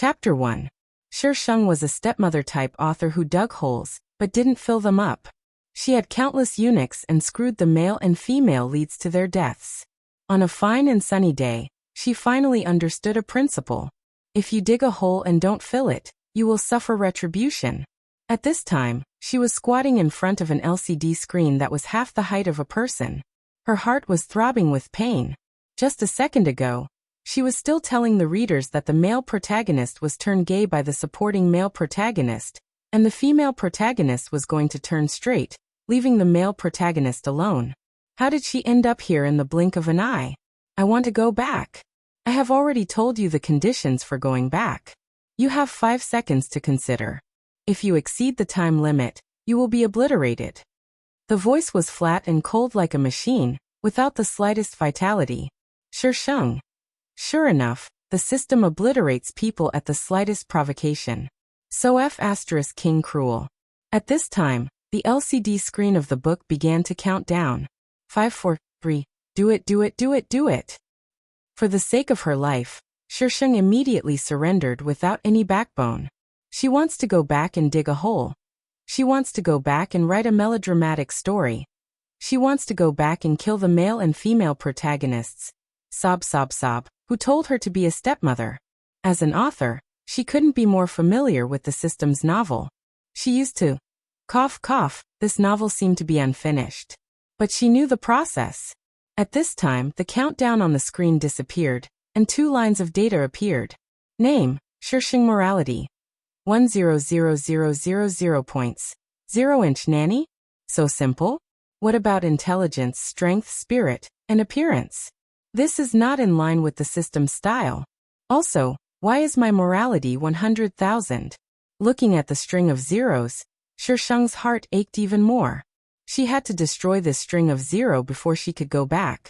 Chapter 1. Sheng was a stepmother-type author who dug holes, but didn't fill them up. She had countless eunuchs and screwed the male and female leads to their deaths. On a fine and sunny day, she finally understood a principle. If you dig a hole and don't fill it, you will suffer retribution. At this time, she was squatting in front of an LCD screen that was half the height of a person. Her heart was throbbing with pain. Just a second ago, she was still telling the readers that the male protagonist was turned gay by the supporting male protagonist, and the female protagonist was going to turn straight, leaving the male protagonist alone. How did she end up here in the blink of an eye? I want to go back. I have already told you the conditions for going back. You have 5 seconds to consider. If you exceed the time limit, you will be obliterated. The voice was flat and cold like a machine, without the slightest vitality. Sheng. Sure enough, the system obliterates people at the slightest provocation. So King cruel. At this time, the LCD screen of the book began to count down. 5, 4, 3, do it, do it, do it, do it. For the sake of her life, Sheng immediately surrendered without any backbone. She wants to go back and dig a hole. She wants to go back and write a melodramatic story. She wants to go back and kill the male and female protagonists. Sob, sob, sob, who told her to be a stepmother. As an author, she couldn't be more familiar with the system's novel. She used to cough, cough, this novel seemed to be unfinished. But she knew the process. At this time, the countdown on the screen disappeared, and 2 lines of data appeared. Name, Sheng Morality. 100,000 points. 0-inch nanny? So simple? What about intelligence, strength, spirit, and appearance? This is not in line with the system's style. Also, why is my morality 100,000? Looking at the string of zeros, Sheng's heart ached even more. She had to destroy this string of 0 before she could go back.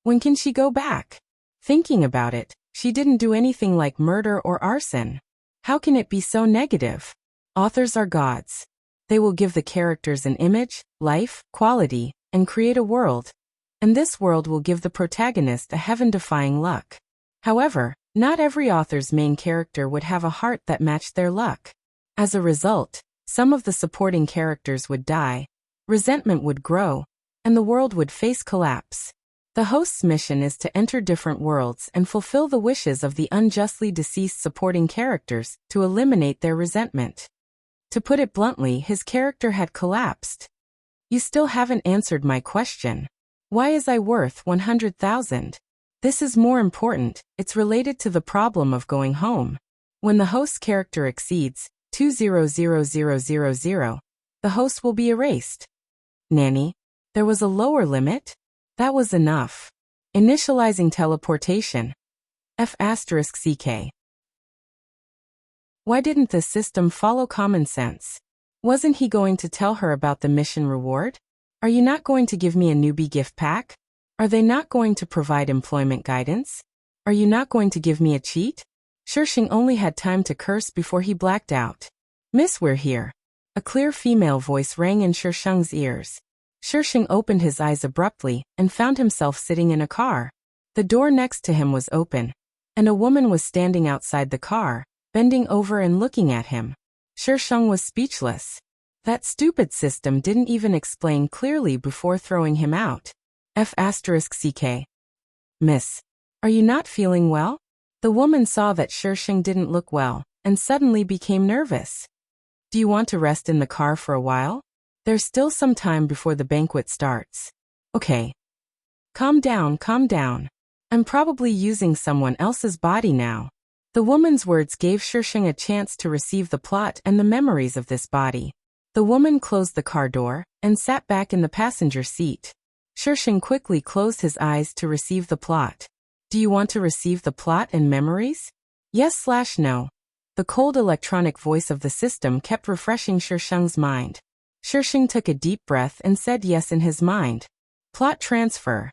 When can she go back? Thinking about it, she didn't do anything like murder or arson. How can it be so negative? Authors are gods. They will give the characters an image, life, quality, and create a world. And this world will give the protagonist a heaven-defying luck. However, not every author's main character would have a heart that matched their luck. As a result, some of the supporting characters would die, resentment would grow, and the world would face collapse. The host's mission is to enter different worlds and fulfill the wishes of the unjustly deceased supporting characters to eliminate their resentment. To put it bluntly, his character had collapsed. You still haven't answered my question. Why is I worth 100,000? This is more important, it's related to the problem of going home. When the host's character exceeds 200,000, the host will be erased. Nanny, there was a lower limit? That was enough. Initializing teleportation. F***CK. Why didn't the system follow common sense? Wasn't he going to tell her about the mission reward? Are you not going to give me a newbie gift pack? Are they not going to provide employment guidance? Are you not going to give me a cheat? Sheng only had time to curse before he blacked out. Miss, we're here. A clear female voice rang in Sheng's ears. Sheng opened his eyes abruptly and found himself sitting in a car. The door next to him was open, and a woman was standing outside the car, bending over and looking at him. Sheng was speechless. That stupid system didn't even explain clearly before throwing him out. F***CK. Miss, are you not feeling well? The woman saw that Sheng didn't look well, and suddenly became nervous. Do you want to rest in the car for a while? There's still some time before the banquet starts. Okay. Calm down, calm down. I'm probably using someone else's body now. The woman's words gave Sheng a chance to receive the plot and the memories of this body. The woman closed the car door and sat back in the passenger seat. Sheng quickly closed his eyes to receive the plot. Do you want to receive the plot and memories? Yes/no. The cold electronic voice of the system kept refreshing Sheng's mind. Sheng took a deep breath and said yes in his mind. Plot transfer.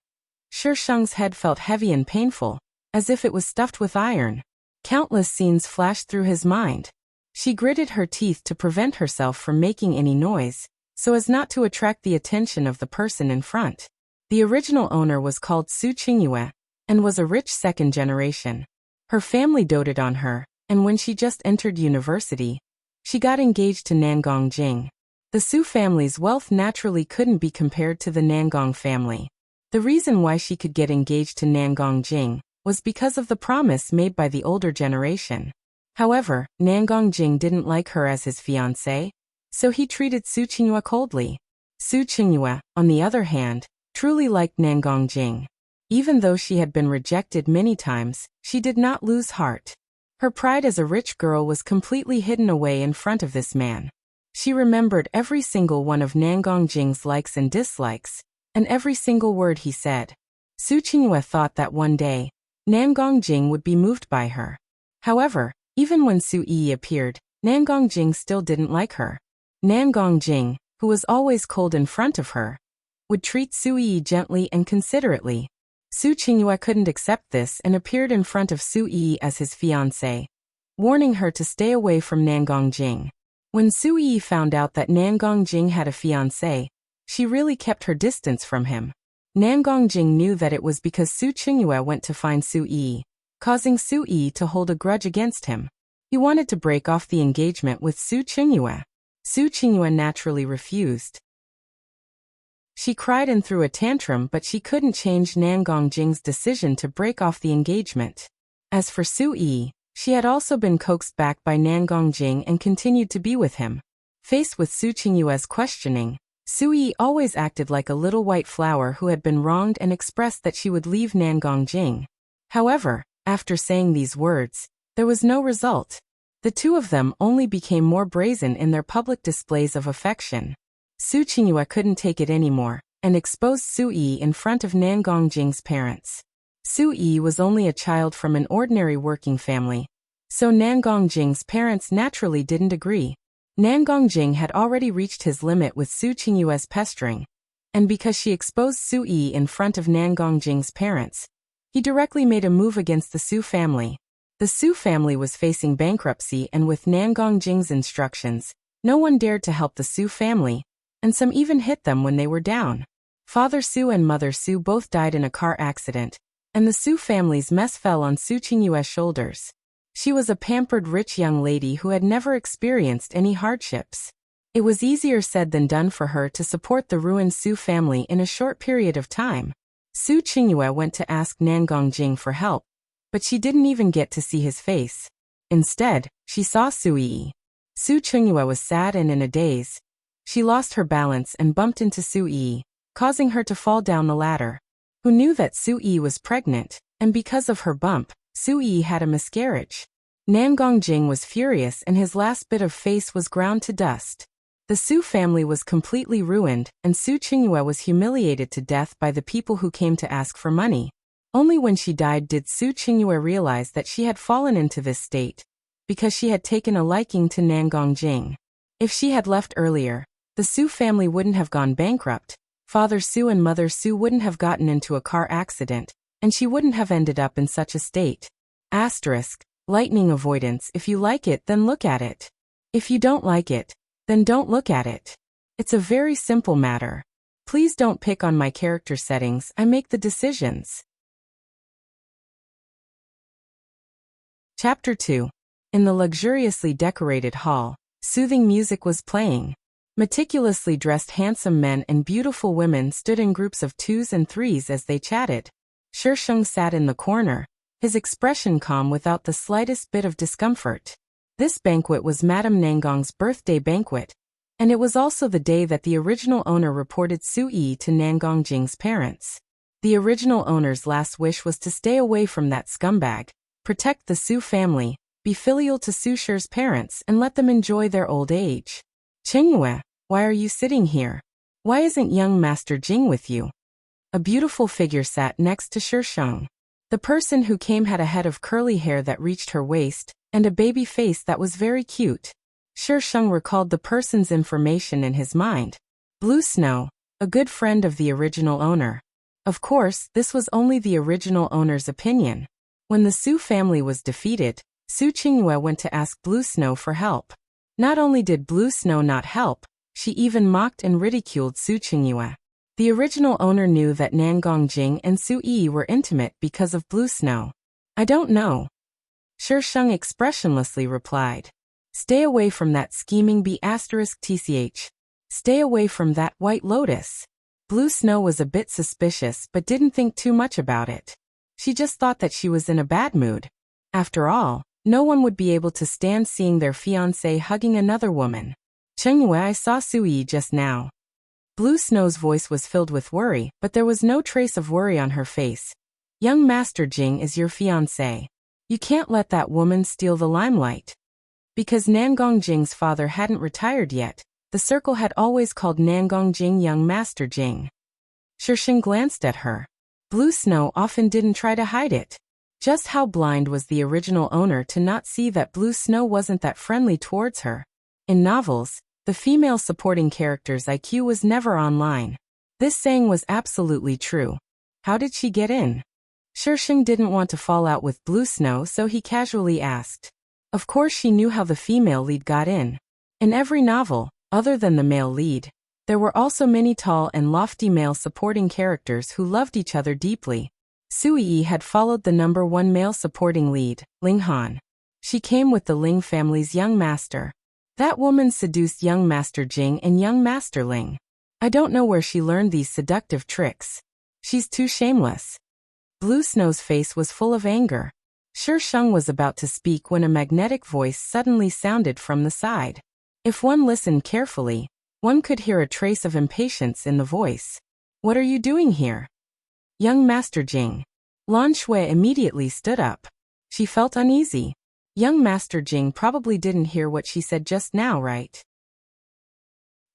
Sheng's head felt heavy and painful, as if it was stuffed with iron. Countless scenes flashed through his mind. She gritted her teeth to prevent herself from making any noise, so as not to attract the attention of the person in front. The original owner was called Su Qingyue, and was a rich second generation. Her family doted on her, and when she just entered university, she got engaged to Nangong Jing. The Su family's wealth naturally couldn't be compared to the Nangong family. The reason why she could get engaged to Nangong Jing was because of the promise made by the older generation. However, Nangong Jing didn't like her as his fiancée, so he treated Su Qingyue coldly. Su Qingyue, on the other hand, truly liked Nangong Jing. Even though she had been rejected many times, she did not lose heart. Her pride as a rich girl was completely hidden away in front of this man. She remembered every single one of Nangong Jing's likes and dislikes, and every single word he said. Su Qingyue thought that one day, Nangong Jing would be moved by her. However, even when Su Yi appeared, Nangong Jing still didn't like her. Nangong Jing, who was always cold in front of her, would treat Su Yi gently and considerately. Su Qingyue couldn't accept this and appeared in front of Su Yi as his fiancée, warning her to stay away from Nangong Jing. When Su Yi found out that Nangong Jing had a fiancé, she really kept her distance from him. Nangong Jing knew that it was because Su Qingyue went to find Su Yi, causing Su Yi to hold a grudge against him. He wanted to break off the engagement with Su Qingyue. Su Qingyue naturally refused. She cried and threw a tantrum, but she couldn't change Nangong Jing's decision to break off the engagement. As for Su Yi, she had also been coaxed back by Nangong Jing and continued to be with him. Faced with Su Qingyue's questioning, Su Yi always acted like a little white flower who had been wronged and expressed that she would leave Nangong Jing. However, after saying these words, there was no result. The two of them only became more brazen in their public displays of affection. Su Qingyue couldn't take it anymore, and exposed Su Yi in front of Nangong Jing's parents. Su Yi was only a child from an ordinary working family, so Nangong Jing's parents naturally didn't agree. Nangong Jing had already reached his limit with Su Qingyue's pestering, and because she exposed Su Yi in front of Nangong Jing's parents, he directly made a move against the Su family. The Su family was facing bankruptcy, and with Nangong Jing's instructions, no one dared to help the Su family, and some even hit them when they were down. Father Su and Mother Su both died in a car accident, and the Su family's mess fell on Su Qingyue's shoulders. She was a pampered rich young lady who had never experienced any hardships. It was easier said than done for her to support the ruined Su family in a short period of time. Su Qingyue went to ask Nangong Jing for help, but she didn't even get to see his face. Instead, she saw Su Yi. Su Qingyue was sad and in a daze. She lost her balance and bumped into Su Yi, causing her to fall down the ladder. Who knew that Su Yi was pregnant, and because of her bump, Su Yi had a miscarriage. Nangong Jing was furious and his last bit of face was ground to dust. The Su family was completely ruined, and Su Qingyue was humiliated to death by the people who came to ask for money. Only when she died did Su Qingyue realize that she had fallen into this state, because she had taken a liking to Nangong Jing. If she had left earlier, the Su family wouldn't have gone bankrupt, Father Su and Mother Su wouldn't have gotten into a car accident, and she wouldn't have ended up in such a state. Asterisk, lightning avoidance. If you like it, then look at it. If you don't like it, then don't look at it. It's a very simple matter. Please don't pick on my character settings, I make the decisions. Chapter 2. In the luxuriously decorated hall, soothing music was playing. Meticulously dressed handsome men and beautiful women stood in groups of twos and threes as they chatted. Shisheng sat in the corner, his expression calm without the slightest bit of discomfort. This banquet was Madame Nangong's birthday banquet, and it was also the day that the original owner reported Su Yi to Nangong Jing's parents. The original owner's last wish was to stay away from that scumbag, protect the Su family, be filial to Su Shi's parents, and let them enjoy their old age. Qingyue, why are you sitting here? Why isn't young Master Jing with you? A beautiful figure sat next to Shisheng. The person who came had a head of curly hair that reached her waist, and a baby face that was very cute. Shisheng recalled the person's information in his mind. Blue Snow, a good friend of the original owner. Of course, this was only the original owner's opinion. When the Su family was defeated, Su Qingyue went to ask Blue Snow for help. Not only did Blue Snow not help, she even mocked and ridiculed Su Qingyue. The original owner knew that Nangong Jing and Su Yi were intimate because of Blue Snow. I don't know. Sheng expressionlessly replied. Stay away from that scheming B***tch. Stay away from that White Lotus. Blue Snow was a bit suspicious but didn't think too much about it. She just thought that she was in a bad mood. After all, no one would be able to stand seeing their fiancé hugging another woman. Chengwei, I saw Sui just now. Blue Snow's voice was filled with worry, but there was no trace of worry on her face. Young Master Jing is your fiancé. You can't let that woman steal the limelight. Because Nangong Jing's father hadn't retired yet, the circle had always called Nangong Jing Young Master Jing. Sheng glanced at her. Blue Snow often didn't try to hide it. Just how blind was the original owner to not see that Blue Snow wasn't that friendly towards her? In novels, the female supporting character's IQ was never online. This saying was absolutely true. How did she get in? Sheng didn't want to fall out with Blue Snow, so he casually asked. Of course she knew how the female lead got in. In every novel, other than the male lead, there were also many tall and lofty male supporting characters who loved each other deeply. Sui had followed the #1 male supporting lead, Ling Han. She came with the Ling family's young master. That woman seduced young Master Jing and young Master Ling. I don't know where she learned these seductive tricks. She's too shameless. Blue Snow's face was full of anger. Sheng was about to speak when a magnetic voice suddenly sounded from the side. If one listened carefully, one could hear a trace of impatience in the voice. What are you doing here? Young Master Jing. Lan Shui immediately stood up. She felt uneasy. Young Master Jing probably didn't hear what she said just now, right?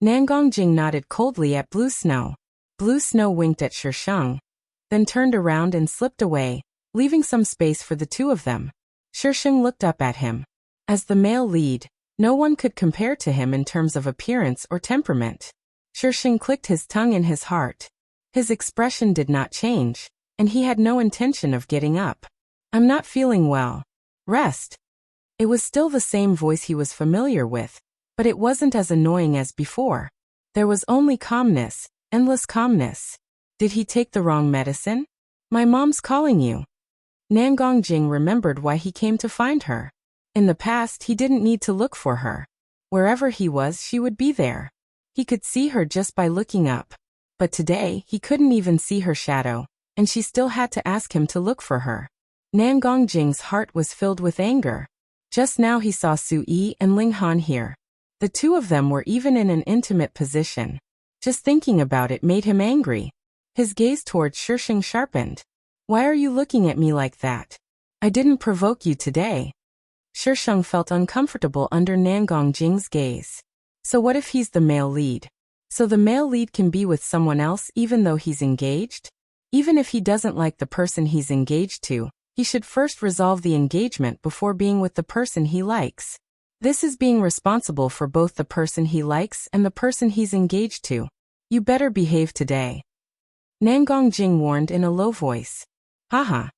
Nangong Jing nodded coldly at Blue Snow. Blue Snow winked at Sheng, then turned around and slipped away, leaving some space for the two of them. Sheng looked up at him. As the male lead, no one could compare to him in terms of appearance or temperament. Sheng clicked his tongue in his heart. His expression did not change, and he had no intention of getting up. I'm not feeling well. Rest. It was still the same voice he was familiar with, but it wasn't as annoying as before. There was only calmness, endless calmness. Did he take the wrong medicine? My mom's calling you. Nangong Jing remembered why he came to find her. In the past, he didn't need to look for her. Wherever he was, she would be there. He could see her just by looking up. But today, he couldn't even see her shadow, and she still had to ask him to look for her. Nangong Jing's heart was filled with anger. Just now he saw Sui and Ling Han here. The two of them were even in an intimate position. Just thinking about it made him angry. His gaze towards Sheng sharpened. Why are you looking at me like that? I didn't provoke you today. Sheng felt uncomfortable under Nangong Jing's gaze. So what if he's the male lead? So the male lead can be with someone else even though he's engaged? Even if he doesn't like the person he's engaged to, he should first resolve the engagement before being with the person he likes. This is being responsible for both the person he likes and the person he's engaged to. You better behave today. Nangong Jing warned in a low voice. Haha.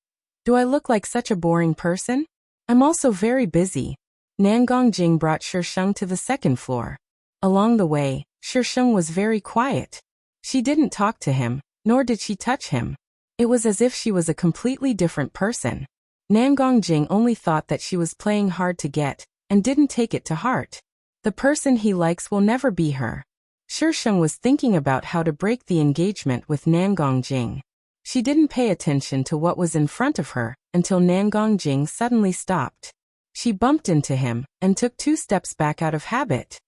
Do I look like such a boring person? I'm also very busy. Nangong Jing brought Sheng to the second floor. Along the way, Sheng was very quiet. She didn't talk to him, nor did she touch him. It was as if she was a completely different person. Nangong Jing only thought that she was playing hard to get, and didn't take it to heart. The person he likes will never be her. Sheng was thinking about how to break the engagement with Nangong Jing. She didn't pay attention to what was in front of her, until Nangong Jing suddenly stopped. She bumped into him, and took 2 steps back out of habit.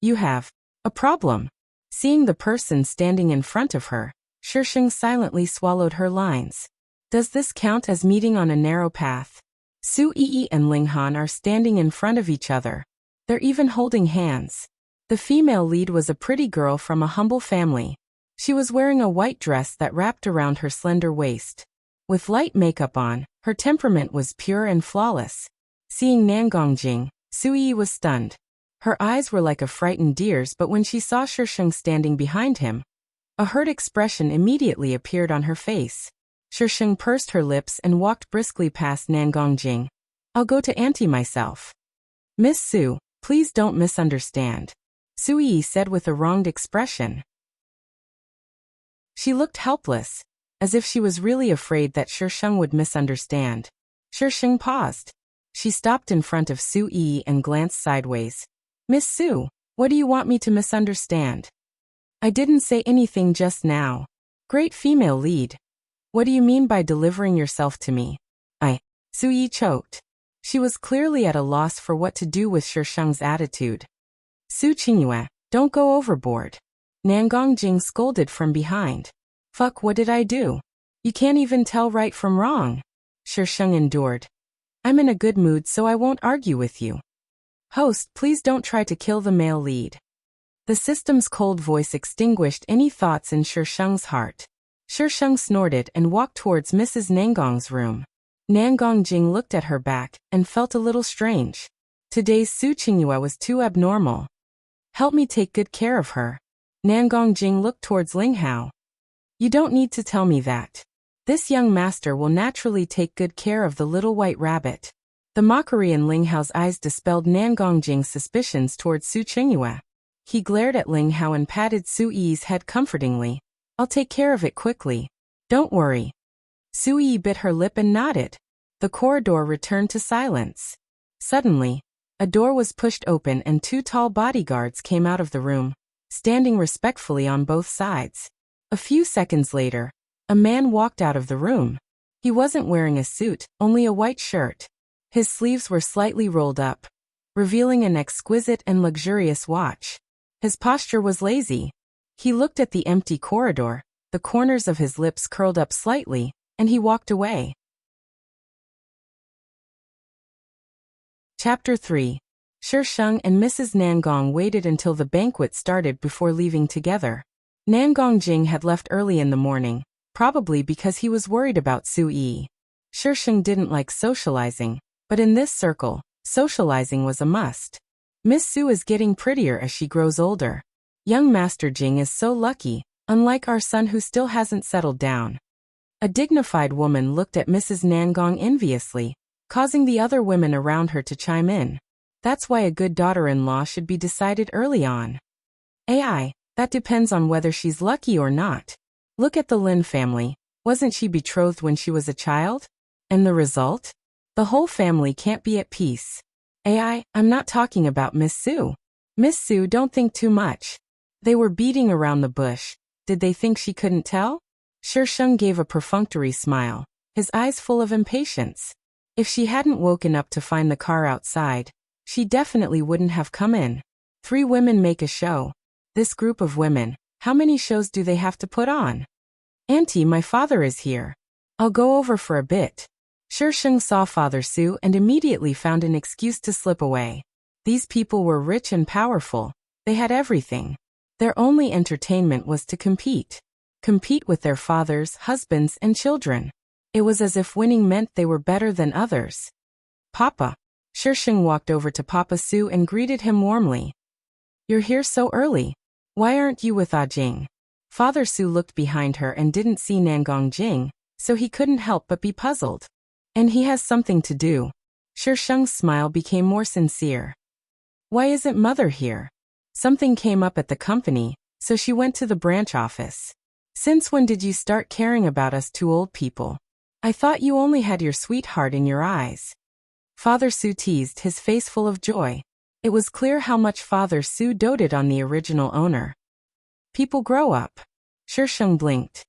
You have a problem. Seeing the person standing in front of her, Sheng silently swallowed her lines. Does this count as meeting on a narrow path? Sui and Ling Han are standing in front of each other. They're even holding hands. The female lead was a pretty girl from a humble family. She was wearing a white dress that wrapped around her slender waist. With light makeup on, her temperament was pure and flawless. Seeing Nangong Jing, Sui was stunned. Her eyes were like a frightened deer's, but when she saw Sheng standing behind him, a hurt expression immediately appeared on her face. Sheng pursed her lips and walked briskly past Nangong Jing. I'll go to auntie myself. Miss Su, please don't misunderstand. Sui said with a wronged expression. She looked helpless, as if she was really afraid that Sheng would misunderstand. Sheng paused. She stopped in front of Su Yi and glanced sideways. Miss Su, what do you want me to misunderstand? I didn't say anything just now. Great female lead. What do you mean by delivering yourself to me? Su Yi choked. She was clearly at a loss for what to do with Shisheng's attitude. Su Qingyue, don't go overboard. Nangong Jing scolded from behind. Fuck, what did I do? You can't even tell right from wrong. Shisheng endured. I'm in a good mood, so I won't argue with you. Host, please don't try to kill the male lead. The system's cold voice extinguished any thoughts in Shisheng's heart. Shisheng snorted and walked towards Mrs. Nangong's room. Nangong Jing looked at her back and felt a little strange. Today's Su Qingyue was too abnormal. Help me take good care of her. Nangong Jing looked towards Ling Hao. You don't need to tell me that. This young master will naturally take good care of the little white rabbit. The mockery in Ling Hao's eyes dispelled Nangong Jing's suspicions towards Su Qingyue. He glared at Ling Hao and patted Su Yi's head comfortingly. I'll take care of it quickly. Don't worry. Su Yi bit her lip and nodded. The corridor returned to silence. Suddenly, a door was pushed open and two tall bodyguards came out of the room, standing respectfully on both sides. A few seconds later, a man walked out of the room. He wasn't wearing a suit, only a white shirt. His sleeves were slightly rolled up, revealing an exquisite and luxurious watch. His posture was lazy. He looked at the empty corridor, the corners of his lips curled up slightly, and he walked away. Chapter 3. Shisheng and Mrs. Nangong waited until the banquet started before leaving together. Nangong Jing had left early in the morning, probably because he was worried about Su Yi. Shisheng didn't like socializing, but in this circle, socializing was a must. Miss Su is getting prettier as she grows older. Young Master Jing is so lucky, unlike our son who still hasn't settled down. A dignified woman looked at Mrs. Nangong enviously, causing the other women around her to chime in. That's why a good daughter-in-law should be decided early on. That depends on whether she's lucky or not. Look at the Lin family. Wasn't she betrothed when she was a child? And the result? The whole family can't be at peace. I'm not talking about Miss Su. Miss Su, don't think too much. They were beating around the bush. Did they think she couldn't tell? Shisheng gave a perfunctory smile, his eyes full of impatience. If she hadn't woken up to find the car outside, she definitely wouldn't have come in. 3 women make a show. This group of women, how many shows do they have to put on? Auntie, my father is here. I'll go over for a bit. Shisheng saw Father Su and immediately found an excuse to slip away. These people were rich and powerful. They had everything. Their only entertainment was to compete. Compete with their fathers, husbands, and children. It was as if winning meant they were better than others. Papa. Shisheng walked over to Papa Su and greeted him warmly. You're here so early. Why aren't you with Jing? Father Su looked behind her and didn't see Nangong Jing, so he couldn't help but be puzzled. And he has something to do. Shisheng's smile became more sincere. Why isn't Mother here? Something came up at the company, so she went to the branch office. Since when did you start caring about us 2 old people? I thought you only had your sweetheart in your eyes. Father Su teased, his face full of joy. It was clear how much Father Su doted on the original owner. People grow up. Shisheng blinked.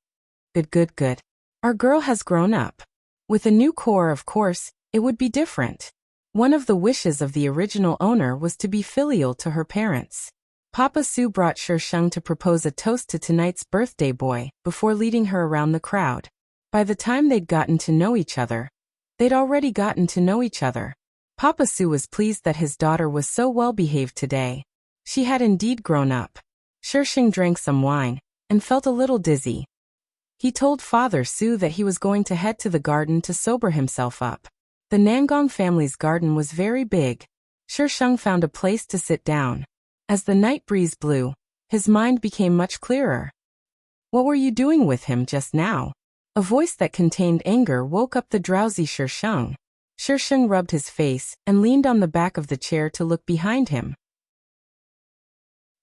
Good. Our girl has grown up. With a new core, of course, it would be different. One of the wishes of the original owner was to be filial to her parents. Papa Su brought Shisheng to propose a toast to tonight's birthday boy before leading her around the crowd. By the time they'd gotten to know each other, they'd already gotten to know each other. Papa Su was pleased that his daughter was so well behaved today. She had indeed grown up. Shisheng drank some wine and felt a little dizzy. He told Father Su that he was going to head to the garden to sober himself up. The Nangong family's garden was very big. Shisheng found a place to sit down. As the night breeze blew, his mind became much clearer. What were you doing with him just now? A voice that contained anger woke up the drowsy Shisheng. Shisheng rubbed his face and leaned on the back of the chair to look behind him.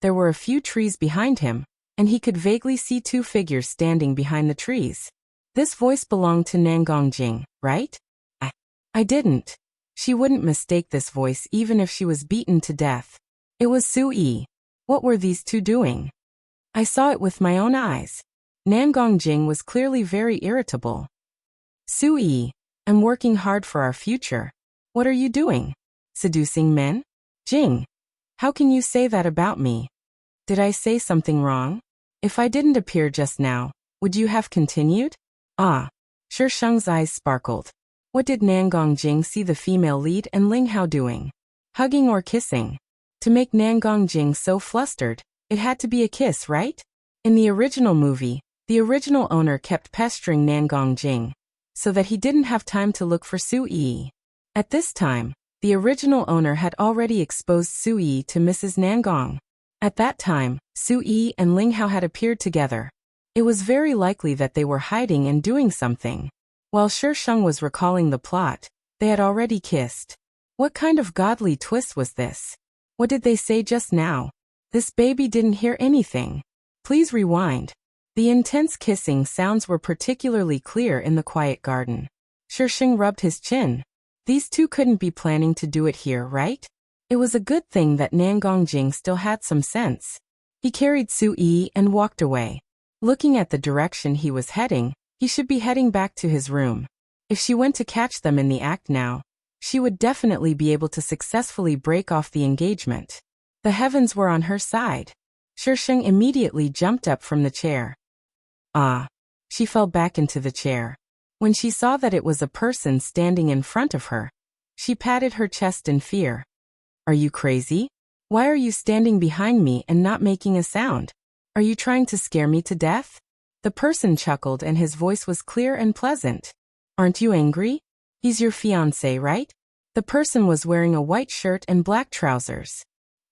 There were a few trees behind him, and he could vaguely see 2 figures standing behind the trees. This voice belonged to Nangong Jing, right? I didn't. She wouldn't mistake this voice even if she was beaten to death. It was Sui. What were these two doing? I saw it with my own eyes. Nangong Jing was clearly very irritable. Sui, I'm working hard for our future. What are you doing? Seducing men? Jing, how can you say that about me? Did I say something wrong? If I didn't appear just now, would you have continued? Ah. Shi Sheng's eyes sparkled. What did Nangong Jing see the female lead and Ling Hao doing? Hugging or kissing? To make Nangong Jing so flustered, it had to be a kiss, right? In the original movie, the original owner kept pestering Nangong Jing, so that he didn't have time to look for Sui. At this time, the original owner had already exposed Sui to Mrs. Nangong. At that time, Sui and Ling Hao had appeared together. It was very likely that they were hiding and doing something. While Shi Sheng was recalling the plot, they had already kissed. What kind of godly twist was this? What did they say just now? This baby didn't hear anything. Please rewind. The intense kissing sounds were particularly clear in the quiet garden. Shi Sheng rubbed his chin. These two couldn't be planning to do it here, right? It was a good thing that Nangong Jing still had some sense. He carried Sui and walked away. Looking at the direction he was heading, he should be heading back to his room. If she went to catch them in the act now, she would definitely be able to successfully break off the engagement. The heavens were on her side. Shi Sheng immediately jumped up from the chair. Ah. She fell back into the chair. When she saw that it was a person standing in front of her, she patted her chest in fear. Are you crazy? Why are you standing behind me and not making a sound? Are you trying to scare me to death? The person chuckled and his voice was clear and pleasant. Aren't you angry? He's your fiancé, right? The person was wearing a white shirt and black trousers.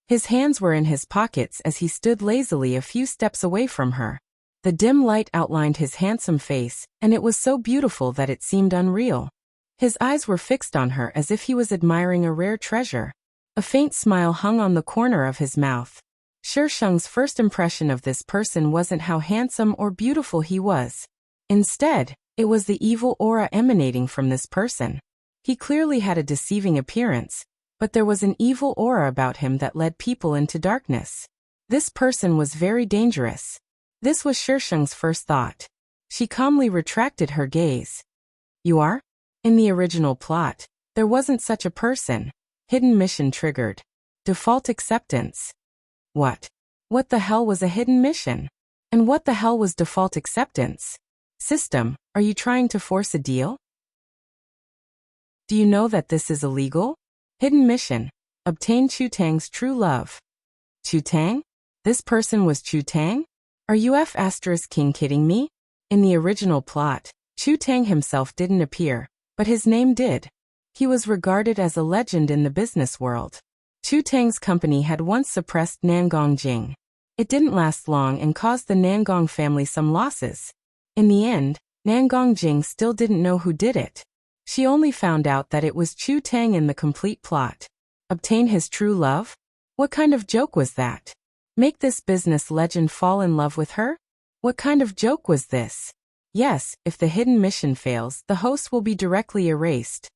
His hands were in his pockets as he stood lazily a few steps away from her. The dim light outlined his handsome face, and it was so beautiful that it seemed unreal. His eyes were fixed on her as if he was admiring a rare treasure. A faint smile hung on the corner of his mouth. Shi Sheng's first impression of this person wasn't how handsome or beautiful he was. Instead, it was the evil aura emanating from this person. He clearly had a deceiving appearance, but there was an evil aura about him that led people into darkness. This person was very dangerous. This was Shi Sheng's first thought. She calmly retracted her gaze. You are? In the original plot, there wasn't such a person. Hidden mission triggered. Default acceptance. What? What the hell was a hidden mission? And what the hell was default acceptance? System, are you trying to force a deal? Do you know that this is illegal? Hidden mission. Obtain Chu Tang's true love. Chu Tang? This person was Chu Tang? Are you King kidding me? In the original plot, Chu Tang himself didn't appear, but his name did. He was regarded as a legend in the business world. Chu Tang's company had once suppressed Nangong Jing. It didn't last long and caused the Nangong family some losses. In the end, Nangong Jing still didn't know who did it. She only found out that it was Chu Tang in the complete plot. Obtain his true love? What kind of joke was that? Make this business legend fall in love with her? What kind of joke was this? Yes, if the hidden mission fails, the host will be directly erased.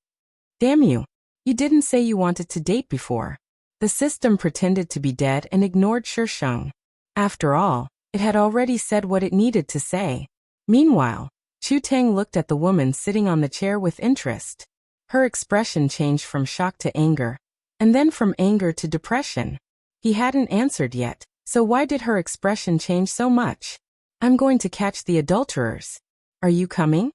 Damn you. You didn't say you wanted to date before. The system pretended to be dead and ignored Shi Sheng. After all, it had already said what it needed to say. Meanwhile, Chu Tang looked at the woman sitting on the chair with interest. Her expression changed from shock to anger, and then from anger to depression. He hadn't answered yet, so why did her expression change so much? I'm going to catch the adulterers. Are you coming?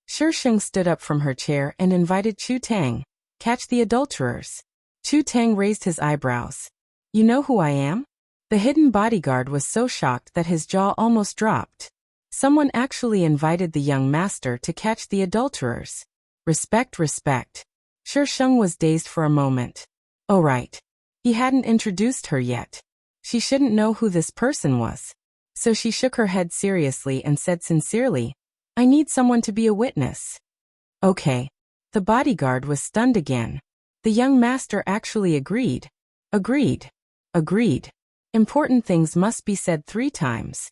Shi Sheng stood up from her chair and invited Chu Tang. Catch the adulterers. Chu Tang raised his eyebrows. You know who I am? The hidden bodyguard was so shocked that his jaw almost dropped. Someone actually invited the young master to catch the adulterers. Respect, respect. Shi Sheng was dazed for a moment. Oh right. He hadn't introduced her yet. She shouldn't know who this person was. So she shook her head seriously and said sincerely, I need someone to be a witness. Okay. The bodyguard was stunned again. The young master actually agreed. Agreed. Agreed. Important things must be said 3 times.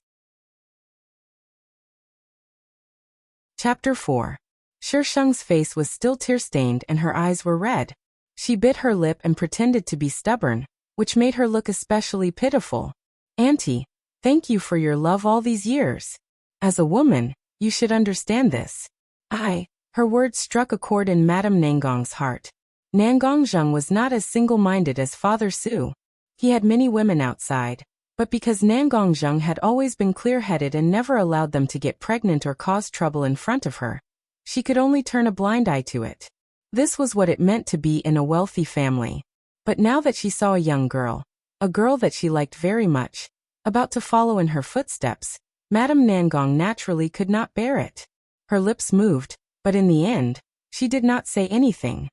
Chapter 4. Shishang's face was still tear-stained and her eyes were red. She bit her lip and pretended to be stubborn, which made her look especially pitiful. Auntie, thank you for your love all these years. As a woman, you should understand this. Her words struck a chord in Madame Nangong's heart. Nangongzheng was not as single-minded as Father Su. He had many women outside, but because Nangongzheng had always been clear-headed and never allowed them to get pregnant or cause trouble in front of her, she could only turn a blind eye to it. This was what it meant to be in a wealthy family. But now that she saw a young girl, a girl that she liked very much, about to follow in her footsteps, Madame Nangong naturally could not bear it. Her lips moved, but in the end, she did not say anything.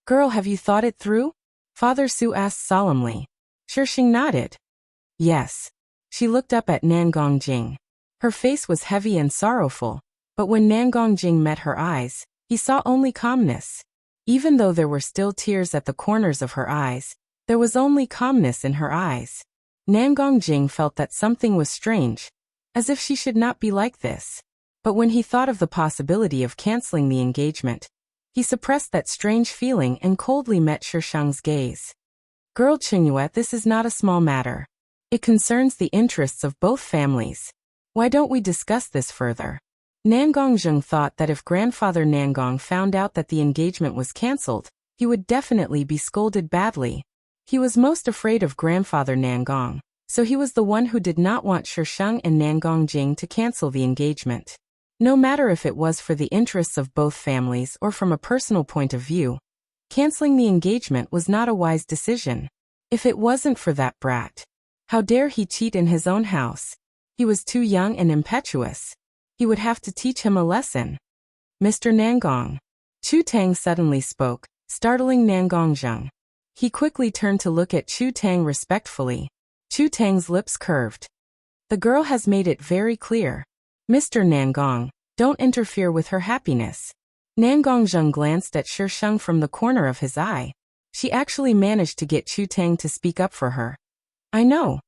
Girl, have you thought it through? Father Su asked solemnly. Shishang nodded. Yes. She looked up at Nangong. Her face was heavy and sorrowful, but when Nangong met her eyes, he saw only calmness. Even though there were still tears at the corners of her eyes, there was only calmness in her eyes. Nangong felt that something was strange, as if she should not be like this. But when he thought of the possibility of canceling the engagement, he suppressed that strange feeling and coldly met Shishang's gaze. Girl Qingyue, this is not a small matter. It concerns the interests of both families. Why don't we discuss this further? Nangongzheng thought that if grandfather Nangong found out that the engagement was cancelled, he would definitely be scolded badly. He was most afraid of grandfather Nangong, so he was the one who did not want Shishang and Nangong to cancel the engagement. No matter if it was for the interests of both families or from a personal point of view, canceling the engagement was not a wise decision. If it wasn't for that brat, how dare he cheat in his own house? He was too young and impetuous. He would have to teach him a lesson. Mr. Nangong. Chu Tang suddenly spoke, startling Nangongzheng. He quickly turned to look at Chu Tang respectfully. Chu Tang's lips curved. The girl has made it very clear. Mr. Nangong, don't interfere with her happiness. Nangongzheng glanced at Shishang from the corner of his eye. She actually managed to get Chu Tang to speak up for her. I know.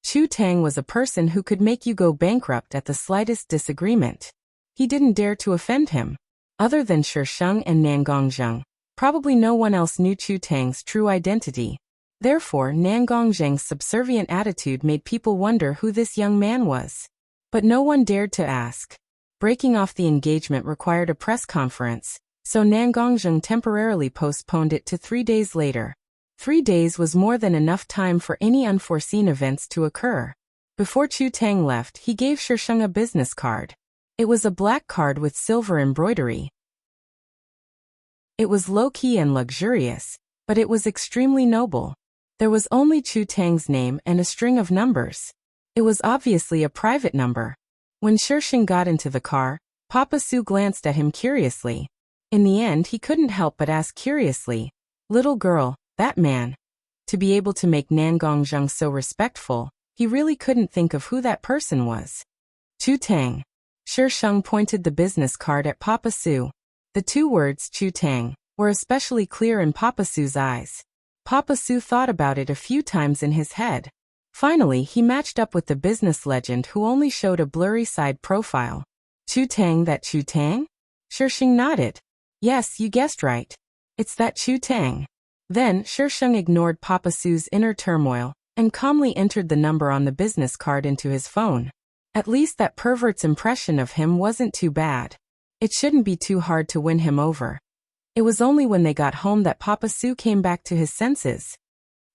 Chu Tang was a person who could make you go bankrupt at the slightest disagreement. He didn't dare to offend him. Other than Shishang and Nangongzheng, probably no one else knew Chu Tang's true identity. Therefore, Nangongzheng's subservient attitude made people wonder who this young man was. But no one dared to ask. Breaking off the engagement required a press conference, so Nangongzheng temporarily postponed it to 3 days later. 3 days was more than enough time for any unforeseen events to occur. Before Chu Tang left, he gave Shishang a business card. It was a black card with silver embroidery. It was low-key and luxurious, but it was extremely noble. There was only Chu Tang's name and a string of numbers. It was obviously a private number. When Shishang got into the car, Papa Su glanced at him curiously. In the end, he couldn't help but ask curiously, "Little girl, that man." To be able to make Nangongzheng so respectful, he really couldn't think of who that person was. Chu Tang. Shishang pointed the business card at Papa Su. The two words Chu Tang were especially clear in Papa Su's eyes. Papa Su thought about it a few times in his head. Finally, he matched up with the business legend who only showed a blurry side profile. Chu Tang, that Chu Tang? Shishang nodded. Yes, you guessed right. It's that Chu Tang. Then, Shishang ignored Papa Su's inner turmoil and calmly entered the number on the business card into his phone. At least that pervert's impression of him wasn't too bad. It shouldn't be too hard to win him over. It was only when they got home that Papa Su came back to his senses.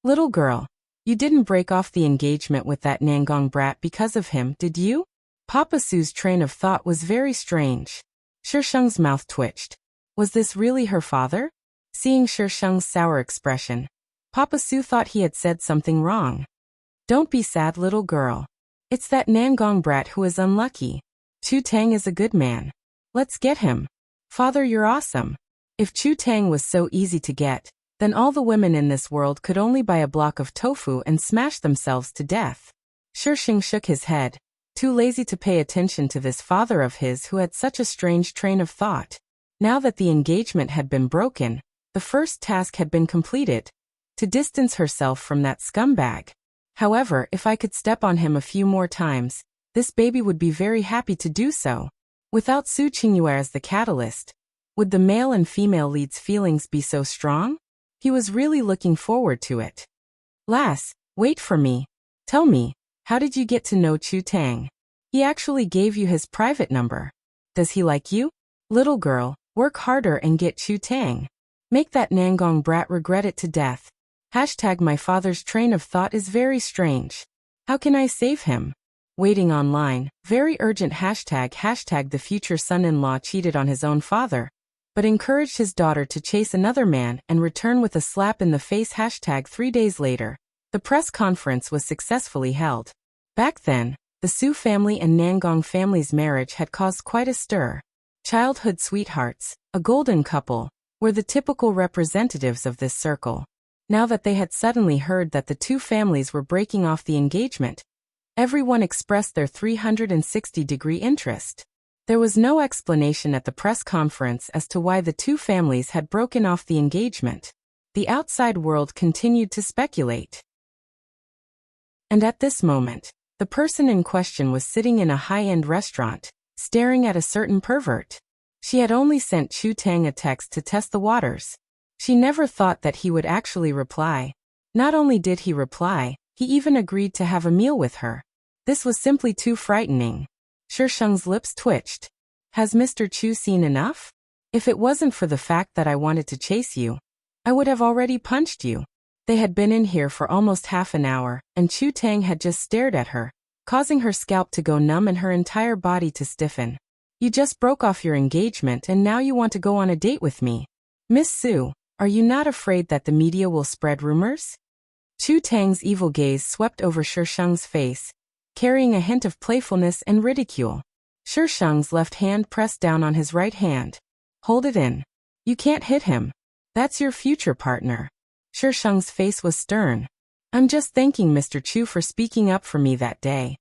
Little girl, you didn't break off the engagement with that Nangong brat because of him, did you? Papa Su's train of thought was very strange. Shishang's mouth twitched. Was this really her father? Seeing Shishang's sour expression, Papa Su thought he had said something wrong. Don't be sad, little girl. It's that Nangong brat who is unlucky. Chu Tang is a good man. Let's get him. Father, you're awesome. If Chu Tang was so easy to get, then all the women in this world could only buy a block of tofu and smash themselves to death. Shishang shook his head, too lazy to pay attention to this father of his who had such a strange train of thought. Now that the engagement had been broken, the first task had been completed, to distance herself from that scumbag. However, if I could step on him a few more times, this baby would be very happy to do so. Without Su Qingyue as the catalyst, Would the male and female lead's feelings be so strong? He was really looking forward to it. Lass, wait for me. Tell me, how did you get to know Chu Tang? He actually gave you his private number. Does he like you? Little girl, work harder and get Chu Tang. Make that Nangong brat regret it to death. Hashtag my father's train of thought is very strange. How can I save him? Waiting online, very urgent hashtag the future son-in-law cheated on his own father, but encouraged his daughter to chase another man and return with a slap in the face hashtag 3 days later. The press conference was successfully held. Back then, the Su family and Nangong family's marriage had caused quite a stir. Childhood sweethearts, a golden couple, were the typical representatives of this circle. Now that they had suddenly heard that the two families were breaking off the engagement, everyone expressed their 360-degree interest. There was no explanation at the press conference as to why the two families had broken off the engagement. The outside world continued to speculate. And at this moment, the person in question was sitting in a high-end restaurant, staring at a certain pervert. She had only sent Chu Tang a text to test the waters. She never thought that he would actually reply. Not only did he reply, he even agreed to have a meal with her. This was simply too frightening. Shisheng's lips twitched. Has Mr. Chu seen enough? If it wasn't for the fact that I wanted to chase you, I would have already punched you. They had been in here for almost half an hour, and Chu Tang had just stared at her, causing her scalp to go numb and her entire body to stiffen. You just broke off your engagement and now you want to go on a date with me. Miss Su, are you not afraid that the media will spread rumors? Chu Tang's evil gaze swept over Shisheng's face, carrying a hint of playfulness and ridicule. Shisheng's left hand pressed down on his right hand. Hold it in. You can't hit him. That's your future partner. Shisheng's face was stern. I'm just thanking Mr. Chu for speaking up for me that day.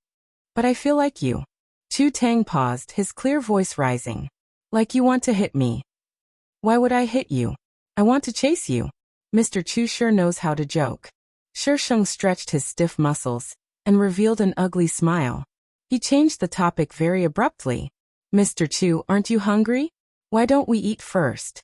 But I feel like you. Chu Tang paused, his clear voice rising. Like you want to hit me. Why would I hit you? I want to chase you. Mr. Chu sure knows how to joke. Shisheng stretched his stiff muscles and revealed an ugly smile. He changed the topic very abruptly. Mr. Chu, aren't you hungry? Why don't we eat first?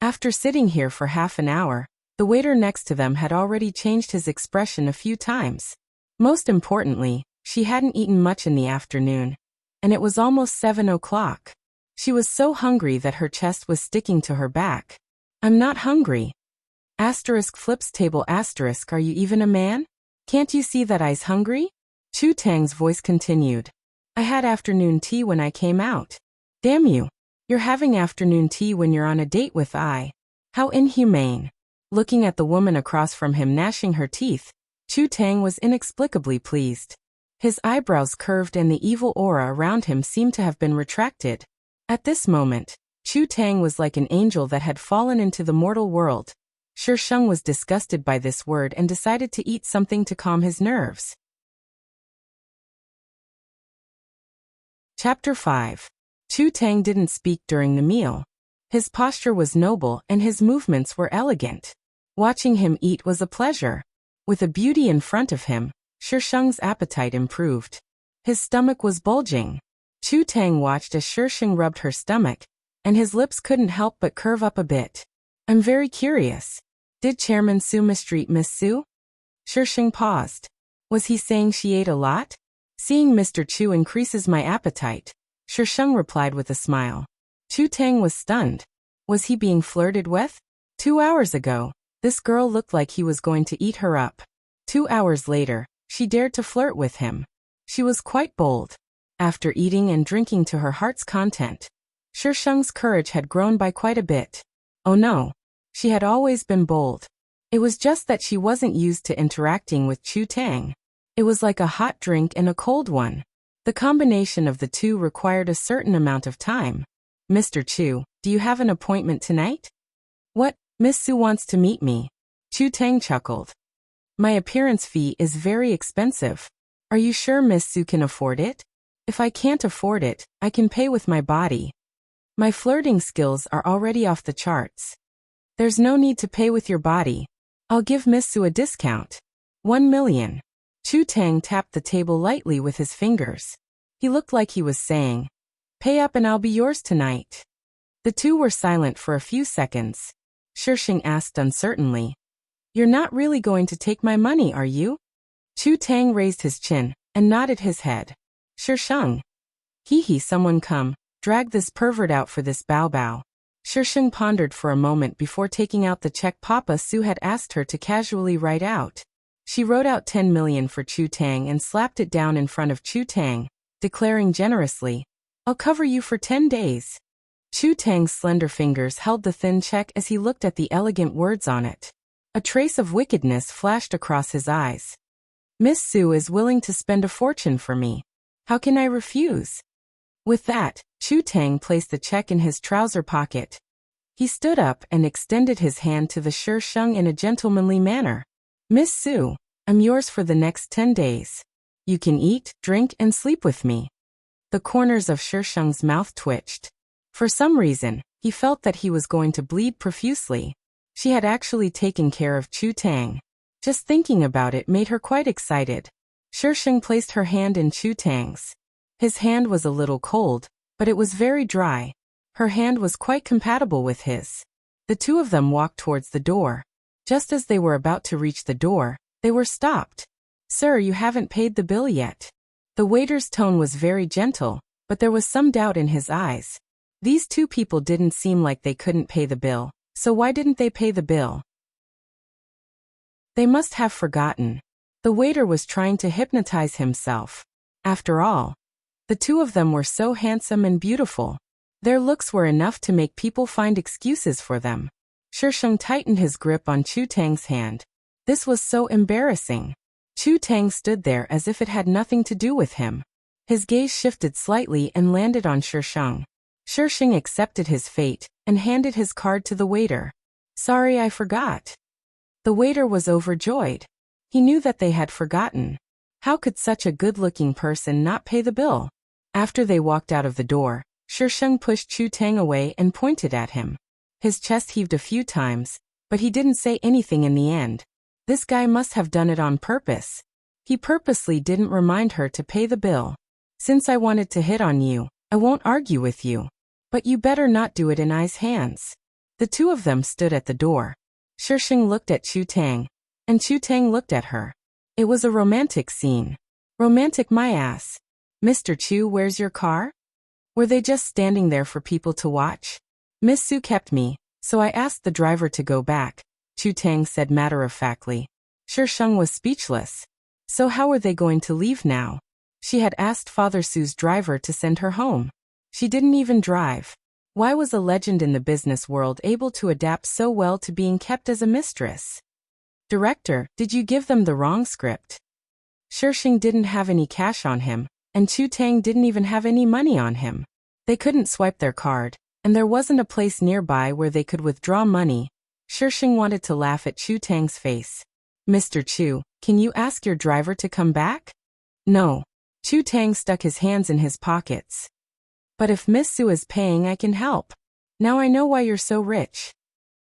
After sitting here for half an hour, the waiter next to them had already changed his expression a few times. Most importantly, she hadn't eaten much in the afternoon, and it was almost 7 o'clock. She was so hungry that her chest was sticking to her back. I'm not hungry. Asterisk flips table asterisk, are you even a man? Can't you see that I's hungry? Chu Tang's voice continued. I had afternoon tea when I came out. Damn you. You're having afternoon tea when you're on a date with I. How inhumane. Looking at the woman across from him gnashing her teeth, Chu Tang was inexplicably pleased. His eyebrows curved and the evil aura around him seemed to have been retracted. At this moment, Chu Tang was like an angel that had fallen into the mortal world. Shisheng was disgusted by this word and decided to eat something to calm his nerves. Chapter 5. Chu Tang didn't speak during the meal. His posture was noble and his movements were elegant. Watching him eat was a pleasure. With a beauty in front of him, Shisheng's appetite improved. His stomach was bulging. Chu Tang watched as Shisheng rubbed her stomach, and his lips couldn't help but curve up a bit. I'm very curious. Did Chairman Su mistreat Miss Su? Shisheng paused. Was he saying she ate a lot? Seeing Mr. Chu increases my appetite, Shisheng replied with a smile. Chu Tang was stunned. Was he being flirted with? 2 hours ago, this girl looked like he was going to eat her up. 2 hours later, she dared to flirt with him. She was quite bold. After eating and drinking to her heart's content, Shisheng's courage had grown by quite a bit. Oh no, she had always been bold. It was just that she wasn't used to interacting with Chu Tang. It was like a hot drink and a cold one. The combination of the two required a certain amount of time. Mr. Chu, do you have an appointment tonight? What? Miss Su wants to meet me. Chu Tang chuckled. My appearance fee is very expensive. Are you sure Miss Su can afford it? If I can't afford it, I can pay with my body. My flirting skills are already off the charts. There's no need to pay with your body. I'll give Miss Su a discount. 1 million. Chu Tang tapped the table lightly with his fingers. He looked like he was saying, pay up and I'll be yours tonight. The two were silent for a few seconds. Shisheng asked uncertainly, "You're not really going to take my money, are you?" Chu Tang raised his chin and nodded his head. Shisheng. Hee, someone come, drag this pervert out for this bao. Shisheng pondered for a moment before taking out the check Papa Su had asked her to casually write out. She wrote out 10 million for Chu Tang and slapped it down in front of Chu Tang, declaring generously, "I'll cover you for 10 days. Chu Tang's slender fingers held the thin check as he looked at the elegant words on it. A trace of wickedness flashed across his eyes. "Miss Su is willing to spend a fortune for me. How can I refuse?" With that, Chu Tang placed the check in his trouser pocket. He stood up and extended his hand to the Shisheng in a gentlemanly manner. "Miss Su, I'm yours for the next 10 days. You can eat, drink, and sleep with me." The corners of Shisheng's mouth twitched. For some reason, he felt that he was going to bleed profusely. She had actually taken care of Chu Tang. Just thinking about it made her quite excited. Shisheng placed her hand in Chu Tang's. His hand was a little cold, but it was very dry. Her hand was quite compatible with his. The two of them walked towards the door. Just as they were about to reach the door, they were stopped. "Sir, you haven't paid the bill yet." The waiter's tone was very gentle, but there was some doubt in his eyes. These two people didn't seem like they couldn't pay the bill, so why didn't they pay the bill? They must have forgotten. The waiter was trying to hypnotize himself. After all, the two of them were so handsome and beautiful. Their looks were enough to make people find excuses for them. Shisheng tightened his grip on Chu Tang's hand. This was so embarrassing. Chu Tang stood there as if it had nothing to do with him. His gaze shifted slightly and landed on Shisheng. Shisheng accepted his fate and handed his card to the waiter. "Sorry, I forgot." The waiter was overjoyed. He knew that they had forgotten. How could such a good-looking person not pay the bill? After they walked out of the door, Shisheng pushed Chu Tang away and pointed at him. His chest heaved a few times, but he didn't say anything in the end. This guy must have done it on purpose. He purposely didn't remind her to pay the bill. "Since I wanted to hit on you, I won't argue with you. But you better not do it in I's hands." The two of them stood at the door. Shisheng looked at Chu Tang, and Chu Tang looked at her. It was a romantic scene. Romantic my ass. "Mr. Chu, where's your car?" Were they just standing there for people to watch? "Miss Su kept me, so I asked the driver to go back," Chu Tang said matter-of-factly. Shisheng was speechless. So how were they going to leave now? She had asked Father Su's driver to send her home. She didn't even drive. Why was a legend in the business world able to adapt so well to being kept as a mistress? "Director, did you give them the wrong script?" Shisheng didn't have any cash on him, and Chu Tang didn't even have any money on him. They couldn't swipe their card, and there wasn't a place nearby where they could withdraw money. Shisheng wanted to laugh at Chu Tang's face. "Mr. Chu, can you ask your driver to come back?" "No." Chu Tang stuck his hands in his pockets. "But if Miss Su is paying, I can help. Now I know why you're so rich."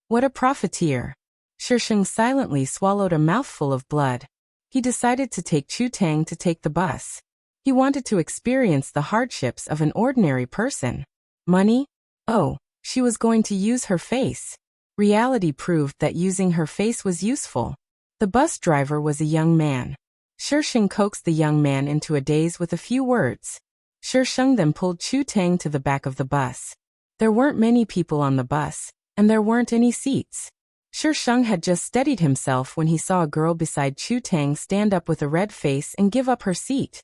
What a profiteer. Shisheng silently swallowed a mouthful of blood. He decided to take Chu Tang to take the bus. He wanted to experience the hardships of an ordinary person. Money? Oh, she was going to use her face. Reality proved that using her face was useful. The bus driver was a young man. Shisheng coaxed the young man into a daze with a few words. Shisheng then pulled Chu Tang to the back of the bus. There weren't many people on the bus, and there weren't any seats. Shisheng had just steadied himself when he saw a girl beside Chu Tang stand up with a red face and give up her seat.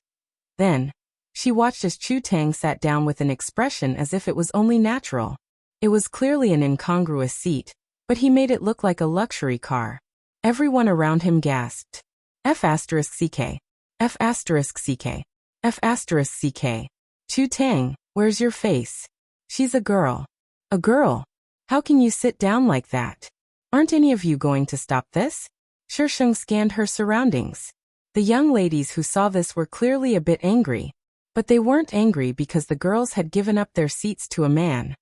Then, she watched as Chu Tang sat down with an expression as if it was only natural. It was clearly an incongruous seat, but he made it look like a luxury car. Everyone around him gasped. F***CK. F***CK. F***CK. "Chu Tang, where's your face? She's a girl." "A girl? How can you sit down like that? Aren't any of you going to stop this?" Shisheng scanned her surroundings. The young ladies who saw this were clearly a bit angry. But they weren't angry because the girls had given up their seats to a man.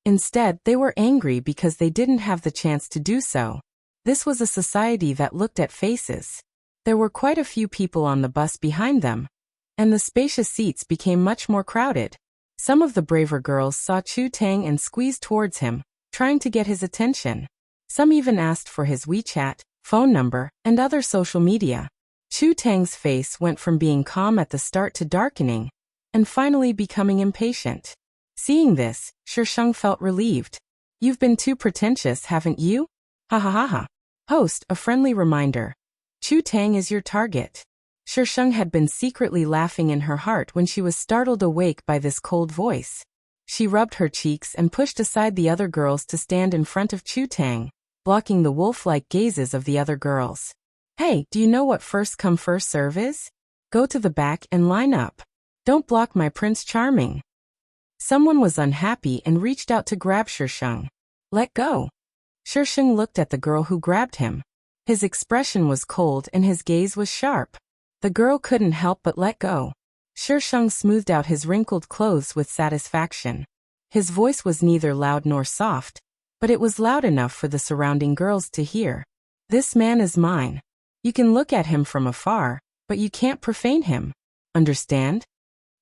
Instead, they were angry because they didn't have the chance to do so. This was a society that looked at faces. There were quite a few people on the bus behind them, and the spacious seats became much more crowded. Some of the braver girls saw Chu Tang and squeezed towards him, trying to get his attention. Some even asked for his WeChat, phone number, and other social media. Chu Tang's face went from being calm at the start to darkening, and finally becoming impatient. Seeing this, Shisheng felt relieved. You've been too pretentious, haven't you? Ha ha ha ha. Host, a friendly reminder. Chu Tang is your target. Shisheng had been secretly laughing in her heart when she was startled awake by this cold voice. She rubbed her cheeks and pushed aside the other girls to stand in front of Chu Tang, blocking the wolf-like gazes of the other girls. Hey, do you know what first come first serve is? Go to the back and line up. Don't block my Prince Charming. Someone was unhappy and reached out to grab Shisheng. Let go. Shisheng looked at the girl who grabbed him. His expression was cold and his gaze was sharp. The girl couldn't help but let go. Shisheng smoothed out his wrinkled clothes with satisfaction. His voice was neither loud nor soft, but it was loud enough for the surrounding girls to hear. This man is mine. You can look at him from afar, but you can't profane him. Understand?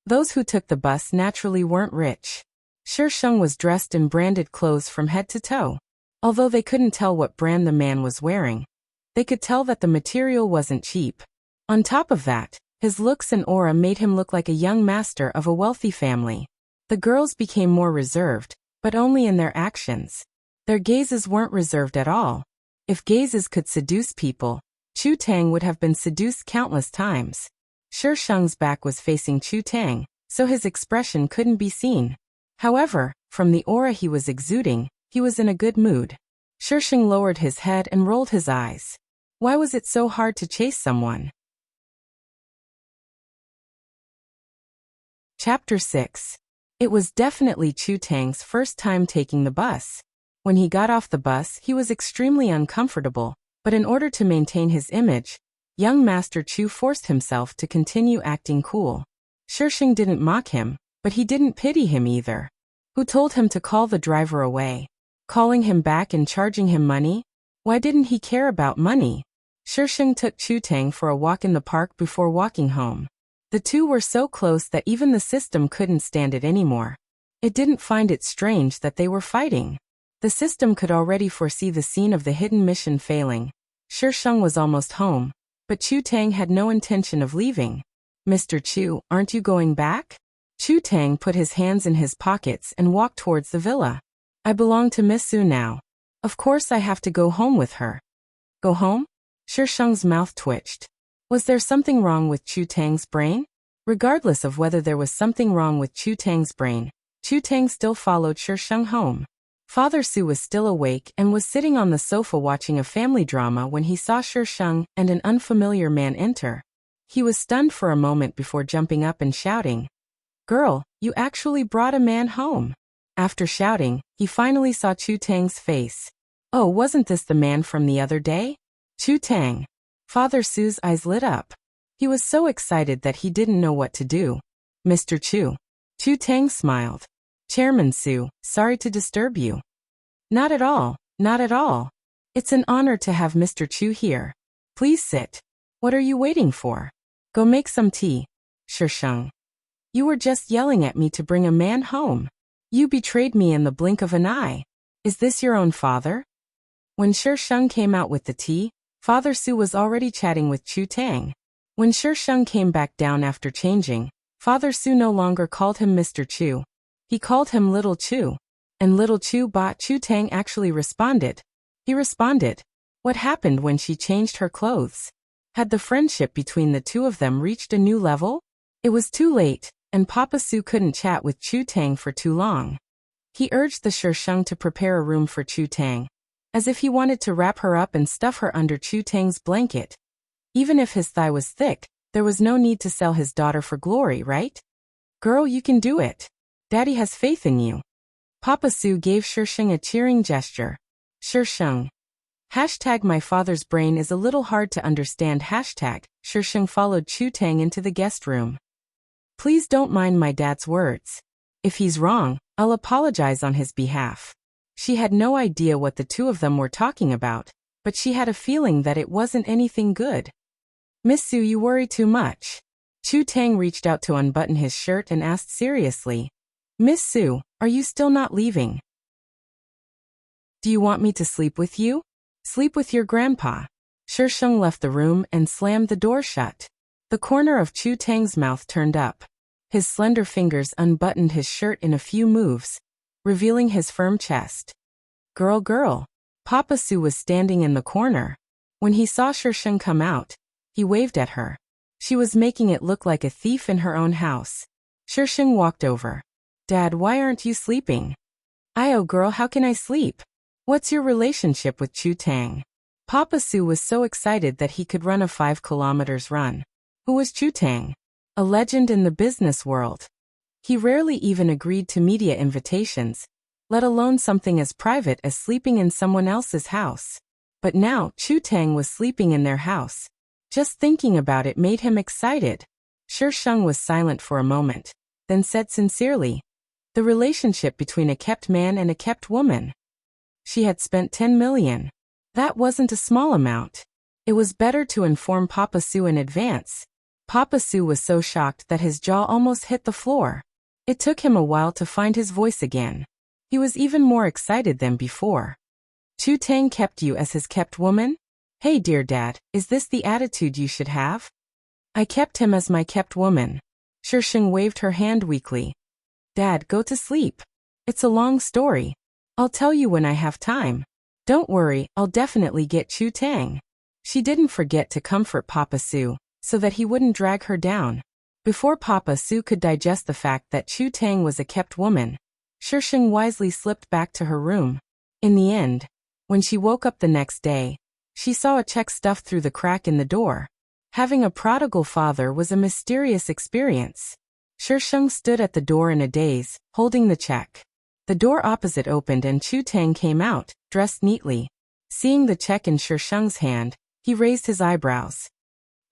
Those who took the bus naturally weren't rich. Shisheng was dressed in branded clothes from head to toe. Although they couldn't tell what brand the man was wearing, they could tell that the material wasn't cheap. On top of that, his looks and aura made him look like a young master of a wealthy family. The girls became more reserved, but only in their actions. Their gazes weren't reserved at all. If gazes could seduce people, Chu Tang would have been seduced countless times. Shisheng's back was facing Chu Tang, so his expression couldn't be seen. However, from the aura he was exuding, he was in a good mood. Shisheng lowered his head and rolled his eyes. Why was it so hard to chase someone? Chapter 6. It was definitely Chu Tang's first time taking the bus. When he got off the bus, he was extremely uncomfortable, but in order to maintain his image, young Master Chu forced himself to continue acting cool. Shisheng didn't mock him, but he didn't pity him either. Who told him to call the driver away? Calling him back and charging him money? Why didn't he care about money? Shisheng took Chu Tang for a walk in the park before walking home. The two were so close that even the system couldn't stand it anymore. It didn't find it strange that they were fighting. The system could already foresee the scene of the hidden mission failing. Shisheng was almost home, but Chu Tang had no intention of leaving. Mr. Chu, aren't you going back? Chu Tang put his hands in his pockets and walked towards the villa. I belong to Miss Su now. Of course I have to go home with her. Go home? Shisheng's mouth twitched. Was there something wrong with Chu Tang's brain? Regardless of whether there was something wrong with Chu Tang's brain, Chu Tang still followed Shisheng home. Father Su was still awake and was sitting on the sofa watching a family drama when he saw Shisheng and an unfamiliar man enter. He was stunned for a moment before jumping up and shouting, "Girl, you actually brought a man home." After shouting, he finally saw Chu Tang's face. Oh, wasn't this the man from the other day? Chu Tang. Father Su's eyes lit up. He was so excited that he didn't know what to do. Mr. Chu. Chu Tang smiled. Chairman Su, sorry to disturb you. Not at all, not at all. It's an honor to have Mr. Chu here. Please sit. What are you waiting for? Go make some tea. Shisheng. You were just yelling at me to bring a man home. You betrayed me in the blink of an eye. Is this your own father? When Shisheng came out with the tea, Father Su was already chatting with Chu Tang. When Shisheng came back down after changing, Father Su no longer called him Mr. Chu. He called him Little Chu. And Little Chu bought Chu Tang actually responded. He responded. What happened when she changed her clothes? Had the friendship between the two of them reached a new level? It was too late, and Papa Su couldn't chat with Chu Tang for too long. He urged the Shisheng to prepare a room for Chu Tang, as if he wanted to wrap her up and stuff her under Chu Tang's blanket. Even if his thigh was thick, there was no need to sell his daughter for glory, right? Girl, you can do it. Daddy has faith in you. Papa Su gave Shisheng a cheering gesture. Shisheng. Hashtag my father's brain is a little hard to understand. Hashtag. Shisheng followed Chu Tang into the guest room. Please don't mind my dad's words. If he's wrong, I'll apologize on his behalf. She had no idea what the two of them were talking about, but she had a feeling that it wasn't anything good. Miss Su, you worry too much. Chu Tang reached out to unbutton his shirt and asked seriously. Miss Sue, are you still not leaving? Do you want me to sleep with you? Sleep with your grandpa. Shisheng left the room and slammed the door shut. The corner of Chu Tang's mouth turned up. His slender fingers unbuttoned his shirt in a few moves, revealing his firm chest. Girl. Papa Sue was standing in the corner. When he saw Shisheng come out, he waved at her. She was making it look like a thief in her own house. Shisheng walked over. Dad, why aren't you sleeping? Oh girl, how can I sleep? What's your relationship with Chu Tang? Papa Sue was so excited that he could run a 5 kilometers run. Who was Chu Tang? A legend in the business world. He rarely even agreed to media invitations, let alone something as private as sleeping in someone else's house. But now, Chu Tang was sleeping in their house. Just thinking about it made him excited. Shisheng was silent for a moment, then said sincerely, the relationship between a kept man and a kept woman. She had spent 10 million. That wasn't a small amount. It was better to inform Papa Sue in advance. Papa Sue was so shocked that his jaw almost hit the floor. It took him a while to find his voice again. He was even more excited than before. Chu Tang kept you as his kept woman? Hey dear Dad, is this the attitude you should have? I kept him as my kept woman. Shisheng waved her hand weakly. Dad, go to sleep. It's a long story. I'll tell you when I have time. Don't worry, I'll definitely get Chu Tang. She didn't forget to comfort Papa Sue, so that he wouldn't drag her down. Before Papa Sue could digest the fact that Chu Tang was a kept woman, Shisheng wisely slipped back to her room. In the end, when she woke up the next day, she saw a check stuffed through the crack in the door. Having a prodigal father was a mysterious experience. Shisheng stood at the door in a daze, holding the check. The door opposite opened and Chu Tang came out, dressed neatly. Seeing the check in Shisheng's hand, he raised his eyebrows.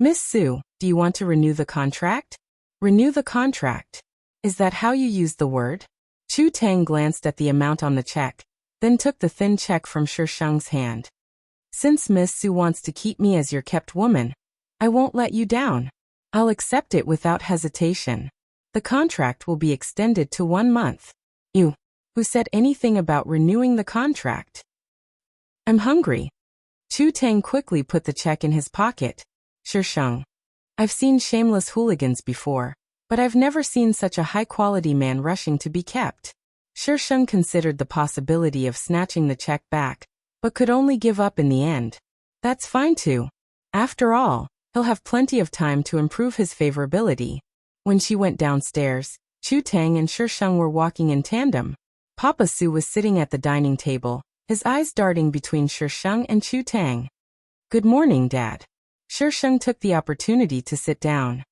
Miss Sue, do you want to renew the contract? Renew the contract. Is that how you use the word? Chu Tang glanced at the amount on the check, then took the thin check from Shisheng's hand. Since Miss Sue wants to keep me as your kept woman, I won't let you down. I'll accept it without hesitation. The contract will be extended to 1 month. You. Who said anything about renewing the contract? I'm hungry. Chu Tang quickly put the check in his pocket. Shisheng. I've seen shameless hooligans before, but I've never seen such a high-quality man rushing to be kept. Shisheng considered the possibility of snatching the check back, but could only give up in the end. That's fine too. After all, he'll have plenty of time to improve his favorability. When she went downstairs, Chu Tang and Shisheng were walking in tandem. Papa Sue was sitting at the dining table, his eyes darting between Shisheng and Chu Tang. Good morning, Dad. Shisheng took the opportunity to sit down.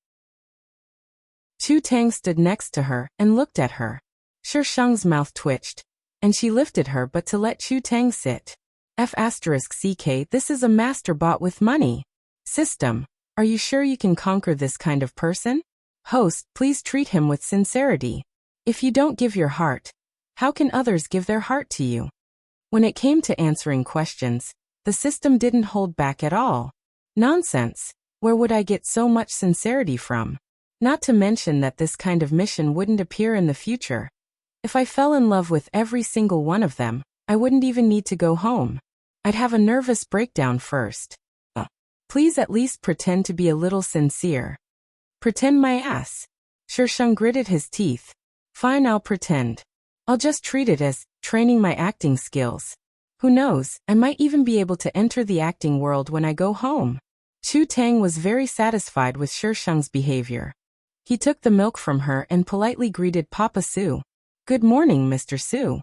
Chu Tang stood next to her and looked at her. Shisheng's mouth twitched, and she lifted her but to let Chu Tang sit. F***ck, this is a master bot with money. System, are you sure you can conquer this kind of person? Host, please treat him with sincerity. If you don't give your heart, how can others give their heart to you? When it came to answering questions, the system didn't hold back at all. Nonsense. Where would I get so much sincerity from? Not to mention that this kind of mission wouldn't appear in the future. If I fell in love with every single one of them, I wouldn't even need to go home. I'd have a nervous breakdown first. Please at least pretend to be a little sincere. Pretend my ass. Shisheng gritted his teeth. Fine, I'll pretend. I'll just treat it as training my acting skills. Who knows, I might even be able to enter the acting world when I go home. Chu Tang was very satisfied with Shisheng's behavior. He took the milk from her and politely greeted Papa Sue. Good morning, Mr. Sue.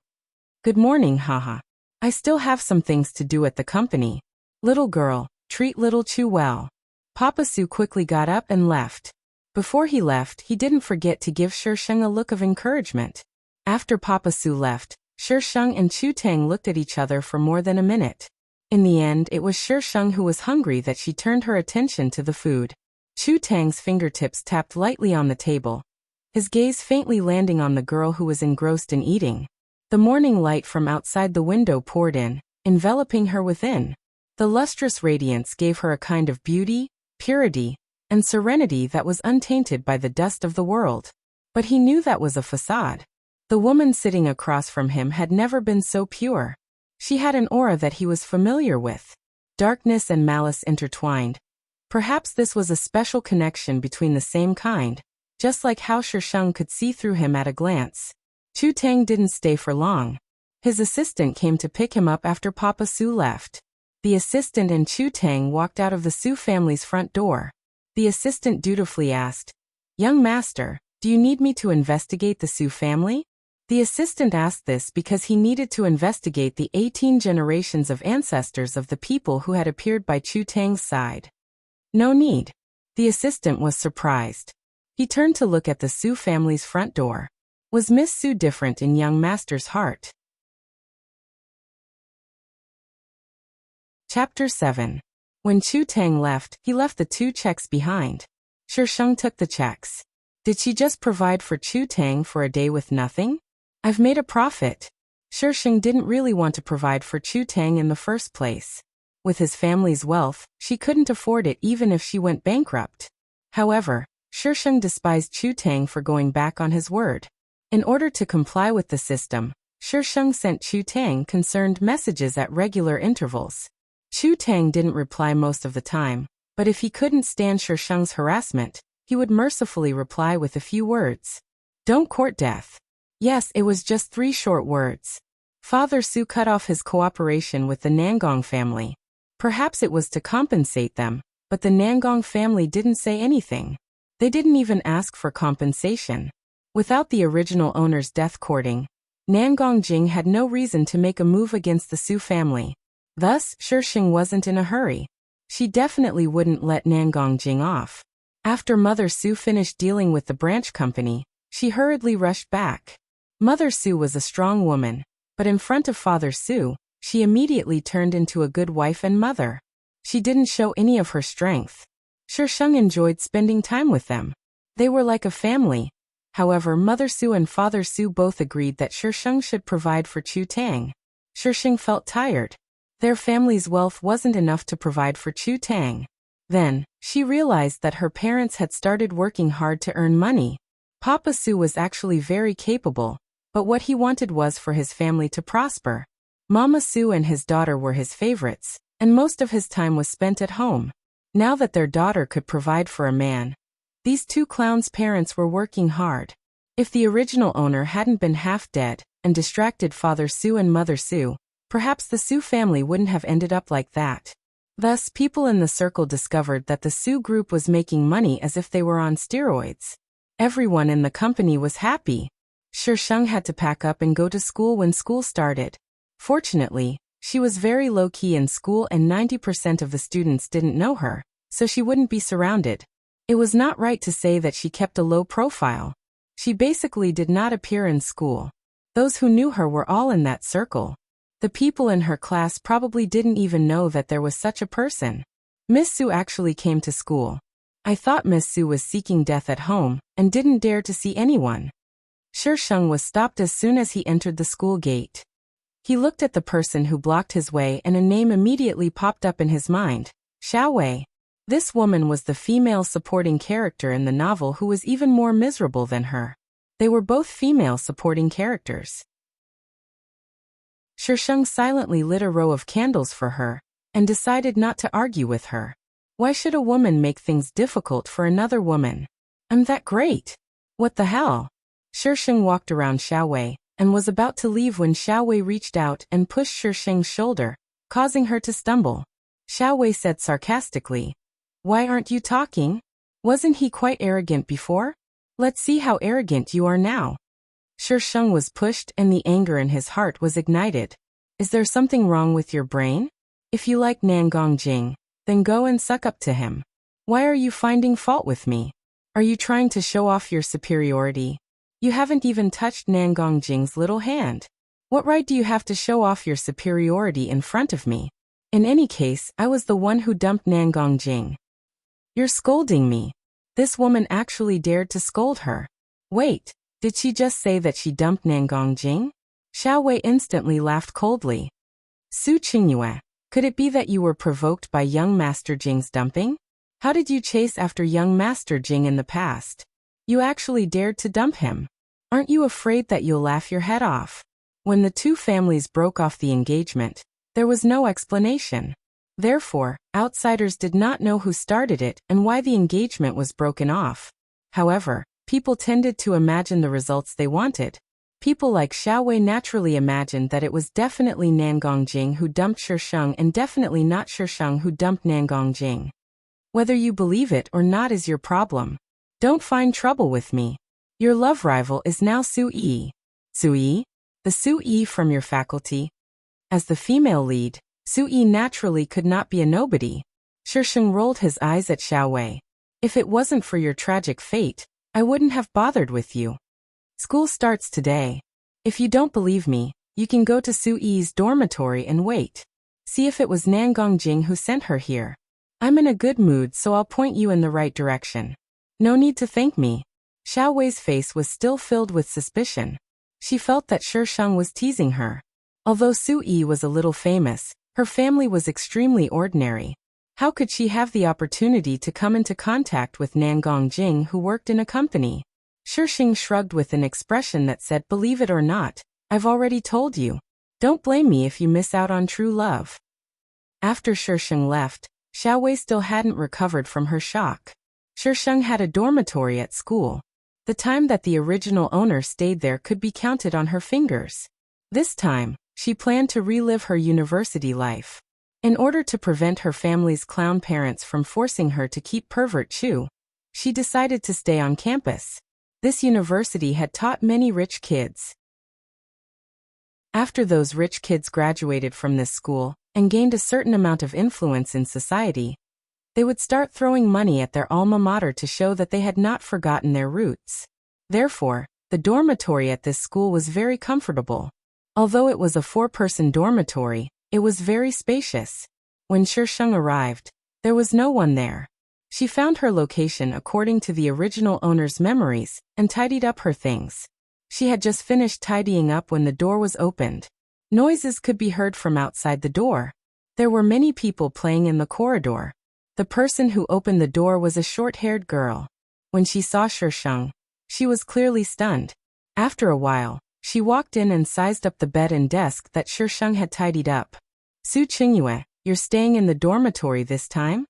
Good morning, haha. I still have some things to do at the company. Little girl, treat little Chu well. Papa Sue quickly got up and left. Before he left, he didn't forget to give Shisheng a look of encouragement. After Papa Sue left, Shisheng and Chu Tang looked at each other for more than a minute. In the end, it was Shisheng who was hungry that she turned her attention to the food. Chu Tang's fingertips tapped lightly on the table, his gaze faintly landing on the girl who was engrossed in eating. The morning light from outside the window poured in, enveloping her within. The lustrous radiance gave her a kind of beauty, purity, and serenity that was untainted by the dust of the world. But he knew that was a facade. The woman sitting across from him had never been so pure. She had an aura that he was familiar with. Darkness and malice intertwined. Perhaps this was a special connection between the same kind, just like how Shisheng could see through him at a glance. Chu Tang didn't stay for long. His assistant came to pick him up after Papa Su left. The assistant and Chu Tang walked out of the Su family's front door. The assistant dutifully asked, "Young master, do you need me to investigate the Su family?" The assistant asked this because he needed to investigate the 18 generations of ancestors of the people who had appeared by Chu Tang's side. No need. The assistant was surprised. He turned to look at the Su family's front door. Was Miss Su different in young master's heart? Chapter 7. When Chu Tang left, he left the 2 checks behind. Shisheng took the checks. Did she just provide for Chu Tang for a day with nothing? I've made a profit. Shisheng didn't really want to provide for Chu Tang in the first place. With his family's wealth, she couldn't afford it even if she went bankrupt. However, Shisheng despised Chu Tang for going back on his word. In order to comply with the system, Shisheng sent Chu Tang concerned messages at regular intervals. Chu Tang didn't reply most of the time, but if he couldn't stand Shisheng's harassment, he would mercifully reply with a few words. Don't court death. Yes, it was just 3 short words. Father Su cut off his cooperation with the Nangong family. Perhaps it was to compensate them, but the Nangong family didn't say anything. They didn't even ask for compensation. Without the original owner's death courting, Nangong Jing had no reason to make a move against the Su family. Thus, Shisheng wasn't in a hurry. She definitely wouldn't let Nangong Jing off. After Mother Su finished dealing with the branch company, she hurriedly rushed back. Mother Su was a strong woman, but in front of Father Su, she immediately turned into a good wife and mother. She didn't show any of her strength. Shisheng enjoyed spending time with them. They were like a family. However, Mother Su and Father Su both agreed that Shisheng should provide for Chu Tang. Shisheng felt tired. Their family's wealth wasn't enough to provide for Chu Tang. Then, she realized that her parents had started working hard to earn money. Papa Su was actually very capable, but what he wanted was for his family to prosper. Mama Su and his daughter were his favorites, and most of his time was spent at home. Now that their daughter could provide for a man, these 2 clowns' parents were working hard. If the original owner hadn't been half dead and distracted Father Su and Mother Su, perhaps the Su family wouldn't have ended up like that. Thus, people in the circle discovered that the Su group was making money as if they were on steroids. Everyone in the company was happy. Shisheng had to pack up and go to school when school started. Fortunately, she was very low-key in school and 90% of the students didn't know her, so she wouldn't be surrounded. It was not right to say that she kept a low profile. She basically did not appear in school. Those who knew her were all in that circle. The people in her class probably didn't even know that there was such a person. Miss Su actually came to school. I thought Miss Su was seeking death at home and didn't dare to see anyone. Shisheng was stopped as soon as he entered the school gate. He looked at the person who blocked his way and a name immediately popped up in his mind, Xiao Wei. This woman was the female supporting character in the novel who was even more miserable than her. They were both female supporting characters. Shisheng silently lit a row of candles for her and decided not to argue with her. Why should a woman make things difficult for another woman? I'm that great. What the hell? Shisheng walked around Xiao Wei and was about to leave when Xiao Wei reached out and pushed Shisheng's shoulder, causing her to stumble. Xiao Wei said sarcastically, "Why aren't you talking? Wasn't he quite arrogant before? Let's see how arrogant you are now." Shisheng was pushed and the anger in his heart was ignited. Is there something wrong with your brain? If you like Nangong Jing, then go and suck up to him. Why are you finding fault with me? Are you trying to show off your superiority? You haven't even touched Nangong Jing's little hand. What right do you have to show off your superiority in front of me? In any case, I was the one who dumped Nangong Jing. You're scolding me. This woman actually dared to scold her. Wait, did she just say that she dumped Nangong Jing? Xiao Wei instantly laughed coldly. Su Qingyue, could it be that you were provoked by young Master Jing's dumping? How did you chase after young Master Jing in the past? You actually dared to dump him. Aren't you afraid that you'll laugh your head off? When the two families broke off the engagement, there was no explanation. Therefore, outsiders did not know who started it and why the engagement was broken off. However, people tended to imagine the results they wanted. People like Xiao Wei naturally imagined that it was definitely Nan Gongjing who dumped Shisheng and definitely not Shisheng who dumped Nan Gongjing. Whether you believe it or not is your problem. Don't find trouble with me. Your love rival is now Su Yi. Su Yi? The Su Yi from your faculty? As the female lead, Su Yi naturally could not be a nobody. Shisheng rolled his eyes at Xiao Wei. If it wasn't for your tragic fate, I wouldn't have bothered with you. School starts today. If you don't believe me, you can go to Su Yi's dormitory and wait. See if it was Nan Gongjing who sent her here. I'm in a good mood, so I'll point you in the right direction. No need to thank me. Xiao Wei's face was still filled with suspicion. She felt that Shisheng was teasing her. Although Su Yi was a little famous, her family was extremely ordinary. How could she have the opportunity to come into contact with Nan Gongjing who worked in a company? Shisheng shrugged with an expression that said, believe it or not, I've already told you. Don't blame me if you miss out on true love. After Shisheng left, Xiao Wei still hadn't recovered from her shock. Shisheng had a dormitory at school. The time that the original owner stayed there could be counted on her fingers. This time, she planned to relive her university life. In order to prevent her family's clown parents from forcing her to keep pervert Chu, she decided to stay on campus. This university had taught many rich kids. After those rich kids graduated from this school and gained a certain amount of influence in society, they would start throwing money at their alma mater to show that they had not forgotten their roots. Therefore, the dormitory at this school was very comfortable. Although it was a 4-person dormitory, it was very spacious. When Shisheng arrived, there was no one there. She found her location according to the original owner's memories and tidied up her things. She had just finished tidying up when the door was opened. Noises could be heard from outside the door. There were many people playing in the corridor. The person who opened the door was a short-haired girl. When she saw Shisheng, she was clearly stunned. After a while, she walked in and sized up the bed and desk that Shisheng had tidied up. Su Qingyue, you're staying in the dormitory this time?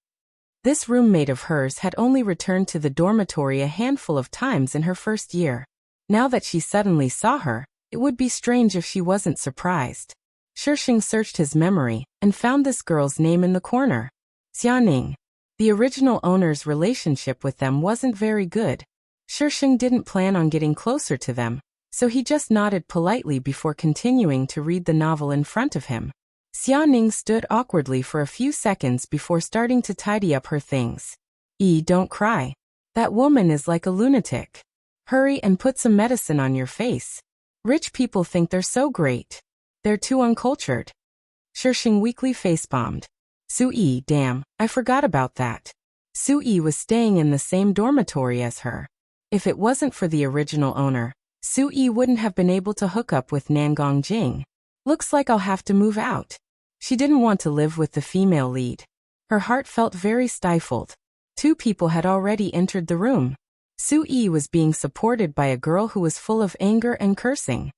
This roommate of hers had only returned to the dormitory a handful of times in her first year. Now that she suddenly saw her, it would be strange if she wasn't surprised. Shisheng searched his memory and found this girl's name in the corner. Xianing. The original owner's relationship with them wasn't very good. Shisheng didn't plan on getting closer to them, so he just nodded politely before continuing to read the novel in front of him. Xianing stood awkwardly for a few seconds before starting to tidy up her things. Don't cry. That woman is like a lunatic. Hurry and put some medicine on your face. Rich people think they're so great. They're too uncultured. Shisheng weakly facepalmed. Su Yi, damn, I forgot about that. Su Yi was staying in the same dormitory as her. If it wasn't for the original owner, Su Yi wouldn't have been able to hook up with Nan Gongjing. Looks like I'll have to move out. She didn't want to live with the female lead. Her heart felt very stifled. 2 people had already entered the room. Su Yi was being supported by a girl who was full of anger and cursing.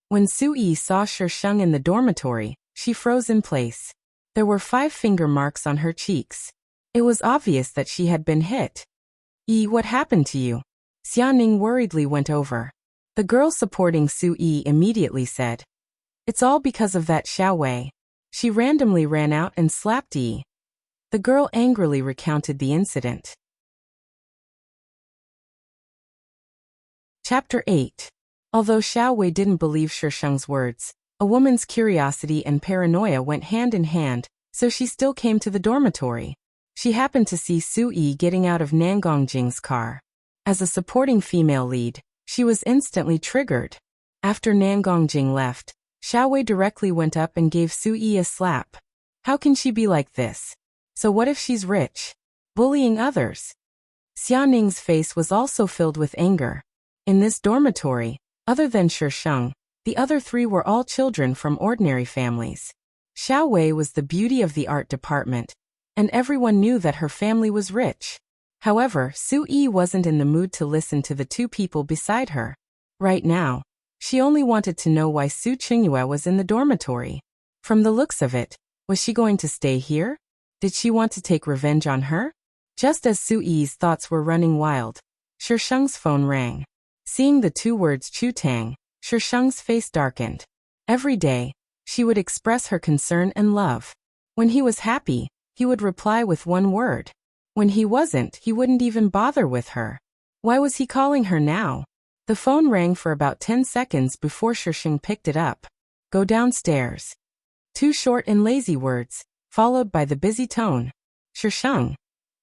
When Su Yi saw Shisheng in the dormitory, she froze in place. There were 5 finger marks on her cheeks. It was obvious that she had been hit. What happened to you? Xianing worriedly went over. The girl supporting Su Yi immediately said, it's all because of that Xiao Wei. She randomly ran out and slapped Yi. The girl angrily recounted the incident. Chapter 8. Although Xiao Wei didn't believe Shisheng's words, a woman's curiosity and paranoia went hand in hand, so she still came to the dormitory. She happened to see Su Yi getting out of Nan Gongjing's car. As a supporting female lead, she was instantly triggered. After Nan Gongjing left, Xiao Wei directly went up and gave Su Yi a slap. How can she be like this? So what if she's rich? Bullying others? Xianing's face was also filled with anger. In this dormitory, other than Shisheng, the other 3 were all children from ordinary families. Xiao Wei was the beauty of the art department, and everyone knew that her family was rich. However, Su Yi wasn't in the mood to listen to the 2 people beside her. Right now, she only wanted to know why Su Qingyue was in the dormitory. From the looks of it, was she going to stay here? Did she want to take revenge on her? Just as Su Yi's thoughts were running wild, Shi Sheng's phone rang. Seeing the two words Chu Tang, Shi Sheng's face darkened. Every day, she would express her concern and love. When he was happy, he would reply with one word. When he wasn't, he wouldn't even bother with her. Why was he calling her now? The phone rang for about 10 seconds before Shi Sheng picked it up. Go downstairs. Two short and lazy words, followed by the busy tone. Shi Sheng.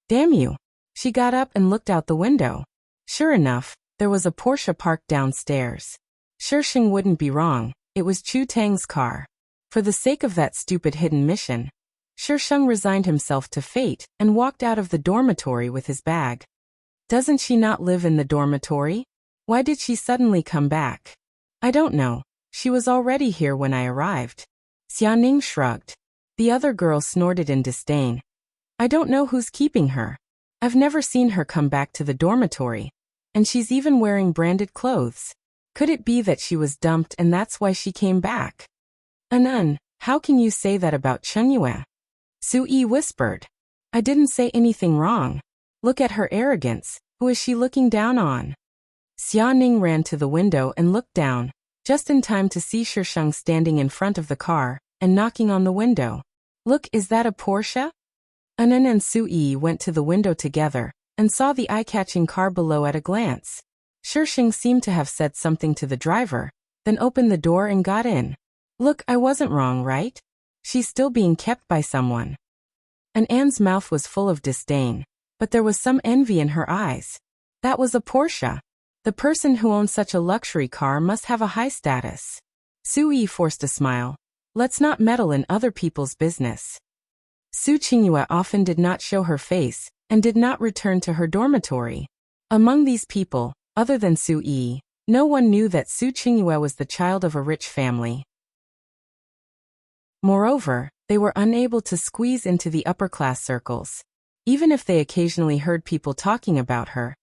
Damn you. She got up and looked out the window. Sure enough, there was a Porsche parked downstairs. Shi Sheng wouldn't be wrong, it was Chu Tang's car. For the sake of that stupid hidden mission, Shi Sheng resigned himself to fate and walked out of the dormitory with his bag. Doesn't she not live in the dormitory? Why did she suddenly come back? I don't know. She was already here when I arrived. Xiaoning shrugged. The other girl snorted in disdain. I don't know who's keeping her. I've never seen her come back to the dormitory. And she's even wearing branded clothes. Could it be that she was dumped and that's why she came back? Anan, how can you say that about Chen Su Yi whispered. I didn't say anything wrong. Look at her arrogance. Who is she looking down on? Xia Ning ran to the window and looked down, just in time to see Shi Sheng standing in front of the car and knocking on the window. Look, is that a Porsche? Anan and Su Yi went to the window together and saw the eye-catching car below at a glance. Shi Sheng seemed to have said something to the driver, then opened the door and got in. Look, I wasn't wrong, right? She's still being kept by someone. Anne's mouth was full of disdain, but there was some envy in her eyes. That was a Porsche. The person who owns such a luxury car must have a high status. Su Yi forced a smile. Let's not meddle in other people's business. Su Qingyue often did not show her face and did not return to her dormitory. Among these people, other than Su Yi, no one knew that Su Qingyue was the child of a rich family. Moreover, they were unable to squeeze into the upper-class circles. Even if they occasionally heard people talking about her,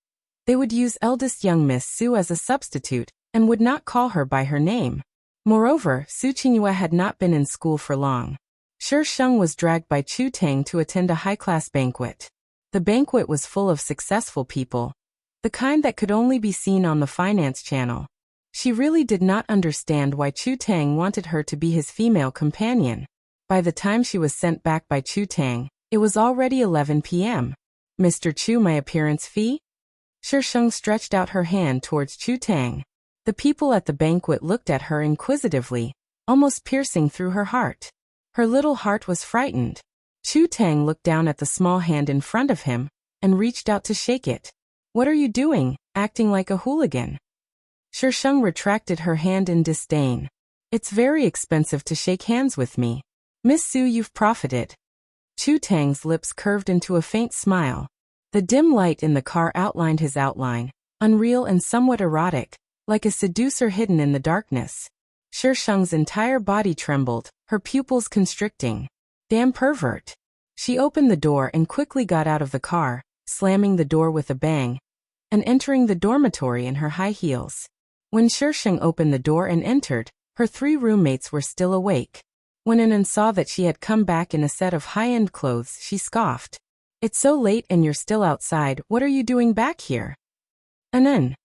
they would use eldest young Miss Su as a substitute and would not call her by her name. Moreover, Su Qingyue had not been in school for long. Shi Sheng was dragged by Chu Tang to attend a high-class banquet. The banquet was full of successful people, the kind that could only be seen on the finance channel. She really did not understand why Chu Tang wanted her to be his female companion. By the time she was sent back by Chu Tang, it was already 11 p.m. Mr. Chu, my appearance fee? Shi Sheng stretched out her hand towards Chu Tang. The people at the banquet looked at her inquisitively, almost piercing through her heart. Her little heart was frightened. Chu Tang looked down at the small hand in front of him and reached out to shake it. What are you doing, acting like a hooligan? Shi Sheng retracted her hand in disdain. It's very expensive to shake hands with me. Miss Su, you've profited. Chu Tang's lips curved into a faint smile. The dim light in the car outlined his outline, unreal and somewhat erotic, like a seducer hidden in the darkness. Shi Sheng's entire body trembled, her pupils constricting. Damn pervert. She opened the door and quickly got out of the car, slamming the door with a bang, and entering the dormitory in her high heels. When Shi Sheng opened the door and entered, her 3 roommates were still awake. When Anan saw that she had come back in a set of high-end clothes, she scoffed. It's so late and you're still outside, what are you doing back here? Anan.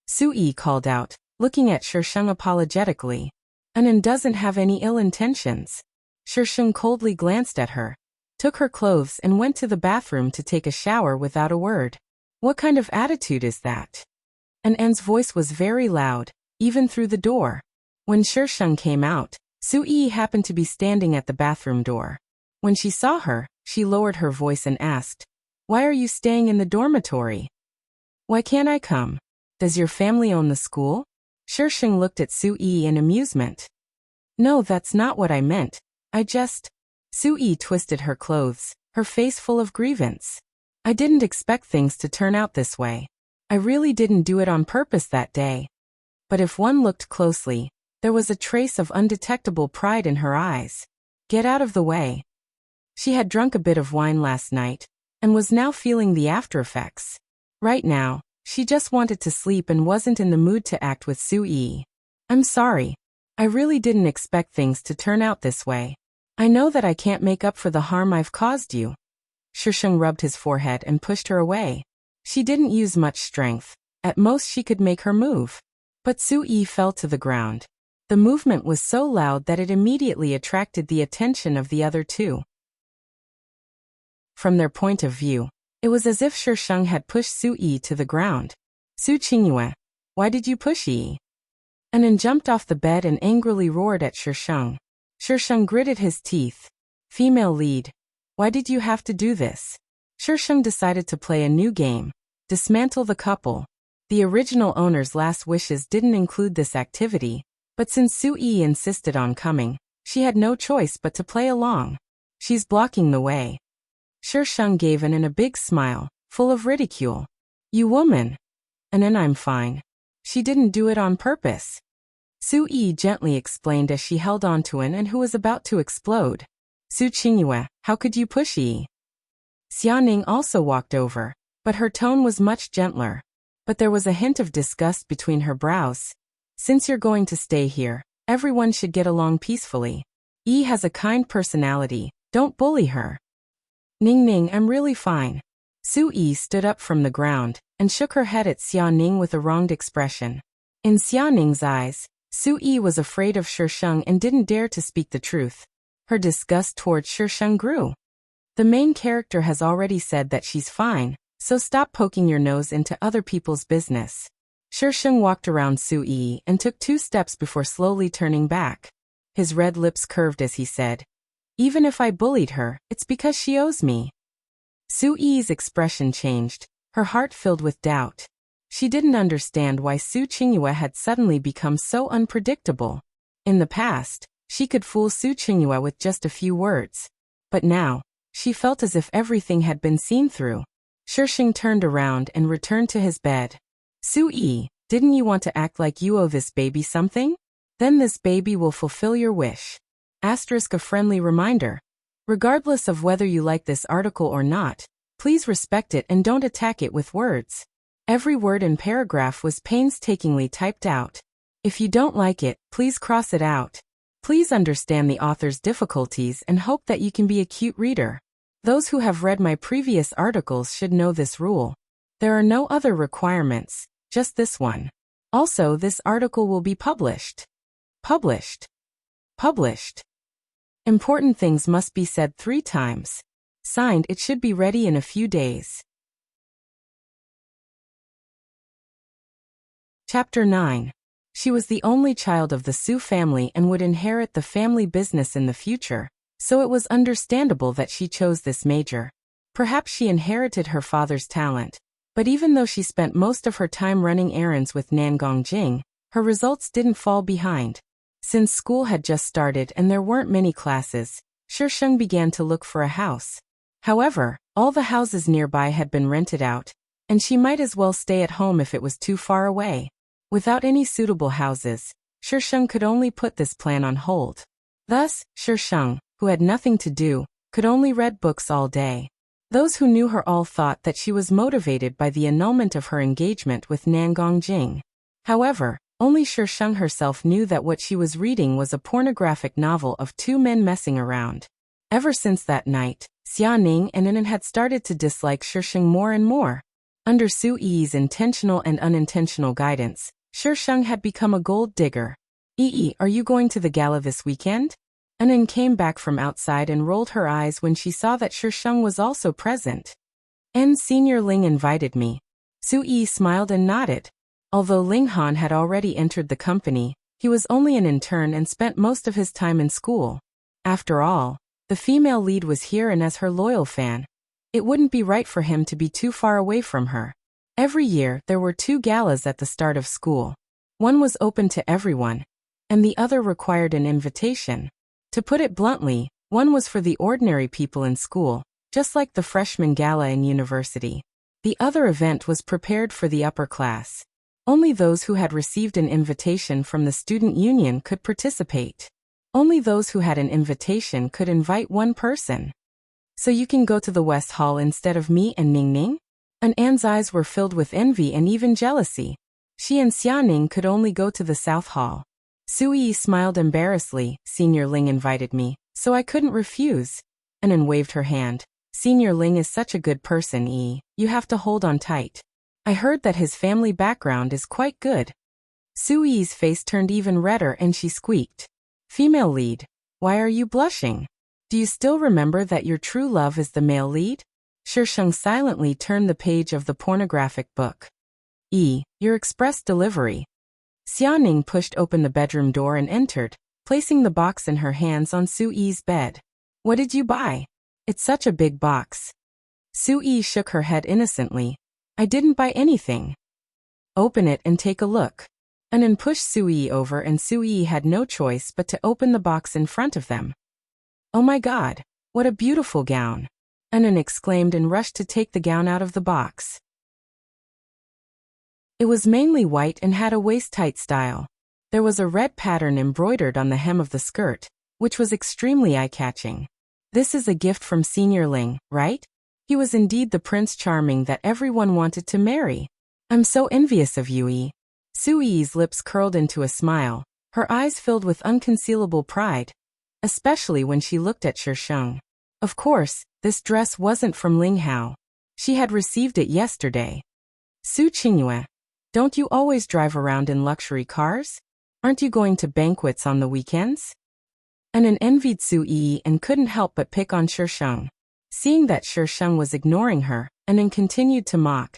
Su Yi called out, looking at Shi Sheng apologetically. Anan doesn't have any ill intentions. Shi Sheng coldly glanced at her, took her clothes and went to the bathroom to take a shower without a word. What kind of attitude is that? An's voice was very loud, even through the door. When Shi Sheng came out, Su Yi happened to be standing at the bathroom door. When she saw her, she lowered her voice and asked, Why are you staying in the dormitory? Why can't I come? Does your family own the school? Shi Sheng looked at Su Yi in amusement. No, that's not what I meant. Su Yi twisted her clothes, her face full of grievance. I didn't expect things to turn out this way. I really didn't do it on purpose that day. But if one looked closely, there was a trace of undetectable pride in her eyes. Get out of the way. She had drunk a bit of wine last night, and was now feeling the after effects. Right now, She just wanted to sleep and wasn't in the mood to act with Sui. I'm sorry. I really didn't expect things to turn out this way. I know that I can't make up for the harm I've caused you. Shisheng rubbed his forehead and pushed her away. She didn't use much strength. At most she could make her move. But Sui fell to the ground. The movement was so loud that it immediately attracted the attention of the other two. From their point of view, it was as if Shisheng had pushed Sui to the ground. Su Qingyue, why did you push Yi? Anan jumped off the bed and angrily roared at Shisheng. Shisheng gritted his teeth. Female lead. Why did you have to do this? Shisheng decided to play a new game. Dismantle the couple. The original owner's last wishes didn't include this activity, but since Sui insisted on coming, she had no choice but to play along. She's blocking the way. Shisheng gave Anan a big smile, full of ridicule. You woman. Anan, I'm fine. She didn't do it on purpose. Sui gently explained as she held on to Anan, who was about to explode. Su Qingyue, how could you push Yi? Xiaoning also walked over, but her tone was much gentler. But there was a hint of disgust between her brows. Since you're going to stay here, everyone should get along peacefully. Yi has a kind personality, don't bully her. Ning, I'm really fine. Sui stood up from the ground and shook her head at Xiaoning with a wronged expression. In Xiaoning's eyes, Sui was afraid of Shisheng and didn't dare to speak the truth. Her disgust towards Shisheng grew. The main character has already said that she's fine, so stop poking your nose into other people's business. Shisheng walked around Sui and took 2 steps before slowly turning back. His red lips curved as he said, even if I bullied her, it's because she owes me. Sui's expression changed, her heart filled with doubt. She didn't understand why Su Qingyue had suddenly become so unpredictable. In the past, she could fool Su Qingyue with just a few words. But now, she felt as if everything had been seen through. Shisheng turned around and returned to his bed. Sui, didn't you want to act like you owe this baby something? Then this baby will fulfill your wish. Asterisk a friendly reminder. Regardless of whether you like this article or not, please respect it and don't attack it with words. Every word and paragraph was painstakingly typed out. If you don't like it, please cross it out. Please understand the author's difficulties and hope that you can be a cute reader. Those who have read my previous articles should know this rule. There are no other requirements, just this one. Also, this article will be published. Published. Important things must be said 3 times. Signed, it should be ready in a few days. Chapter 9. She was the only child of the Su family and would inherit the family business in the future, so it was understandable that she chose this major. Perhaps she inherited her father's talent, but even though she spent most of her time running errands with Nangong Jing, her results didn't fall behind. Since school had just started and there weren't many classes, Shisheng began to look for a house. However, all the houses nearby had been rented out, and she might as well stay at home if it was too far away. Without any suitable houses, Shisheng could only put this plan on hold. Thus, Shisheng, who had nothing to do, could only read books all day. Those who knew her all thought that she was motivated by the annulment of her engagement with Nangong Jing. However, only Shisheng herself knew that what she was reading was a pornographic novel of 2 men messing around. Ever since that night, Xiaoning and Anan had started to dislike Shisheng more and more. Under Sui's intentional and unintentional guidance, Shisheng had become a gold digger. Are you going to the gala this weekend? Anan came back from outside and rolled her eyes when she saw that Shisheng was also present. Senior Ling invited me. Sui smiled and nodded. Although Ling Han had already entered the company, he was only an intern and spent most of his time in school. After all, the female lead was here and as her loyal fan, it wouldn't be right for him to be too far away from her. Every year, there were 2 galas at the start of school. One was open to everyone, and the other required an invitation. To put it bluntly, one was for the ordinary people in school, just like the freshman gala in university. The other event was prepared for the upper class. Only those who had received an invitation from the student union could participate. Only those who had an invitation could invite one person. So you can go to the West Hall instead of me and Ning Ning? An's eyes were filled with envy and even jealousy. She and Xianing could only go to the South Hall. Sui smiled embarrassedly. Senior Ling invited me, so I couldn't refuse. An waved her hand. Senior Ling is such a good person, you have to hold on tight. I heard that his family background is quite good. Sui's face turned even redder and she squeaked. Female lead. Why are you blushing? Do you still remember that your true love is the male lead? Shisheng silently turned the page of the pornographic book. Your express delivery. Xianing pushed open the bedroom door and entered, placing the box in her hands on Sui's bed. What did you buy? It's such a big box. Sui shook her head innocently. I didn't buy anything. Open it and take a look. An pushed Sui over and Sui had no choice but to open the box in front of them. Oh my god, what a beautiful gown. An exclaimed and rushed to take the gown out of the box. It was mainly white and had a waist-tight style. There was a red pattern embroidered on the hem of the skirt, which was extremely eye-catching. This is a gift from Senior Ling, right? He was indeed the Prince Charming that everyone wanted to marry. I'm so envious of you, Sui's lips curled into a smile, her eyes filled with unconcealable pride, especially when she looked at Shisheng. Of course, this dress wasn't from Ling Hao. She had received it yesterday. Su Qingyue, don't you always drive around in luxury cars? Aren't you going to banquets on the weekends? An envied Sui and couldn't help but pick on Shisheng. Seeing that Shisheng was ignoring her, An continued to mock.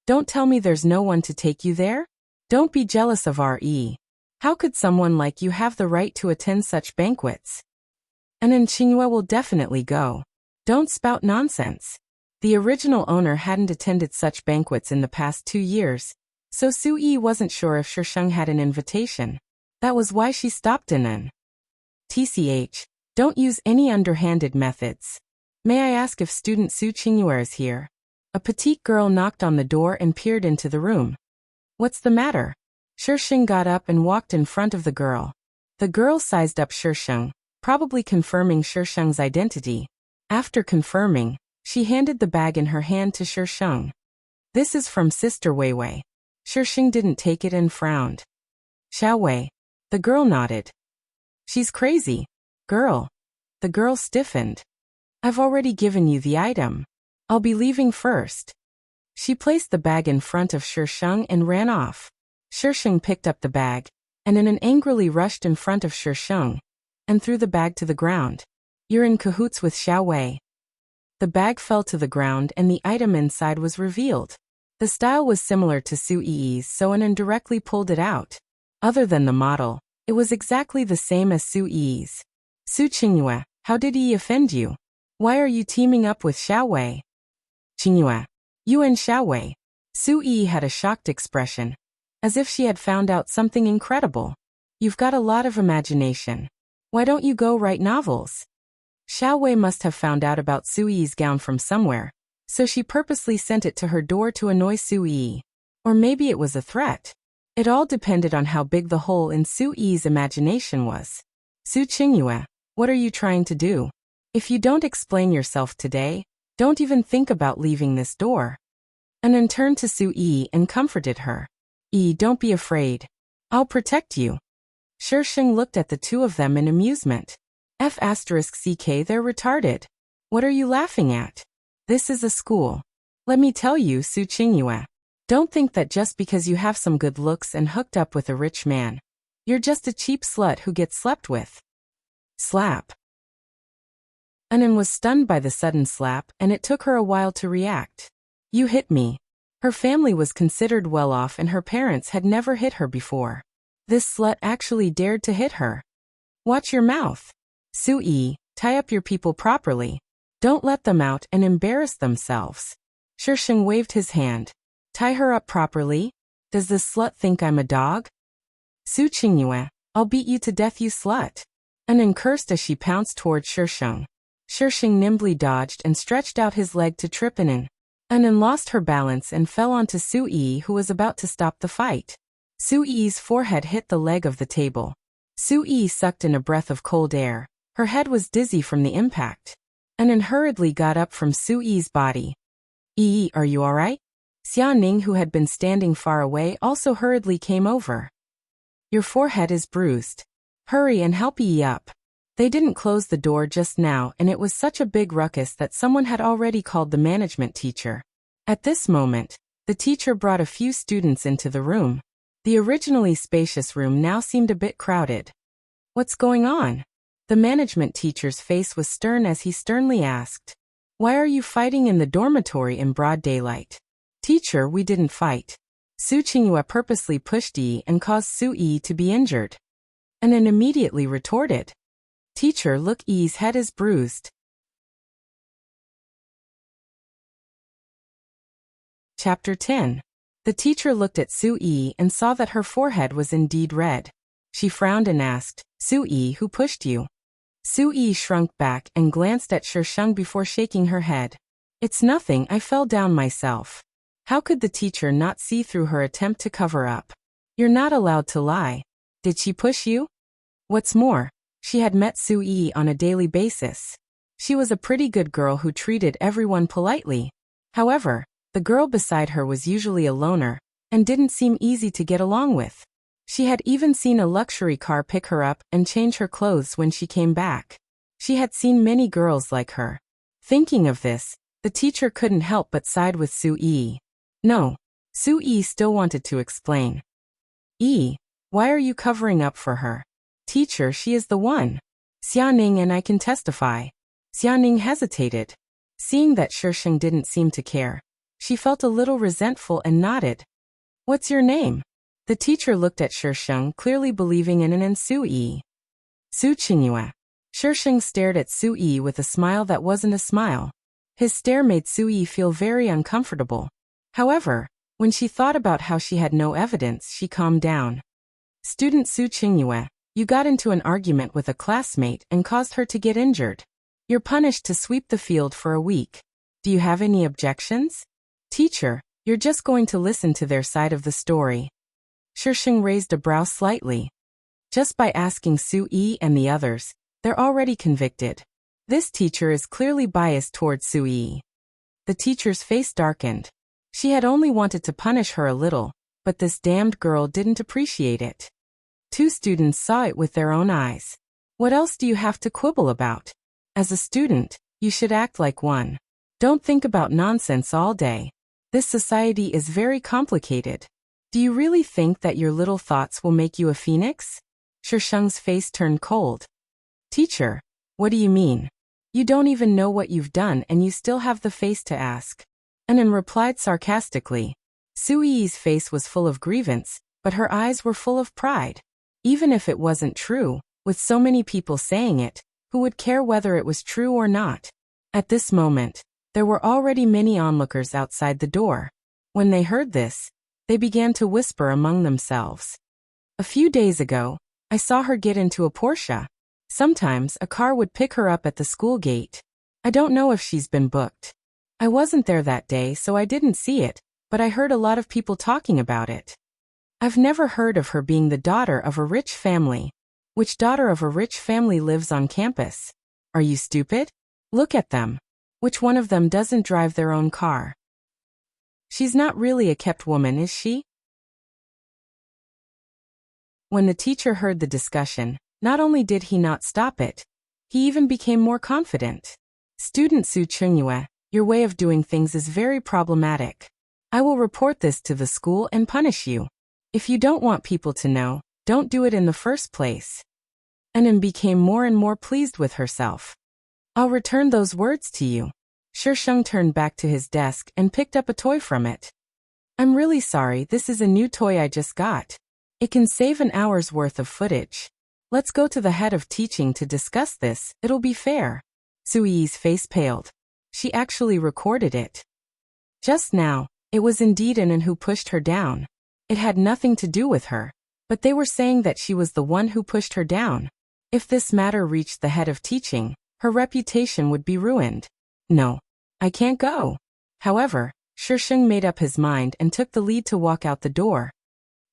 Don't tell me there's no one to take you there? Don't be jealous of R.E. How could someone like you have the right to attend such banquets? An Qingyue will definitely go. Don't spout nonsense. The original owner hadn't attended such banquets in the past 2 years, so Sui wasn't sure if Shisheng had an invitation. That was why she stopped An. TCH, don't use any underhanded methods. May I ask if student Su Qingyue is here? A petite girl knocked on the door and peered into the room. What's the matter? Shisheng got up and walked in front of the girl. The girl sized up Shisheng, probably confirming Shisheng's identity. After confirming, she handed the bag in her hand to Shisheng. This is from Sister Weiwei. Shisheng didn't take it and frowned. Xiao Wei. The girl nodded. She's crazy. Girl. The girl stiffened. I've already given you the item. I'll be leaving first. She placed the bag in front of Shisheng and ran off. Shisheng picked up the bag, and angrily rushed in front of Shisheng, and threw the bag to the ground. You're in cahoots with Xiao Wei. The bag fell to the ground and the item inside was revealed. The style was similar to Sui's, so An directly pulled it out. Other than the model, it was exactly the same as Sui's. Su Qingyue, how did he offend you? Why are you teaming up with Xiao Wei? Qingyue. You and Xiao Wei. Sui had a shocked expression, as if she had found out something incredible. You've got a lot of imagination. Why don't you go write novels? Xiao Wei must have found out about Sui's gown from somewhere, so she purposely sent it to her door to annoy Sui. Or maybe it was a threat. It all depended on how big the hole in Sui's imagination was. Su Qingyue, what are you trying to do? If you don't explain yourself today, don't even think about leaving this door. An turned to Sui and comforted her. Don't be afraid. I'll protect you. Shisheng looked at the two of them in amusement. F*CK, they're retarded. What are you laughing at? This is a school. Let me tell you, Su Qingyue. Don't think that just because you have some good looks and hooked up with a rich man, you're just a cheap slut who gets slept with. Slap. An was stunned by the sudden slap, and it took her a while to react. You hit me. Her family was considered well off and her parents had never hit her before. This slut actually dared to hit her. Watch your mouth. Sui, tie up your people properly. Don't let them out and embarrass themselves. Shisheng waved his hand. Tie her up properly? Does this slut think I'm a dog? Su Qingyue, I'll beat you to death, you slut. An cursed as she pounced toward Shisheng. Shisheng nimbly dodged and stretched out his leg to trip An lost her balance and fell onto Sui, who was about to stop the fight. Sui's forehead hit the leg of the table. Sui sucked in a breath of cold air. Her head was dizzy from the impact. An hurriedly got up from Sui's body. Are you alright? Xia Ning, who had been standing far away, also hurriedly came over. Your forehead is bruised. Hurry and help Yi up. They didn't close the door just now, and it was such a big ruckus that someone had already called the management teacher. At this moment, the teacher brought a few students into the room. The originally spacious room now seemed a bit crowded. What's going on? The management teacher's face was stern as he sternly asked. Why are you fighting in the dormitory in broad daylight? Teacher, we didn't fight. Su Qingyue purposely pushed Yi and caused Su Yi to be injured. And then immediately retorted. Teacher, look, Yi's head is bruised. Chapter 10. The teacher looked at Su Yi and saw that her forehead was indeed red. She frowned and asked, Su Yi, who pushed you? Su Yi shrunk back and glanced at Shisheng before shaking her head. It's nothing, I fell down myself. How could the teacher not see through her attempt to cover up? You're not allowed to lie. Did she push you? What's more, she had met Su Yi on a daily basis. She was a pretty good girl who treated everyone politely. However, the girl beside her was usually a loner, and didn't seem easy to get along with. She had even seen a luxury car pick her up and change her clothes when she came back. She had seen many girls like her. Thinking of this, the teacher couldn't help but side with Su Yi. No, Su Yi still wanted to explain. Why are you covering up for her? Teacher, she is the one. Xia Ning and I can testify. Xia Ning hesitated. Seeing that Shisheng didn't seem to care, she felt a little resentful and nodded. What's your name? The teacher looked at Shisheng, clearly believing in an Su Yi. Su Qingyue. Shisheng stared at Su Yi with a smile that wasn't a smile. His stare made Su Yi feel very uncomfortable. However, when she thought about how she had no evidence, she calmed down. Student Su Qingyue, you got into an argument with a classmate and caused her to get injured. You're punished to sweep the field for a week. Do you have any objections? Teacher, you're just going to listen to their side of the story. Shisheng raised a brow slightly. Just by asking Su Yi and the others, they're already convicted. This teacher is clearly biased towards Su Yi. The teacher's face darkened. She had only wanted to punish her a little, but this damned girl didn't appreciate it. Two students saw it with their own eyes. What else do you have to quibble about? As a student, you should act like one. Don't think about nonsense all day. This society is very complicated. Do you really think that your little thoughts will make you a phoenix? Shisheng's face turned cold. Teacher, what do you mean? You don't even know what you've done and you still have the face to ask. Anan replied sarcastically. Su Yi's face was full of grievance, but her eyes were full of pride. Even if it wasn't true, with so many people saying it, who would care whether it was true or not? At this moment, there were already many onlookers outside the door. When they heard this, they began to whisper among themselves. A few days ago, I saw her get into a Porsche. Sometimes a car would pick her up at the school gate. I don't know if she's been booked. I wasn't there that day, so I didn't see it, but I heard a lot of people talking about it. I've never heard of her being the daughter of a rich family. Which daughter of a rich family lives on campus? Are you stupid? Look at them. Which one of them doesn't drive their own car? She's not really a kept woman, is she? When the teacher heard the discussion, not only did he not stop it, he even became more confident. Student Su Qingyue, your way of doing things is very problematic. I will report this to the school and punish you. If you don't want people to know, don't do it in the first place. Anan became more and more pleased with herself. I'll return those words to you. Shisheng turned back to his desk and picked up a toy from it. I'm really sorry, this is a new toy I just got. It can save an hour's worth of footage. Let's go to the head of teaching to discuss this, it'll be fair. Su Yi's face paled. She actually recorded it. Just now, it was indeed Anan who pushed her down. It had nothing to do with her, but they were saying that she was the one who pushed her down. If this matter reached the head of teaching, her reputation would be ruined. No, I can't go. However, Shisheng made up his mind and took the lead to walk out the door.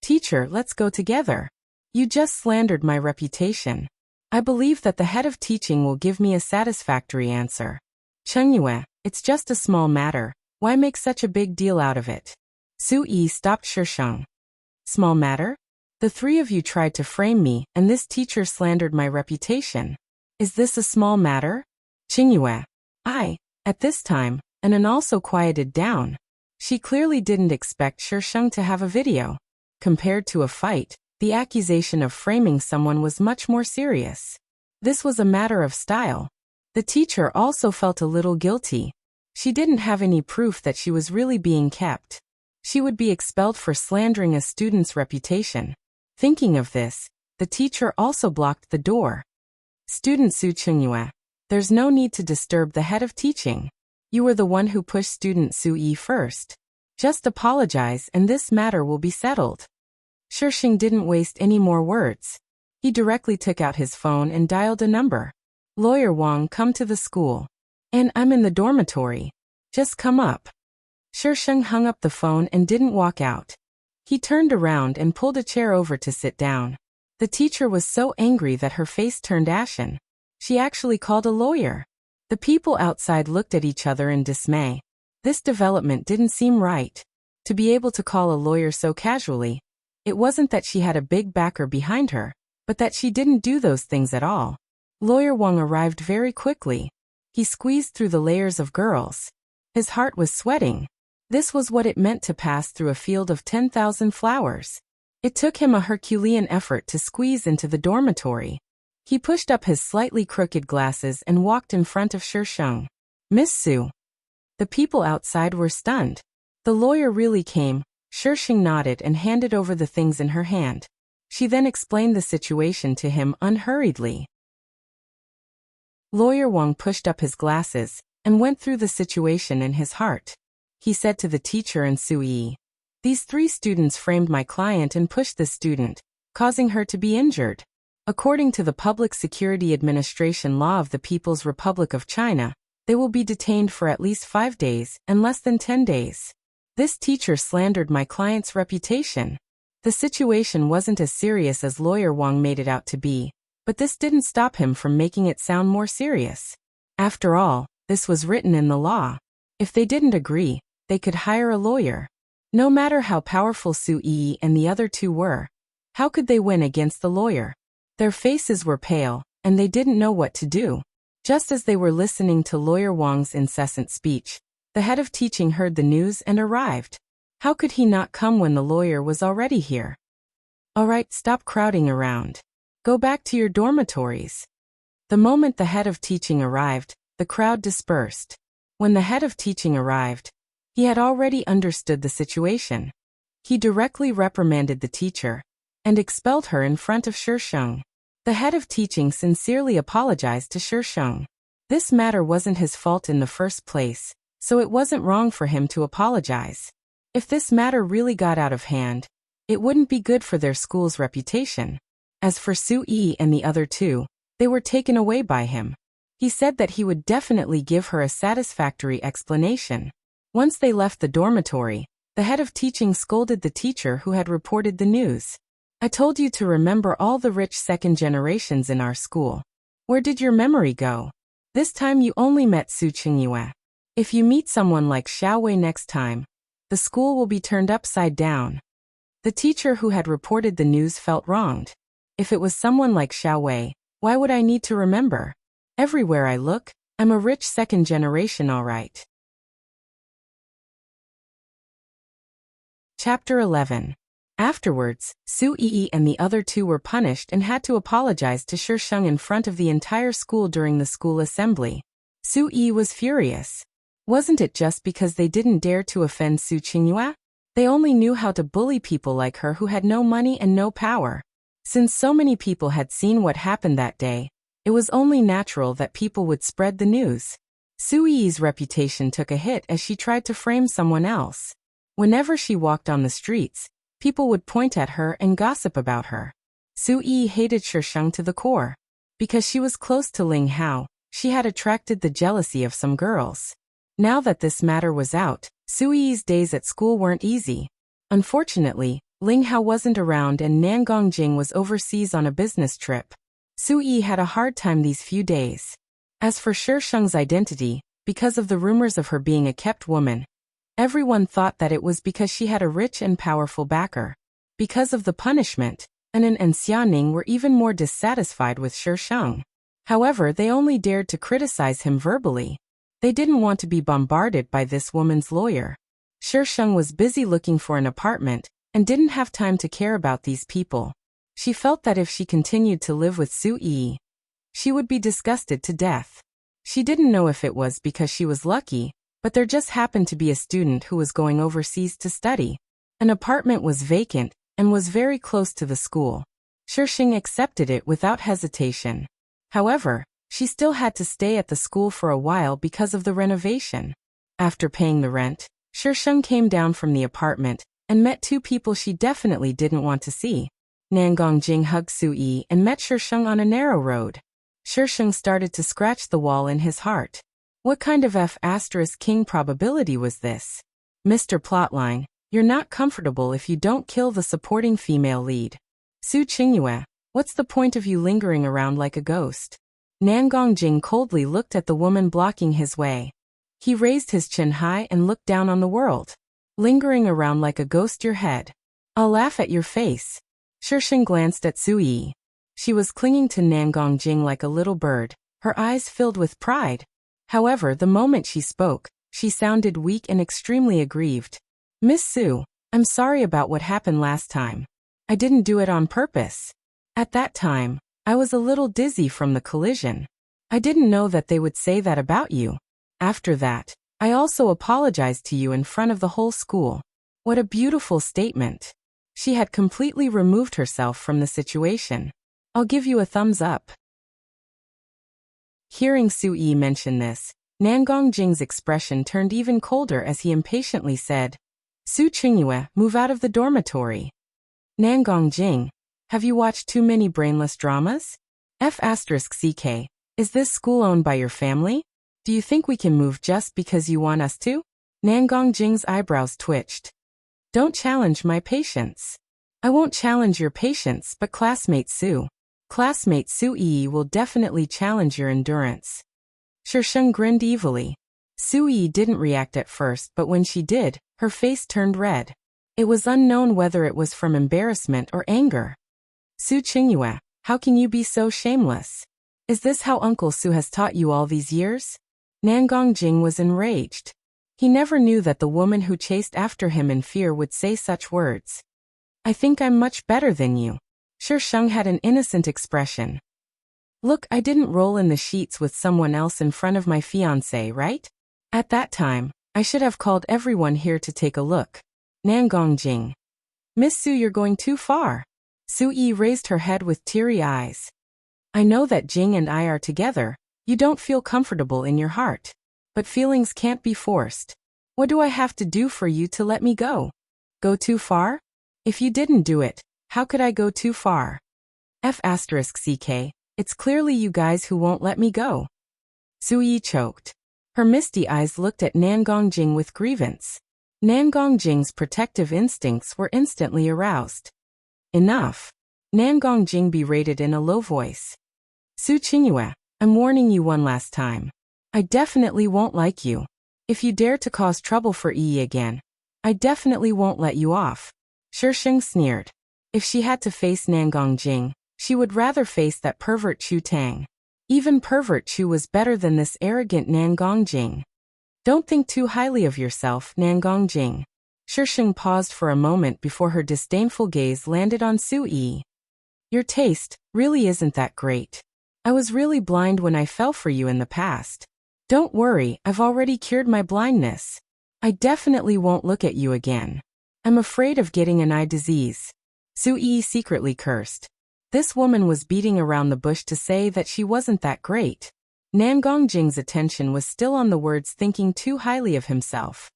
Teacher, let's go together. You just slandered my reputation. I believe that the head of teaching will give me a satisfactory answer. Qingyue, it's just a small matter. Why make such a big deal out of it? Su Yi stopped Shisheng. Small matter? The three of you tried to frame me, and this teacher slandered my reputation. Is this a small matter? Qingyue. At this time, Anan also quieted down. She clearly didn't expect Shisheng to have a video. Compared to a fight, the accusation of framing someone was much more serious. This was a matter of style. The teacher also felt a little guilty. She didn't have any proof that she was really being kept. She would be expelled for slandering a student's reputation. Thinking of this, the teacher also blocked the door. Student Su Qingyue, there's no need to disturb the head of teaching. You were the one who pushed student Su Yi first. Just apologize and this matter will be settled. Shisheng didn't waste any more words. He directly took out his phone and dialed a number. Lawyer Wang, come to the school. And I'm in the dormitory. Just come up. Shisheng hung up the phone and didn't walk out. He turned around and pulled a chair over to sit down. The teacher was so angry that her face turned ashen. She actually called a lawyer. The people outside looked at each other in dismay. This development didn't seem right. To be able to call a lawyer so casually. It wasn't that she had a big backer behind her, but that she didn't do those things at all. Lawyer Wang arrived very quickly. He squeezed through the layers of girls. His heart was sweating. This was what it meant to pass through a field of 10,000 flowers. It took him a Herculean effort to squeeze into the dormitory. He pushed up his slightly crooked glasses and walked in front of Shisheng. Miss Su. The people outside were stunned. The lawyer really came. Shisheng nodded and handed over the things in her hand. She then explained the situation to him unhurriedly. Lawyer Wang pushed up his glasses and went through the situation in his heart. He said to the teacher and Su Yi, "These three students framed my client and pushed this student, causing her to be injured. According to the Public Security Administration law of the People's Republic of China, they will be detained for at least 5 days and less than 10 days. This teacher slandered my client's reputation." The situation wasn't as serious as Lawyer Wang made it out to be, but this didn't stop him from making it sound more serious. After all, this was written in the law. If they didn't agree, they could hire a lawyer. No matter how powerful Su Yi and the other two were, how could they win against the lawyer? Their faces were pale, and they didn't know what to do. Just as they were listening to Lawyer Wang's incessant speech, the head of teaching heard the news and arrived. How could he not come when the lawyer was already here? All right, stop crowding around. Go back to your dormitories. The moment the head of teaching arrived, the crowd dispersed. When the head of teaching arrived, he had already understood the situation. He directly reprimanded the teacher and expelled her in front of Shisheng. The head of teaching sincerely apologized to Shisheng. This matter wasn't his fault in the first place, so it wasn't wrong for him to apologize. If this matter really got out of hand, it wouldn't be good for their school's reputation. As for Su Yi and the other two, they were taken away by him. He said that he would definitely give her a satisfactory explanation. Once they left the dormitory, the head of teaching scolded the teacher who had reported the news. "I told you to remember all the rich second generations in our school. Where did your memory go? This time you only met Su Qingyue. If you meet someone like Xiao Wei next time, the school will be turned upside down." The teacher who had reported the news felt wronged. If it was someone like Xiao Wei, why would I need to remember? Everywhere I look, I'm a rich second generation, all right. Chapter 11. Afterwards, Su Yi and the other two were punished and had to apologize to Shisheng in front of the entire school during the school assembly. Su Yi was furious. Wasn't it just because they didn't dare to offend Su Qingyue? They only knew how to bully people like her who had no money and no power. Since so many people had seen what happened that day, it was only natural that people would spread the news. Su Yi's reputation took a hit as she tried to frame someone else. Whenever she walked on the streets, people would point at her and gossip about her. Su Yi hated Shisheng to the core. Because she was close to Ling Hao, she had attracted the jealousy of some girls. Now that this matter was out, Su Yi's days at school weren't easy. Unfortunately, Ling Hao wasn't around and Nan Gongjing was overseas on a business trip. Su Yi had a hard time these few days. As for Shisheng's identity, because of the rumors of her being a kept woman, Everyone thought that it was because she had a rich and powerful backer. Because of the punishment, Anan and Xiaoning were even more dissatisfied with Shi Sheng. However, they only dared to criticize him verbally. They didn't want to be bombarded by this woman's lawyer. Shi Sheng was busy looking for an apartment and didn't have time to care about these people. She felt that if she continued to live with Su Yi, she would be disgusted to death. She didn't know if it was because she was lucky, but there just happened to be a student who was going overseas to study. An apartment was vacant and was very close to the school. Shi Sheng accepted it without hesitation. However, she still had to stay at the school for a while because of the renovation. After paying the rent, Shi Sheng came down from the apartment and met two people she definitely didn't want to see. Nan Gongjing hugged Su Yi and met Shi Sheng on a narrow road. Shi Sheng started to scratch the wall in his heart. What kind of F*** probability was this? Mr. Plotline, you're not comfortable if you don't kill the supporting female lead. Su Qingyue, what's the point of you lingering around like a ghost? Nan Gongjing coldly looked at the woman blocking his way. He raised his chin high and looked down on the world. Lingering around like a ghost, your head. I'll laugh at your face. Shi Sheng glanced at Su Yi. She was clinging to Nan Gongjing like a little bird, her eyes filled with pride. However, the moment she spoke, she sounded weak and extremely aggrieved. Miss Su, I'm sorry about what happened last time. I didn't do it on purpose. At that time, I was a little dizzy from the collision. I didn't know that they would say that about you. After that, I also apologized to you in front of the whole school. What a beautiful statement. She had completely removed herself from the situation. I'll give you a thumbs up. Hearing Su Yi mention this, Nan Gongjing's expression turned even colder as he impatiently said, Su Qingyue, move out of the dormitory. Nan Gongjing, have you watched too many brainless dramas? F***ck, is this school owned by your family? Do you think we can move just because you want us to? Nan Gongjing's eyebrows twitched. Don't challenge my patience. I won't challenge your patience, but classmate Su Yi will definitely challenge your endurance. Shi Sheng grinned evilly. Su Yi didn't react at first, but when she did, her face turned red. It was unknown whether it was from embarrassment or anger. Su Qingyue, how can you be so shameless? Is this how Uncle Su has taught you all these years? Nan Gongjing was enraged. He never knew that the woman who chased after him in fear would say such words. I think I'm much better than you. Shi Sheng had an innocent expression. Look, I didn't roll in the sheets with someone else in front of my fiancé, right? At that time, I should have called everyone here to take a look. Nan Gongjing. Miss Su, you're going too far. Su Yi raised her head with teary eyes. I know that Jing and I are together. You don't feel comfortable in your heart. But feelings can't be forced. What do I have to do for you to let me go? Go too far? If you didn't do it, how could I go too far? F***ck, it's clearly you guys who won't let me go. Su Yi choked. Her misty eyes looked at Nan Gongjing with grievance. Nan Gongjing's protective instincts were instantly aroused. Enough. Nan Gongjing berated in a low voice. Su Qingyue, I'm warning you one last time. I definitely won't like you. If you dare to cause trouble for Yi again, I definitely won't let you off. Shi Sheng sneered. If she had to face Nan Gongjing, she would rather face that pervert Chu Tang. Even pervert Chu was better than this arrogant Nan Gongjing. Don't think too highly of yourself, Nan Gongjing. Shi Sheng paused for a moment before her disdainful gaze landed on Su Yi. Your taste really isn't that great. I was really blind when I fell for you in the past. Don't worry, I've already cured my blindness. I definitely won't look at you again. I'm afraid of getting an eye disease. Su Yi secretly cursed. This woman was beating around the bush to say that she wasn't that great. Nan Gongjing's attention was still on the words thinking too highly of himself.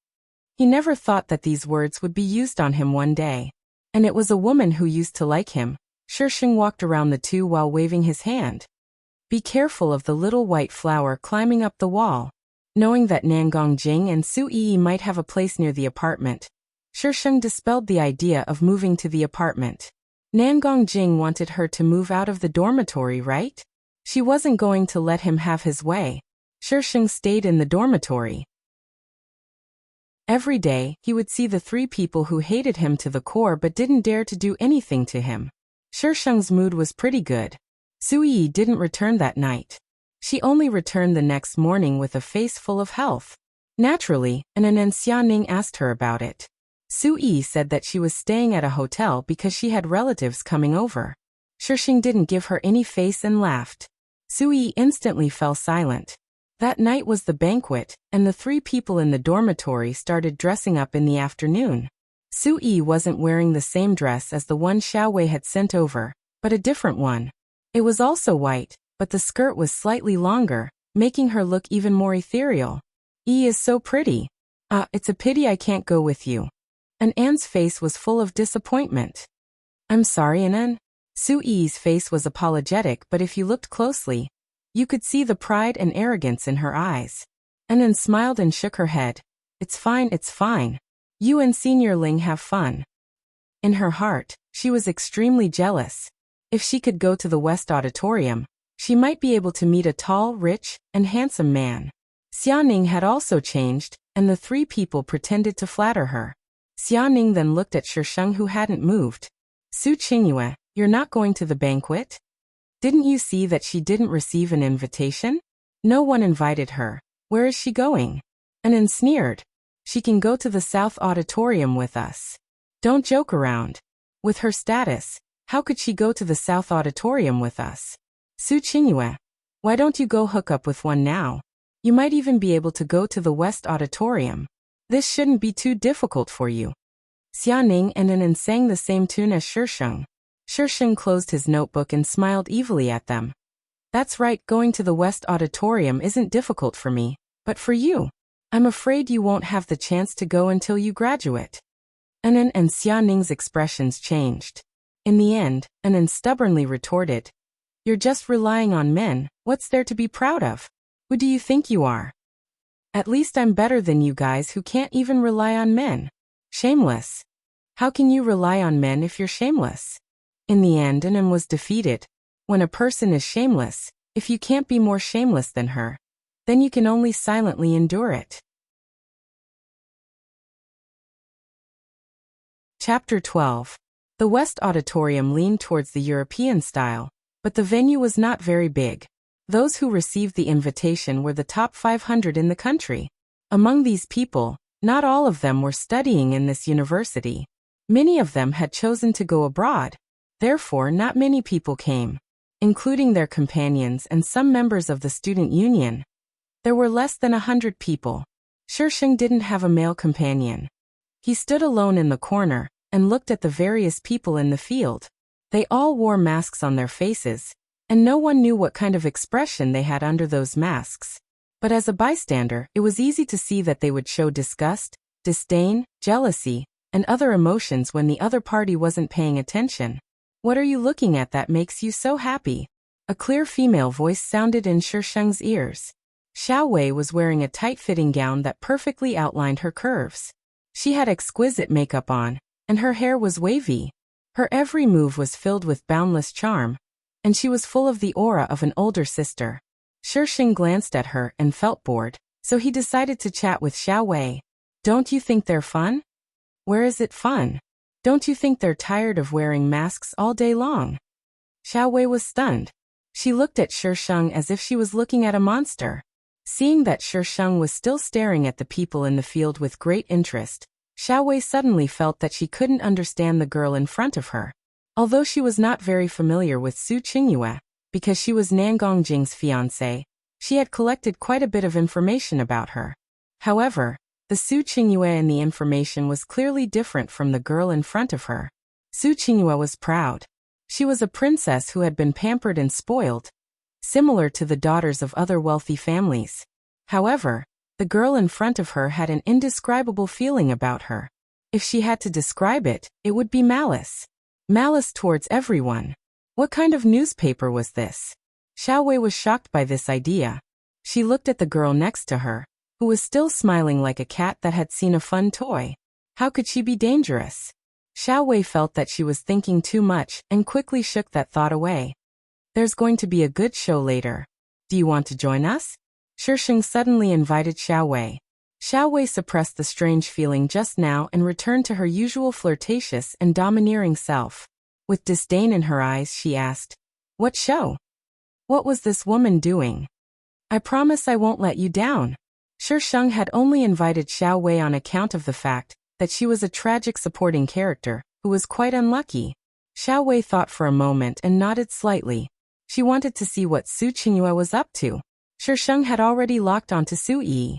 He never thought that these words would be used on him one day. And it was a woman who used to like him. Shi Sheng walked around the two while waving his hand. Be careful of the little white flower climbing up the wall. Knowing that Nan Gongjing and Su Yi might have a place near the apartment, Shi Sheng dispelled the idea of moving to the apartment. Nan Gongjing wanted her to move out of the dormitory, right? She wasn't going to let him have his way. Shi Sheng stayed in the dormitory. Every day, he would see the three people who hated him to the core but didn't dare to do anything to him. Shisheng's mood was pretty good. Sui didn't return that night. She only returned the next morning with a face full of health. Naturally, and Xianing asked her about it. Sui said that she was staying at a hotel because she had relatives coming over. Shisheng didn't give her any face and laughed. Sui instantly fell silent. That night was the banquet, and the three people in the dormitory started dressing up in the afternoon. Sui wasn't wearing the same dress as the one Xiaowei had sent over, but a different one. It was also white, but the skirt was slightly longer, making her look even more ethereal. Is so pretty. It's a pity I can't go with you. An's face was full of disappointment. I'm sorry, An. Sui's face was apologetic, but if you looked closely, you could see the pride and arrogance in her eyes. An smiled and shook her head. It's fine, it's fine. You and Senior Ling have fun. In her heart, she was extremely jealous. If she could go to the West Auditorium, she might be able to meet a tall, rich, and handsome man. Xianing had also changed, and the three people pretended to flatter her. Xianing then looked at Shisheng, who hadn't moved. Su Qingyue, you're not going to the banquet? Didn't you see that she didn't receive an invitation? No one invited her. Where is she going? An sneered. She can go to the South Auditorium with us. Don't joke around. With her status, how could she go to the South Auditorium with us? Su Qingyue, why don't you go hook up with one now? You might even be able to go to the West Auditorium. This shouldn't be too difficult for you. Xianing and An sang the same tune as Shisheng. Shisheng closed his notebook and smiled evilly at them. That's right, going to the West Auditorium isn't difficult for me, but for you, I'm afraid you won't have the chance to go until you graduate. An and Xianing's expressions changed. In the end, An stubbornly retorted, you're just relying on men, what's there to be proud of? Who do you think you are? At least I'm better than you guys who can't even rely on men. Shameless. How can you rely on men if you're shameless? In the end, An was defeated. When a person is shameless, if you can't be more shameless than her, then you can only silently endure it. Chapter 12. The West Auditorium leaned towards the European style, but the venue was not very big. Those who received the invitation were the top 500 in the country. Among these people, not all of them were studying in this university. Many of them had chosen to go abroad. Therefore, not many people came, including their companions and some members of the student union. There were less than 100 people. Shisheng didn't have a male companion. He stood alone in the corner and looked at the various people in the field. They all wore masks on their faces, and no one knew what kind of expression they had under those masks. But as a bystander, it was easy to see that they would show disgust, disdain, jealousy, and other emotions when the other party wasn't paying attention. What are you looking at that makes you so happy? A clear female voice sounded in Shisheng's ears. Xiaowei was wearing a tight-fitting gown that perfectly outlined her curves. She had exquisite makeup on, and her hair was wavy. Her every move was filled with boundless charm, and she was full of the aura of an older sister. Shisheng glanced at her and felt bored, so he decided to chat with Xiaowei. Don't you think they're fun? Where is it fun? Don't you think they're tired of wearing masks all day long? Xiaowei was stunned. She looked at Shisheng as if she was looking at a monster. Seeing that Shisheng was still staring at the people in the field with great interest, Xiaowei suddenly felt that she couldn't understand the girl in front of her. Although she was not very familiar with Su Qingyue, because she was Nangong Jing's fiancée, she had collected quite a bit of information about her. However, the Su Qingyue in the information was clearly different from the girl in front of her. Su Qingyue was proud. She was a princess who had been pampered and spoiled, similar to the daughters of other wealthy families. However, the girl in front of her had an indescribable feeling about her. If she had to describe it, it would be malice. Malice towards everyone. What kind of newspaper was this? Xiaowei was shocked by this idea. She looked at the girl next to her, who was still smiling like a cat that had seen a fun toy. How could she be dangerous? Xiaowei felt that she was thinking too much and quickly shook that thought away. There's going to be a good show later. Do you want to join us? Shisheng suddenly invited Xiaowei. Xiao Wei suppressed the strange feeling just now and returned to her usual flirtatious and domineering self. With disdain in her eyes, she asked, "What show? What was this woman doing? I promise I won't let you down." Shi Sheng had only invited Xiao Wei on account of the fact that she was a tragic supporting character who was quite unlucky. Xiao Wei thought for a moment and nodded slightly. She wanted to see what Su Qingyue was up to. Shi Sheng had already locked onto Su Yi.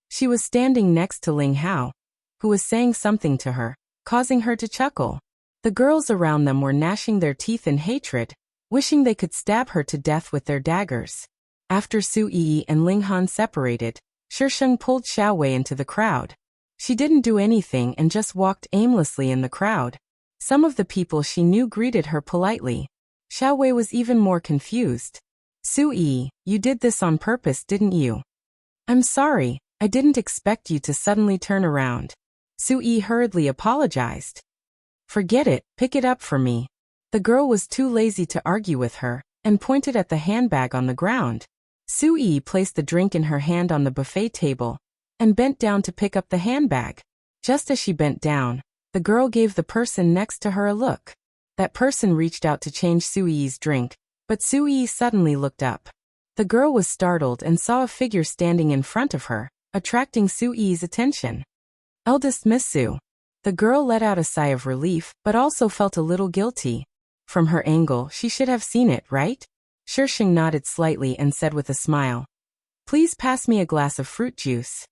She was standing next to Ling Hao, who was saying something to her, causing her to chuckle. The girls around them were gnashing their teeth in hatred, wishing they could stab her to death with their daggers. After Su Yi and Ling Han separated, Shi Sheng pulled Xiao Wei into the crowd. She didn't do anything and just walked aimlessly in the crowd. Some of the people she knew greeted her politely. Xiao Wei was even more confused. "Su Yi, you did this on purpose, didn't you?" "I'm sorry, I didn't expect you to suddenly turn around." Su Yi hurriedly apologized. "Forget it, pick it up for me." The girl was too lazy to argue with her, and pointed at the handbag on the ground. Su Yi placed the drink in her hand on the buffet table, and bent down to pick up the handbag. Just as she bent down, the girl gave the person next to her a look. That person reached out to change Su Yi's drink, but Su Yi suddenly looked up. The girl was startled and saw a figure standing in front of her, attracting Su Yi's attention. "Eldest Miss Su." The girl let out a sigh of relief, but also felt a little guilty. From her angle, she should have seen it, right? Shi Sheng nodded slightly and said with a smile, "Please pass me a glass of fruit juice."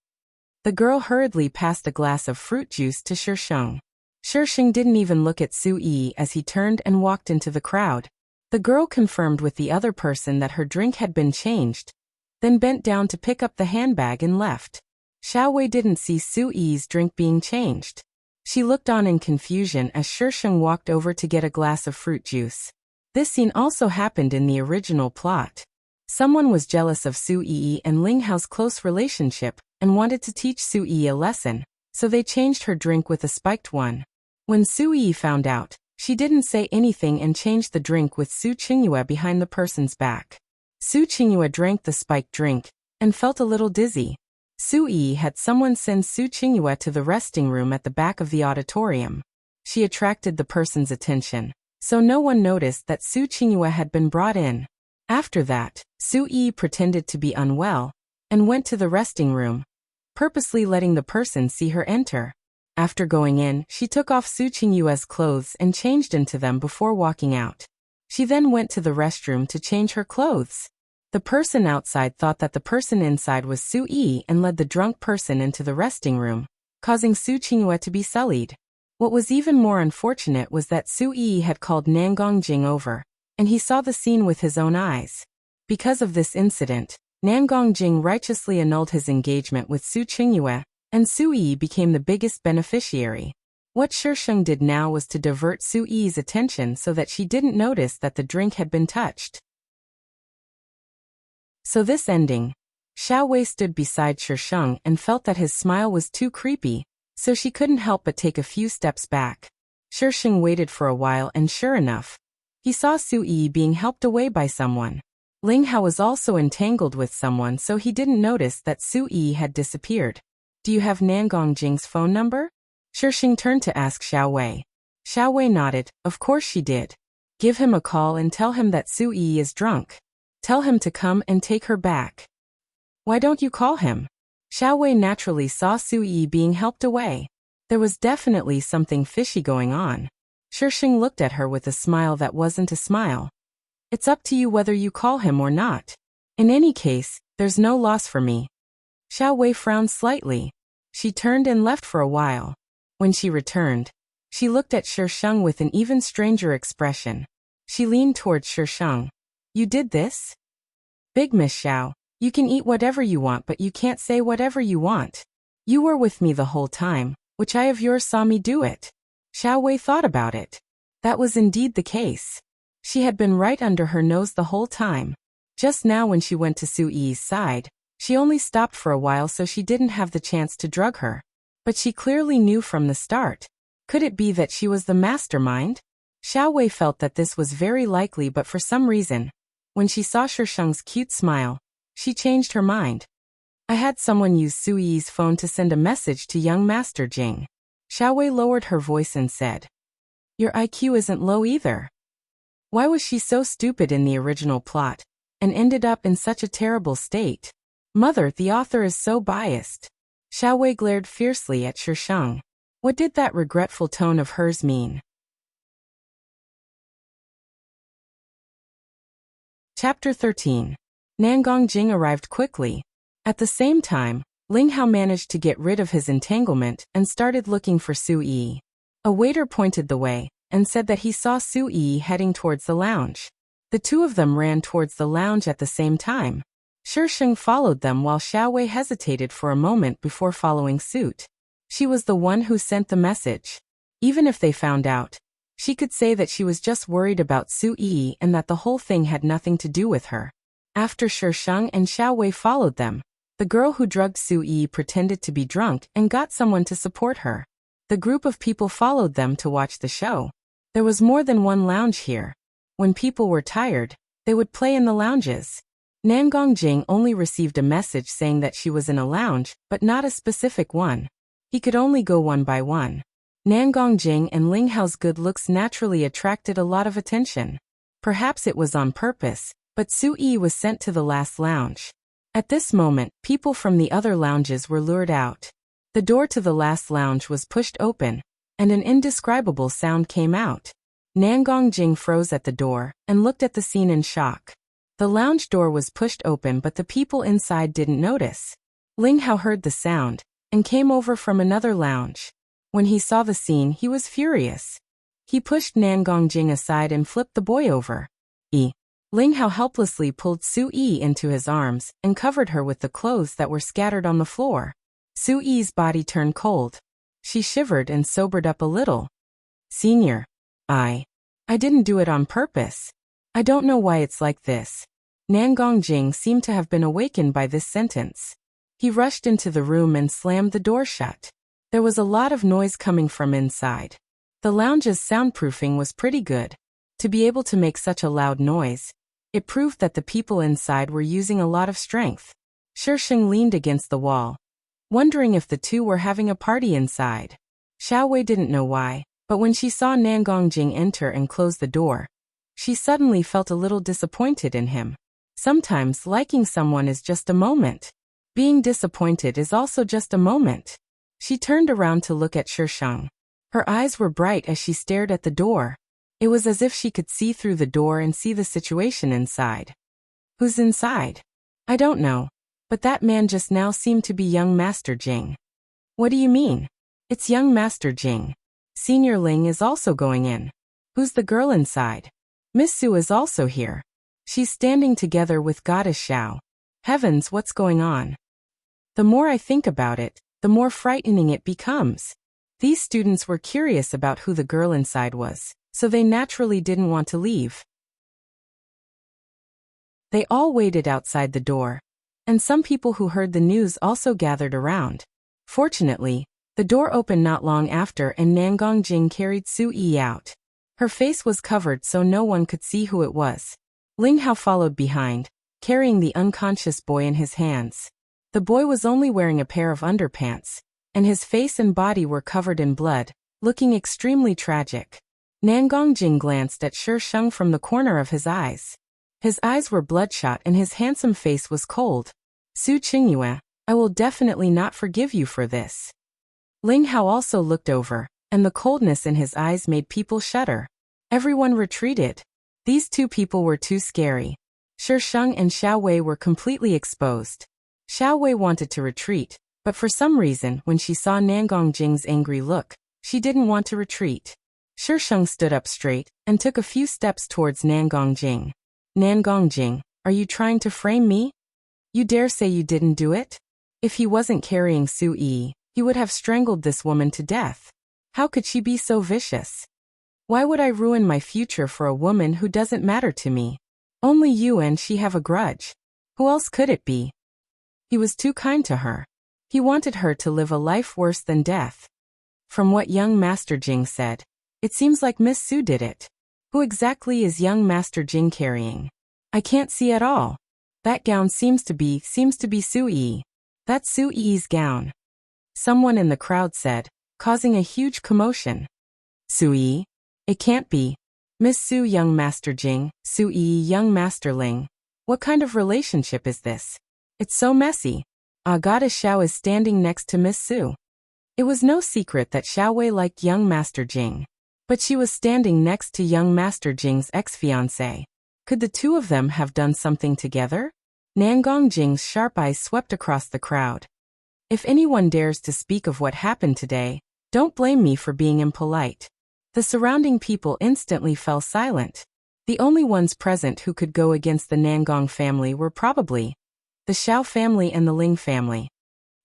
The girl hurriedly passed a glass of fruit juice to Shi Sheng. Shi Sheng didn't even look at Su Yi as he turned and walked into the crowd. The girl confirmed with the other person that her drink had been changed, then bent down to pick up the handbag and left. Xiao Wei didn't see Su Yi's drink being changed. She looked on in confusion as Shi Sheng walked over to get a glass of fruit juice. This scene also happened in the original plot. Someone was jealous of Su Yi and Ling Hao's close relationship and wanted to teach Su Yi a lesson, so they changed her drink with a spiked one. When Su Yi found out, she didn't say anything and changed the drink with Su Qingyue behind the person's back. Su Qingyue drank the spiked drink and felt a little dizzy. Su Yi had someone send Su Qingyue to the resting room at the back of the auditorium. She attracted the person's attention, so no one noticed that Su Qingyue had been brought in. After that, Su Yi pretended to be unwell and went to the resting room, purposely letting the person see her enter. After going in, she took off Su Qingyue's clothes and changed into them before walking out. She then went to the restroom to change her clothes. The person outside thought that the person inside was Su Yi and led the drunk person into the resting room, causing Su Qingyue to be sullied. What was even more unfortunate was that Su Yi had called Nangong Jing over, and he saw the scene with his own eyes. Because of this incident, Nangong Jing righteously annulled his engagement with Su Qingyue, and Su Yi became the biggest beneficiary. What Shi Sheng did now was to divert Su Yi's attention so that she didn't notice that the drink had been touched. So this ending, Xiao Wei stood beside Shi Sheng and felt that his smile was too creepy, so she couldn't help but take a few steps back. Shi Sheng waited for a while and sure enough, he saw Su Yi being helped away by someone. Ling Hao was also entangled with someone, so he didn't notice that Su Yi had disappeared. "Do you have Nangong Jing's phone number?" Shi Sheng turned to ask Xiao Wei. Xiao Wei nodded. Of course she did. "Give him a call and tell him that Su Yi is drunk. Tell him to come and take her back." "Why don't you call him?" Xiao Wei naturally saw Su Yi being helped away. There was definitely something fishy going on. Shi Sheng looked at her with a smile that wasn't a smile. "It's up to you whether you call him or not. In any case, there's no loss for me." Xiao Wei frowned slightly. She turned and left for a while. When she returned, she looked at Shi Sheng with an even stranger expression. She leaned towards Shi Sheng. "You did this? Big Miss Xiao, you can eat whatever you want but you can't say whatever you want. You were with me the whole time, which eye of yours saw me do it?" Xiao Wei thought about it. That was indeed the case. She had been right under her nose the whole time. Just now when she went to Su Yi's side, she only stopped for a while so she didn't have the chance to drug her. But she clearly knew from the start. Could it be that she was the mastermind? Xiao Wei felt that this was very likely, but for some reason, when she saw Shi Sheng's cute smile, she changed her mind. I had someone use Su Yi's phone to send a message to young Master Jing. Xiao Wei lowered her voice and said, Your IQ isn't low either. Why was she so stupid in the original plot, and ended up in such a terrible state? Mother, the author is so biased. Xiao Wei glared fiercely at Shisheng. What did that regretful tone of hers mean? Chapter 13. Nangong Jing arrived quickly. At the same time, Ling Hao managed to get rid of his entanglement and started looking for Su Yi. A waiter pointed the way and said that he saw Su Yi heading towards the lounge. The two of them ran towards the lounge at the same time. Shisheng followed them while Xiao Wei hesitated for a moment before following suit. She was the one who sent the message. Even if they found out, she could say that she was just worried about Su Yi and that the whole thing had nothing to do with her. After Shisheng and Xiao Wei followed them, the girl who drugged Su Yi pretended to be drunk and got someone to support her. The group of people followed them to watch the show. There was more than one lounge here. When people were tired, they would play in the lounges. Nangong Jing only received a message saying that she was in a lounge, but not a specific one. He could only go one by one. Nangong Jing and Ling Hao's good looks naturally attracted a lot of attention. Perhaps it was on purpose, but Su Yi was sent to the last lounge. At this moment, people from the other lounges were lured out. The door to the last lounge was pushed open, and an indescribable sound came out. Nangong Jing froze at the door and looked at the scene in shock. The lounge door was pushed open, but the people inside didn't notice. Ling Hao heard the sound and came over from another lounge. When he saw the scene, he was furious. He pushed Nangong Jing aside and flipped the boy over. Ling Hao helplessly pulled Su Yi into his arms and covered her with the clothes that were scattered on the floor. Su Yi's body turned cold. She shivered and sobered up a little. Senior, I didn't do it on purpose. I don't know why it's like this. Nangong Jing seemed to have been awakened by this sentence. He rushed into the room and slammed the door shut. There was a lot of noise coming from inside. The lounge's soundproofing was pretty good. To be able to make such a loud noise, it proved that the people inside were using a lot of strength. Shisheng leaned against the wall, wondering if the two were having a party inside. Xiao Wei didn't know why, but when she saw Nangong Jing enter and close the door, she suddenly felt a little disappointed in him. Sometimes liking someone is just a moment. Being disappointed is also just a moment. She turned around to look at Shisheng. Her eyes were bright as she stared at the door. It was as if she could see through the door and see the situation inside. Who's inside? I don't know, but that man just now seemed to be young Master Jing. What do you mean? It's young Master Jing. Senior Ling is also going in. Who's the girl inside? Miss Su is also here. She's standing together with Goddess Xiao. Heavens, what's going on? The more I think about it, the more frightening it becomes. These students were curious about who the girl inside was, so they naturally didn't want to leave. They all waited outside the door, and some people who heard the news also gathered around. Fortunately, the door opened not long after and Nangong Jing carried Su Yi out. Her face was covered so no one could see who it was. Ling Hao followed behind, carrying the unconscious boy in his hands. The boy was only wearing a pair of underpants, and his face and body were covered in blood, looking extremely tragic. Nangong Jing glanced at Shisheng from the corner of his eyes. His eyes were bloodshot and his handsome face was cold. Su Qingyue, I will definitely not forgive you for this. Ling Hao also looked over, and the coldness in his eyes made people shudder. Everyone retreated. These two people were too scary. Shisheng and Xiao Wei were completely exposed. Xiao Wei wanted to retreat, but for some reason when she saw Nangong Jing's angry look, she didn't want to retreat. Shisheng stood up straight and took a few steps towards Nangong Jing. Nangong Jing, are you trying to frame me? You dare say you didn't do it? If he wasn't carrying Su Yi, he would have strangled this woman to death. How could she be so vicious? Why would I ruin my future for a woman who doesn't matter to me? Only you and she have a grudge. Who else could it be? He was too kind to her. He wanted her to live a life worse than death. From what young Master Jing said, it seems like Miss Su did it. Who exactly is young Master Jing carrying? I can't see at all. That gown seems to be Su Yi. That's Su Yi's gown. Someone in the crowd said, causing a huge commotion. Su Yi? It can't be. Miss Su young Master Jing, Su Yi young Master Ling. What kind of relationship is this? It's so messy. Goddess Xiao is standing next to Miss Su. It was no secret that Xiao Wei liked young Master Jing. But she was standing next to young Master Jing's ex-fiancé. Could the two of them have done something together? Nangong Jing's sharp eyes swept across the crowd. If anyone dares to speak of what happened today, don't blame me for being impolite. The surrounding people instantly fell silent. The only ones present who could go against the Nangong family were probably the Xiao family and the Ling family.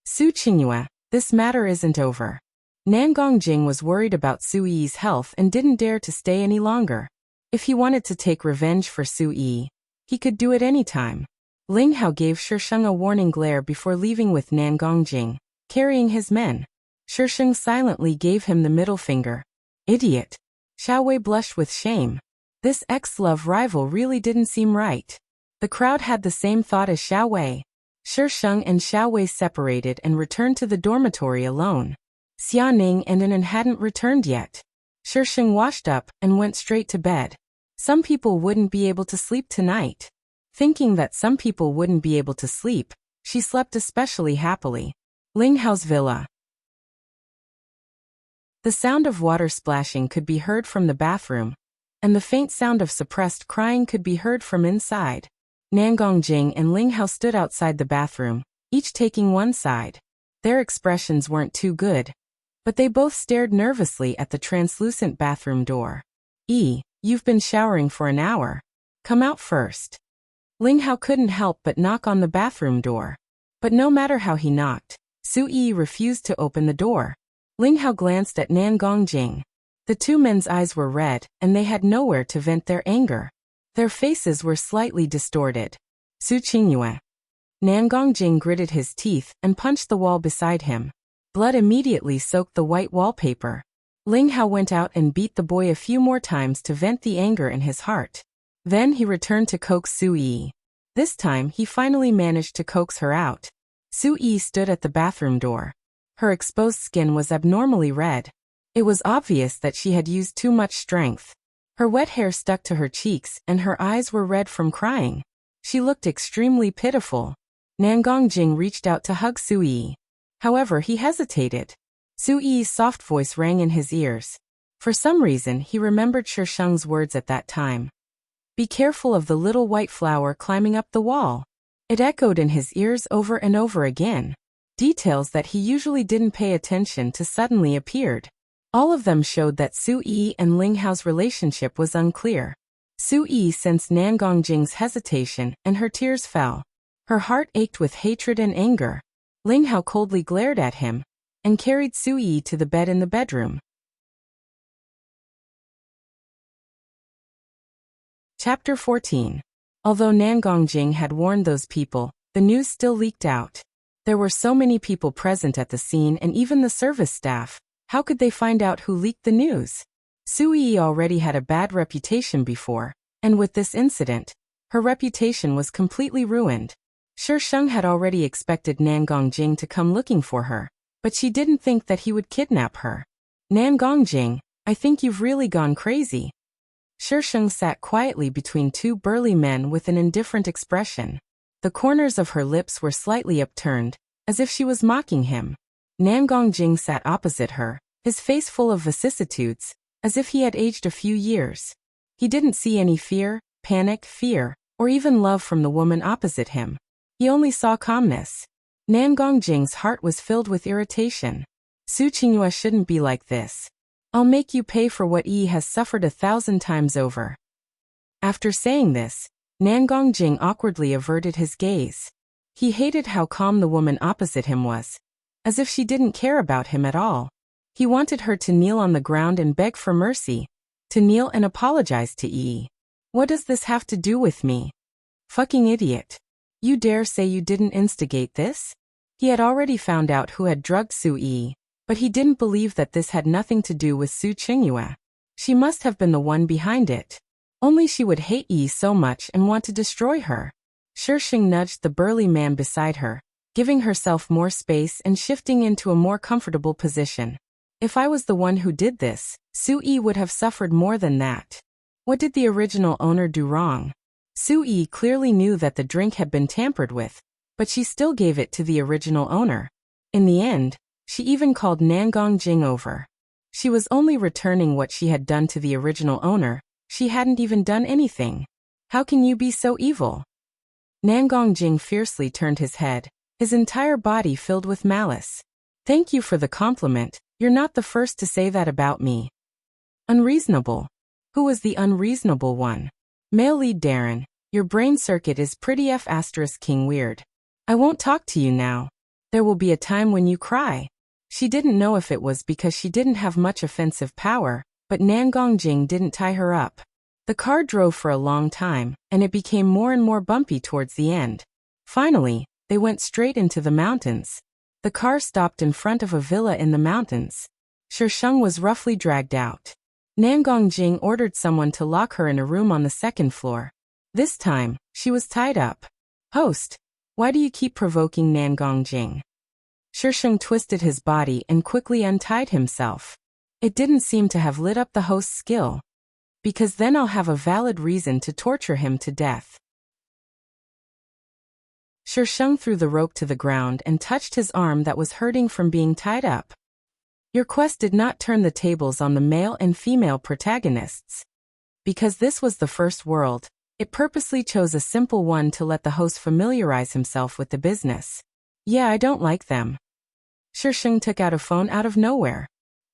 Su Qingyue, this matter isn't over. Nangong Jing was worried about Su Yi's health and didn't dare to stay any longer. If he wanted to take revenge for Su Yi, he could do it any time. Ling Hao gave Shisheng a warning glare before leaving with Nangong Jing, carrying his men. Shisheng silently gave him the middle finger. Idiot. Xiao Wei blushed with shame. This ex-love rival really didn't seem right. The crowd had the same thought as Xiao Wei. Shisheng and Xiao Wei separated and returned to the dormitory alone. Xia Ning and Anan hadn't returned yet. Shisheng washed up and went straight to bed. Some people wouldn't be able to sleep tonight. Thinking that some people wouldn't be able to sleep, she slept especially happily. Ling Hao's villa. The sound of water splashing could be heard from the bathroom, and the faint sound of suppressed crying could be heard from inside. Nangong Jing and Ling Hao stood outside the bathroom, each taking one side. Their expressions weren't too good, but they both stared nervously at the translucent bathroom door. You've been showering for an hour. Come out first. Ling Hao couldn't help but knock on the bathroom door. But no matter how he knocked, Su Yi refused to open the door. Ling Hao glanced at Nangong Jing. The two men's eyes were red, and they had nowhere to vent their anger. Their faces were slightly distorted. Su Qingyue. Nangong Jing gritted his teeth and punched the wall beside him. Blood immediately soaked the white wallpaper. Ling Hao went out and beat the boy a few more times to vent the anger in his heart. Then he returned to coax Su Yi. This time he finally managed to coax her out. Su Yi stood at the bathroom door. Her exposed skin was abnormally red. It was obvious that she had used too much strength. Her wet hair stuck to her cheeks and her eyes were red from crying. She looked extremely pitiful. Nangong Jing reached out to hug Su Yi. However, he hesitated. Su Yi's soft voice rang in his ears. For some reason, he remembered Shisheng's words at that time. Be careful of the little white flower climbing up the wall. It echoed in his ears over and over again. Details that he usually didn't pay attention to suddenly appeared. All of them showed that Su Yi and Ling Hao's relationship was unclear. Su Yi sensed Nangong Jing's hesitation and her tears fell. Her heart ached with hatred and anger. Ling Hao coldly glared at him and carried Su Yi to the bed in the bedroom. Chapter 14. Although Nangong Jing had warned those people, the news still leaked out. There were so many people present at the scene and even the service staff. How could they find out who leaked the news? Su Yi already had a bad reputation before, and with this incident, her reputation was completely ruined. Shisheng had already expected Nangong Jing to come looking for her, but she didn't think that he would kidnap her. Nangong Jing, I think you've really gone crazy. Shisheng sat quietly between two burly men with an indifferent expression. The corners of her lips were slightly upturned, as if she was mocking him. Nangong Jing sat opposite her, his face full of vicissitudes, as if he had aged a few years. He didn't see any fear, panic, or even love from the woman opposite him. He only saw calmness. Nangong Jing's heart was filled with irritation. Su Qingyue shouldn't be like this. I'll make you pay for what Yi has suffered 1,000 times over. After saying this, Nangong Jing awkwardly averted his gaze. He hated how calm the woman opposite him was, as if she didn't care about him at all. He wanted her to kneel on the ground and beg for mercy, to kneel and apologize to Yi. What does this have to do with me? Fucking idiot. You dare say you didn't instigate this? He had already found out who had drugged Su Yi, but he didn't believe that this had nothing to do with Su Qingyue. She must have been the one behind it. Only she would hate Yi so much and want to destroy her. Shisheng nudged the burly man beside her, giving herself more space and shifting into a more comfortable position. If I was the one who did this, Sui would have suffered more than that. What did the original owner do wrong? Sui clearly knew that the drink had been tampered with, but she still gave it to the original owner. In the end, she even called Nangong Jing over. She was only returning what she had done to the original owner. She hadn't even done anything. How can you be so evil? Nangong Jing fiercely turned his head, his entire body filled with malice. Thank you for the compliment. You're not the first to say that about me. Unreasonable. Who was the unreasonable one? Male lead Darren, your brain circuit is pretty F***king weird. I won't talk to you now. There will be a time when you cry. She didn't know if it was because she didn't have much offensive power, but Nangong Jing didn't tie her up. The car drove for a long time, and it became more and more bumpy towards the end. Finally, they went straight into the mountains. The car stopped in front of a villa in the mountains. Shisheng was roughly dragged out. Nangong Jing ordered someone to lock her in a room on the second floor. This time, she was tied up. Host, why do you keep provoking Nangong Jing? Shisheng twisted his body and quickly untied himself. It didn't seem to have lit up the host's skill. Because then I'll have a valid reason to torture him to death. Shisheng threw the rope to the ground and touched his arm that was hurting from being tied up. Your quest did not turn the tables on the male and female protagonists. Because this was the first world, it purposely chose a simple one to let the host familiarize himself with the business. Yeah, I don't like them. Shisheng took out a phone out of nowhere.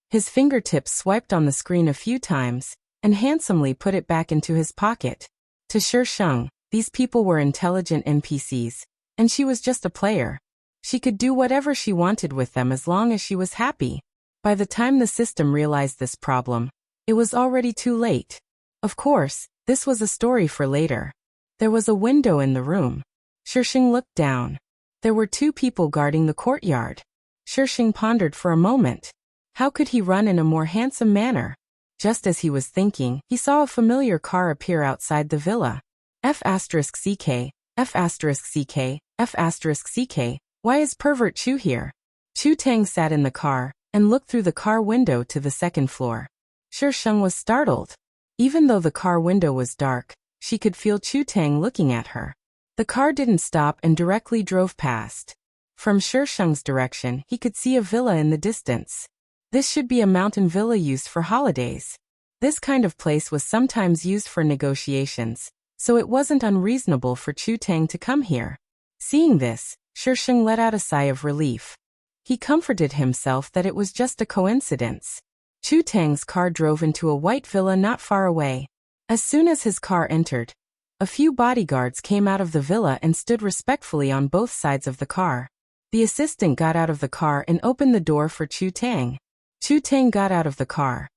His fingertips swiped on the screen a few times, and handsomely put it back into his pocket. To Shisheng, these people were intelligent NPCs, and she was just a player. She could do whatever she wanted with them as long as she was happy. By the time the system realized this problem, it was already too late. Of course, this was a story for later. There was a window in the room. Shisheng looked down. There were two people guarding the courtyard. Shisheng pondered for a moment. How could he run in a more handsome manner? Just as he was thinking, he saw a familiar car appear outside the villa. F***CK, F***CK, F***CK, why is Pervert Chu here? Chu Tang sat in the car and looked through the car window to the second floor. Shisheng was startled. Even though the car window was dark, she could feel Chu Tang looking at her. The car didn't stop and directly drove past. From Shisheng's direction, he could see a villa in the distance. This should be a mountain villa used for holidays. This kind of place was sometimes used for negotiations, so it wasn't unreasonable for Chu Tang to come here. Seeing this, Shisheng let out a sigh of relief. He comforted himself that it was just a coincidence. Chu Tang's car drove into a white villa not far away. As soon as his car entered, a few bodyguards came out of the villa and stood respectfully on both sides of the car. The assistant got out of the car and opened the door for Chu Tang. Chu Tang got out of the car.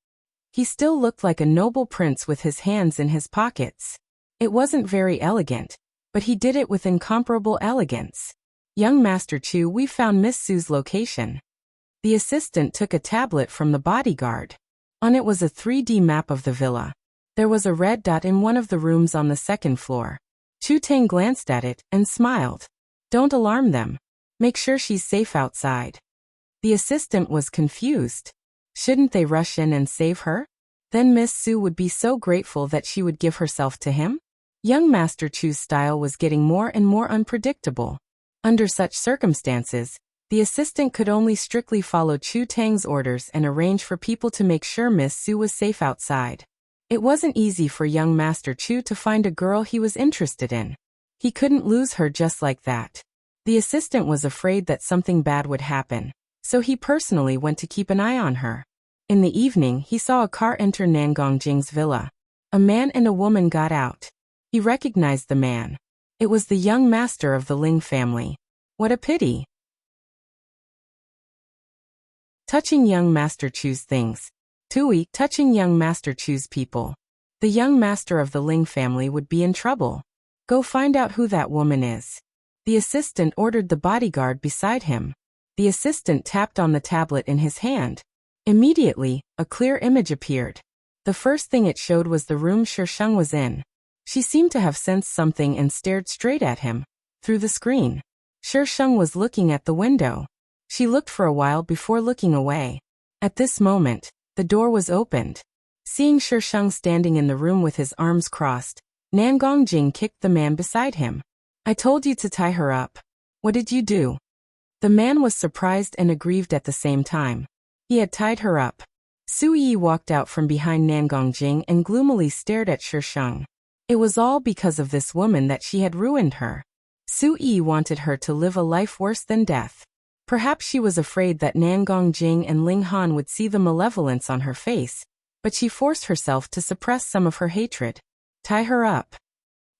He still looked like a noble prince with his hands in his pockets. It wasn't very elegant, but he did it with incomparable elegance. Young Master Chu, we found Miss Su's location. The assistant took a tablet from the bodyguard. On it was a 3D map of the villa. There was a red dot in one of the rooms on the second floor. Chu Tang glanced at it and smiled. Don't alarm them. Make sure she's safe outside. The assistant was confused. Shouldn't they rush in and save her? Then Miss Su would be so grateful that she would give herself to him? Young Master Chu's style was getting more and more unpredictable. Under such circumstances, the assistant could only strictly follow Chu Tang's orders and arrange for people to make sure Miss Su was safe outside. It wasn't easy for young Master Chu to find a girl he was interested in. He couldn't lose her just like that. The assistant was afraid that something bad would happen, so he personally went to keep an eye on her. In the evening, he saw a car enter Nangong Jing's villa. A man and a woman got out. He recognized the man. It was the young master of the Ling family. What a pity. Touching young Master Chu's things. Tui, touching young Master Chu's people. The young master of the Ling family would be in trouble. Go find out who that woman is. The assistant ordered the bodyguard beside him. The assistant tapped on the tablet in his hand. Immediately, a clear image appeared. The first thing it showed was the room Shisheng was in. She seemed to have sensed something and stared straight at him, through the screen. Sheng was looking at the window. She looked for a while before looking away. At this moment, the door was opened. Seeing Sheng standing in the room with his arms crossed, Nan Gongjing kicked the man beside him. I told you to tie her up. What did you do? The man was surprised and aggrieved at the same time. He had tied her up. Su Yi walked out from behind Nan Gongjing and gloomily stared at Sheng. It was all because of this woman that she had ruined her. Su Yi wanted her to live a life worse than death. Perhaps she was afraid that Nan Gongjing and Ling Han would see the malevolence on her face, but she forced herself to suppress some of her hatred. Tie her up.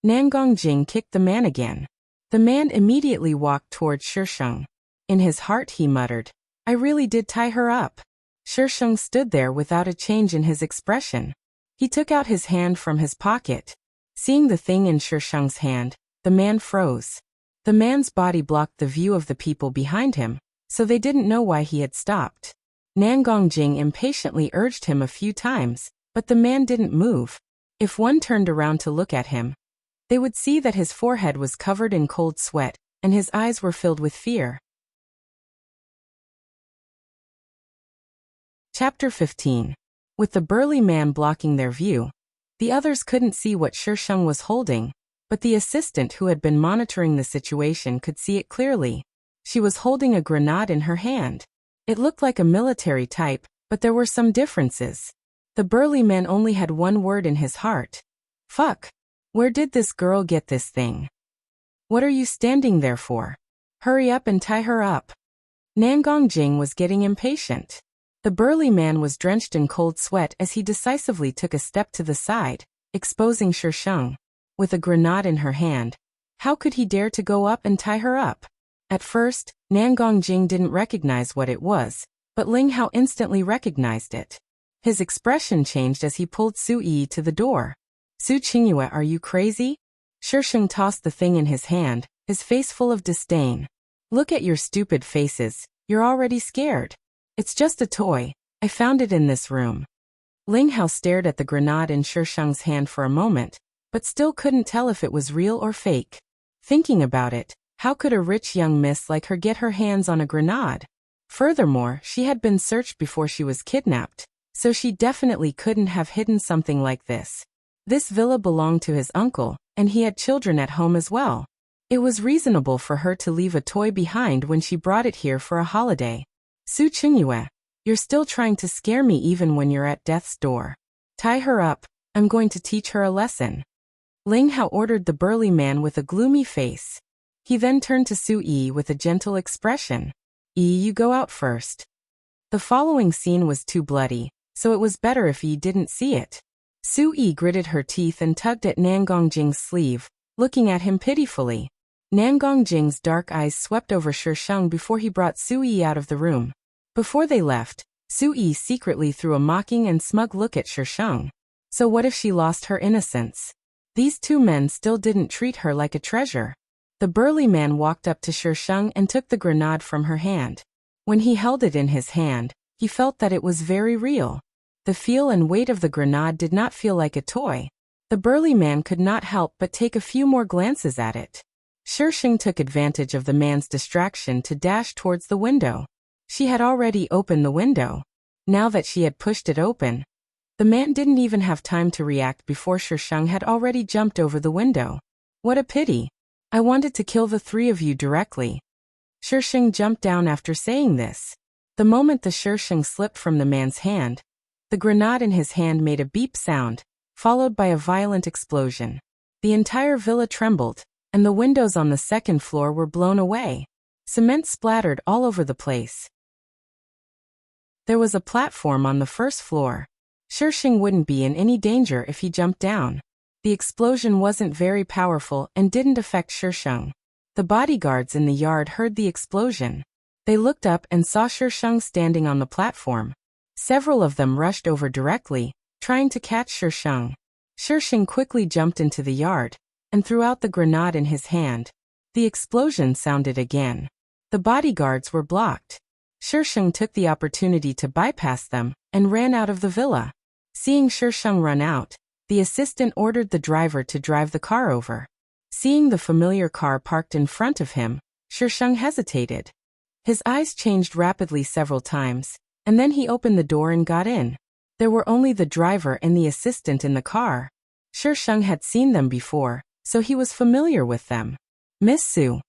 Nan Gongjing kicked the man again. The man immediately walked towards Sheng. In his heart he muttered, I really did tie her up. Sheng stood there without a change in his expression. He took out his hand from his pocket. Seeing the thing in Sheng's hand, the man froze. The man's body blocked the view of the people behind him, so they didn't know why he had stopped. Nan Gongjing impatiently urged him a few times, but the man didn't move. If one turned around to look at him, they would see that his forehead was covered in cold sweat, and his eyes were filled with fear. Chapter 15. With the burly man blocking their view, the others couldn't see what Sheng was holding, but the assistant who had been monitoring the situation could see it clearly. She was holding a grenade in her hand. It looked like a military type, but there were some differences. The burly man only had one word in his heart. Fuck. Where did this girl get this thing? What are you standing there for? Hurry up and tie her up. Nan Gongjing was getting impatient. The burly man was drenched in cold sweat as he decisively took a step to the side, exposing Sheng. With a grenade in her hand, how could he dare to go up and tie her up? At first, Nan Gongjing didn't recognize what it was, but Ling Hao instantly recognized it. His expression changed as he pulled Su Yi to the door. Su Qingyue, are you crazy? Sheng tossed the thing in his hand, his face full of disdain. Look at your stupid faces, you're already scared. It's just a toy. I found it in this room. Ling Hao stared at the grenade in Sheng's hand for a moment, but still couldn't tell if it was real or fake. Thinking about it, how could a rich young miss like her get her hands on a grenade? Furthermore, she had been searched before she was kidnapped, so she definitely couldn't have hidden something like this. This villa belonged to his uncle, and he had children at home as well. It was reasonable for her to leave a toy behind when she brought it here for a holiday. Su Qingyue, you're still trying to scare me even when you're at death's door. Tie her up, I'm going to teach her a lesson. Ling Hao ordered the burly man with a gloomy face. He then turned to Su Yi with a gentle expression. Yi, you go out first. The following scene was too bloody, so it was better if Yi didn't see it. Su Yi gritted her teeth and tugged at Nan Gongjing's sleeve, looking at him pitifully. Nan Gongjing's dark eyes swept over Sheng before he brought Su Yi out of the room. Before they left, Su Yi secretly threw a mocking and smug look at Sheng. So what if she lost her innocence? These two men still didn't treat her like a treasure. The burly man walked up to Sheng and took the grenade from her hand. When he held it in his hand, he felt that it was very real. The feel and weight of the grenade did not feel like a toy. The burly man could not help but take a few more glances at it. Sheng took advantage of the man's distraction to dash towards the window. She had already opened the window. Now that she had pushed it open, the man didn't even have time to react before Sheng had already jumped over the window. What a pity. I wanted to kill the three of you directly. Sheng jumped down after saying this. The moment the Sheng slipped from the man's hand, the grenade in his hand made a beep sound, followed by a violent explosion. The entire villa trembled, and the windows on the second floor were blown away. Cement splattered all over the place. There was a platform on the first floor. Sheng wouldn't be in any danger if he jumped down. The explosion wasn't very powerful and didn't affect Sheng. The bodyguards in the yard heard the explosion. They looked up and saw Sheng standing on the platform. Several of them rushed over directly, trying to catch Sheng. Sheng quickly jumped into the yard and threw out the grenade in his hand. The explosion sounded again. The bodyguards were blocked. Sheng took the opportunity to bypass them and ran out of the villa. Seeing Sheng run out, the assistant ordered the driver to drive the car over. Seeing the familiar car parked in front of him, Shisheng hesitated. His eyes changed rapidly several times, and then he opened the door and got in. There were only the driver and the assistant in the car. Shisheng had seen them before, so he was familiar with them. Miss Su.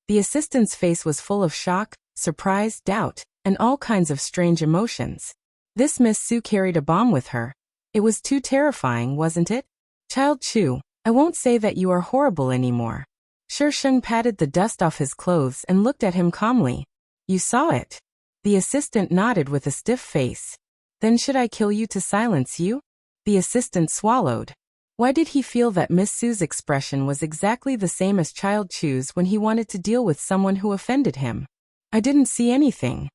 The assistant's face was full of shock, surprise, doubt, and all kinds of strange emotions. This Miss Su carried a bomb with her. It was too terrifying, wasn't it? Child Chu, I won't say that you are horrible anymore. Shisheng patted the dust off his clothes and looked at him calmly. You saw it. The assistant nodded with a stiff face. Then should I kill you to silence you? The assistant swallowed. Why did he feel that Miss Su's expression was exactly the same as Child Chu's when he wanted to deal with someone who offended him? I didn't see anything.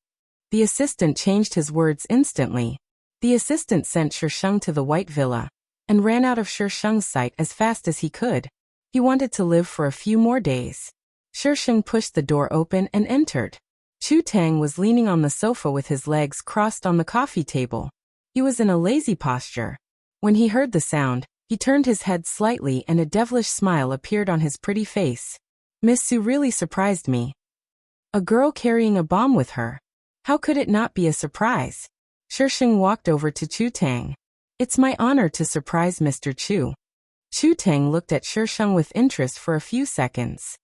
The assistant changed his words instantly. The assistant sent Shisheng to the White Villa and ran out of Shisheng's sight as fast as he could. He wanted to live for a few more days. Shisheng pushed the door open and entered. Chu Tang was leaning on the sofa with his legs crossed on the coffee table. He was in a lazy posture. When he heard the sound, he turned his head slightly and a devilish smile appeared on his pretty face. Miss Su really surprised me. A girl carrying a bomb with her. How could it not be a surprise? Shisheng walked over to Chu Tang. It's my honor to surprise Mr. Chu. Chu Tang looked at Shisheng with interest for a few seconds.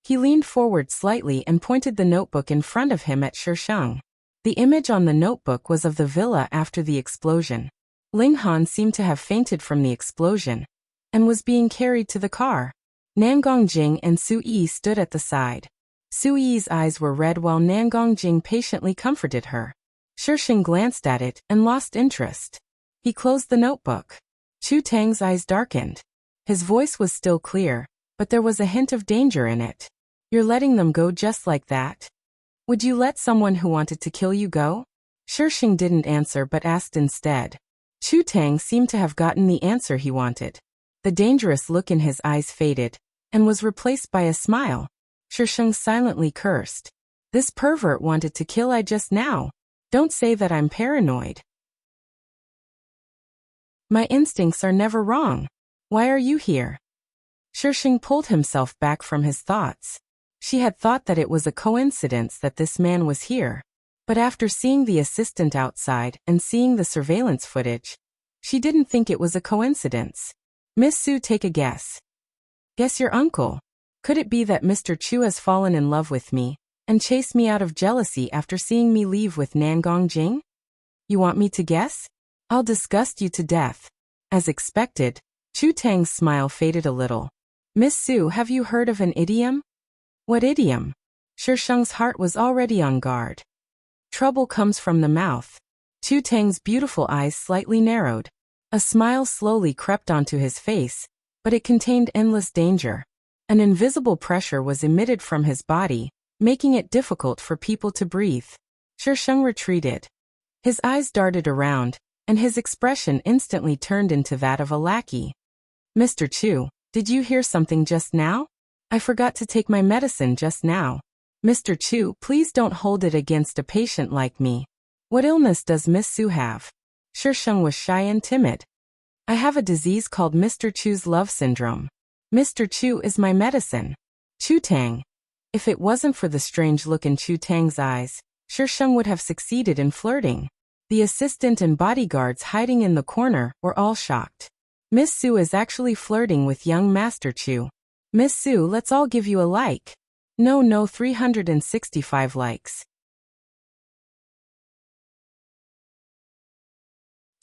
He leaned forward slightly and pointed the notebook in front of him at Shisheng. The image on the notebook was of the villa after the explosion. Ling Han seemed to have fainted from the explosion and was being carried to the car. Nangong Jing and Su Yi stood at the side. Su Yi's eyes were red while Nangong Jing patiently comforted her. Shisheng glanced at it and lost interest. He closed the notebook. Chu Tang's eyes darkened. His voice was still clear, but there was a hint of danger in it. You're letting them go just like that? Would you let someone who wanted to kill you go? Shisheng didn't answer but asked instead. Chu Tang seemed to have gotten the answer he wanted. The dangerous look in his eyes faded and was replaced by a smile. Shisheng silently cursed. This pervert wanted to kill I just now. Don't say that I'm paranoid. My instincts are never wrong. Why are you here? Shisheng pulled himself back from his thoughts. She had thought that it was a coincidence that this man was here. But after seeing the assistant outside and seeing the surveillance footage, she didn't think it was a coincidence. Miss Su, take a guess. Guess your uncle. Could it be that Mr. Chu has fallen in love with me and chased me out of jealousy after seeing me leave with Nangong Jing? You want me to guess? I'll disgust you to death. As expected, Chu Tang's smile faded a little. Miss Su, have you heard of an idiom? What idiom? Shisheng's heart was already on guard. Trouble comes from the mouth. Chu Tang's beautiful eyes slightly narrowed. A smile slowly crept onto his face, but it contained endless danger. An invisible pressure was emitted from his body, making it difficult for people to breathe. Shisheng retreated. His eyes darted around, and his expression instantly turned into that of a lackey. Mr. Chu, did you hear something just now? I forgot to take my medicine just now. Mr. Chu, please don't hold it against a patient like me. What illness does Miss Su have? Shisheng was shy and timid. I have a disease called Mr. Chu's love syndrome. Mr. Chu is my medicine. Chu Tang. If it wasn't for the strange look in Chu Tang's eyes, Shisheng would have succeeded in flirting. The assistant and bodyguards hiding in the corner were all shocked. Miss Su is actually flirting with young Master Chu. Miss Su, let's all give you a like. No, 365 likes.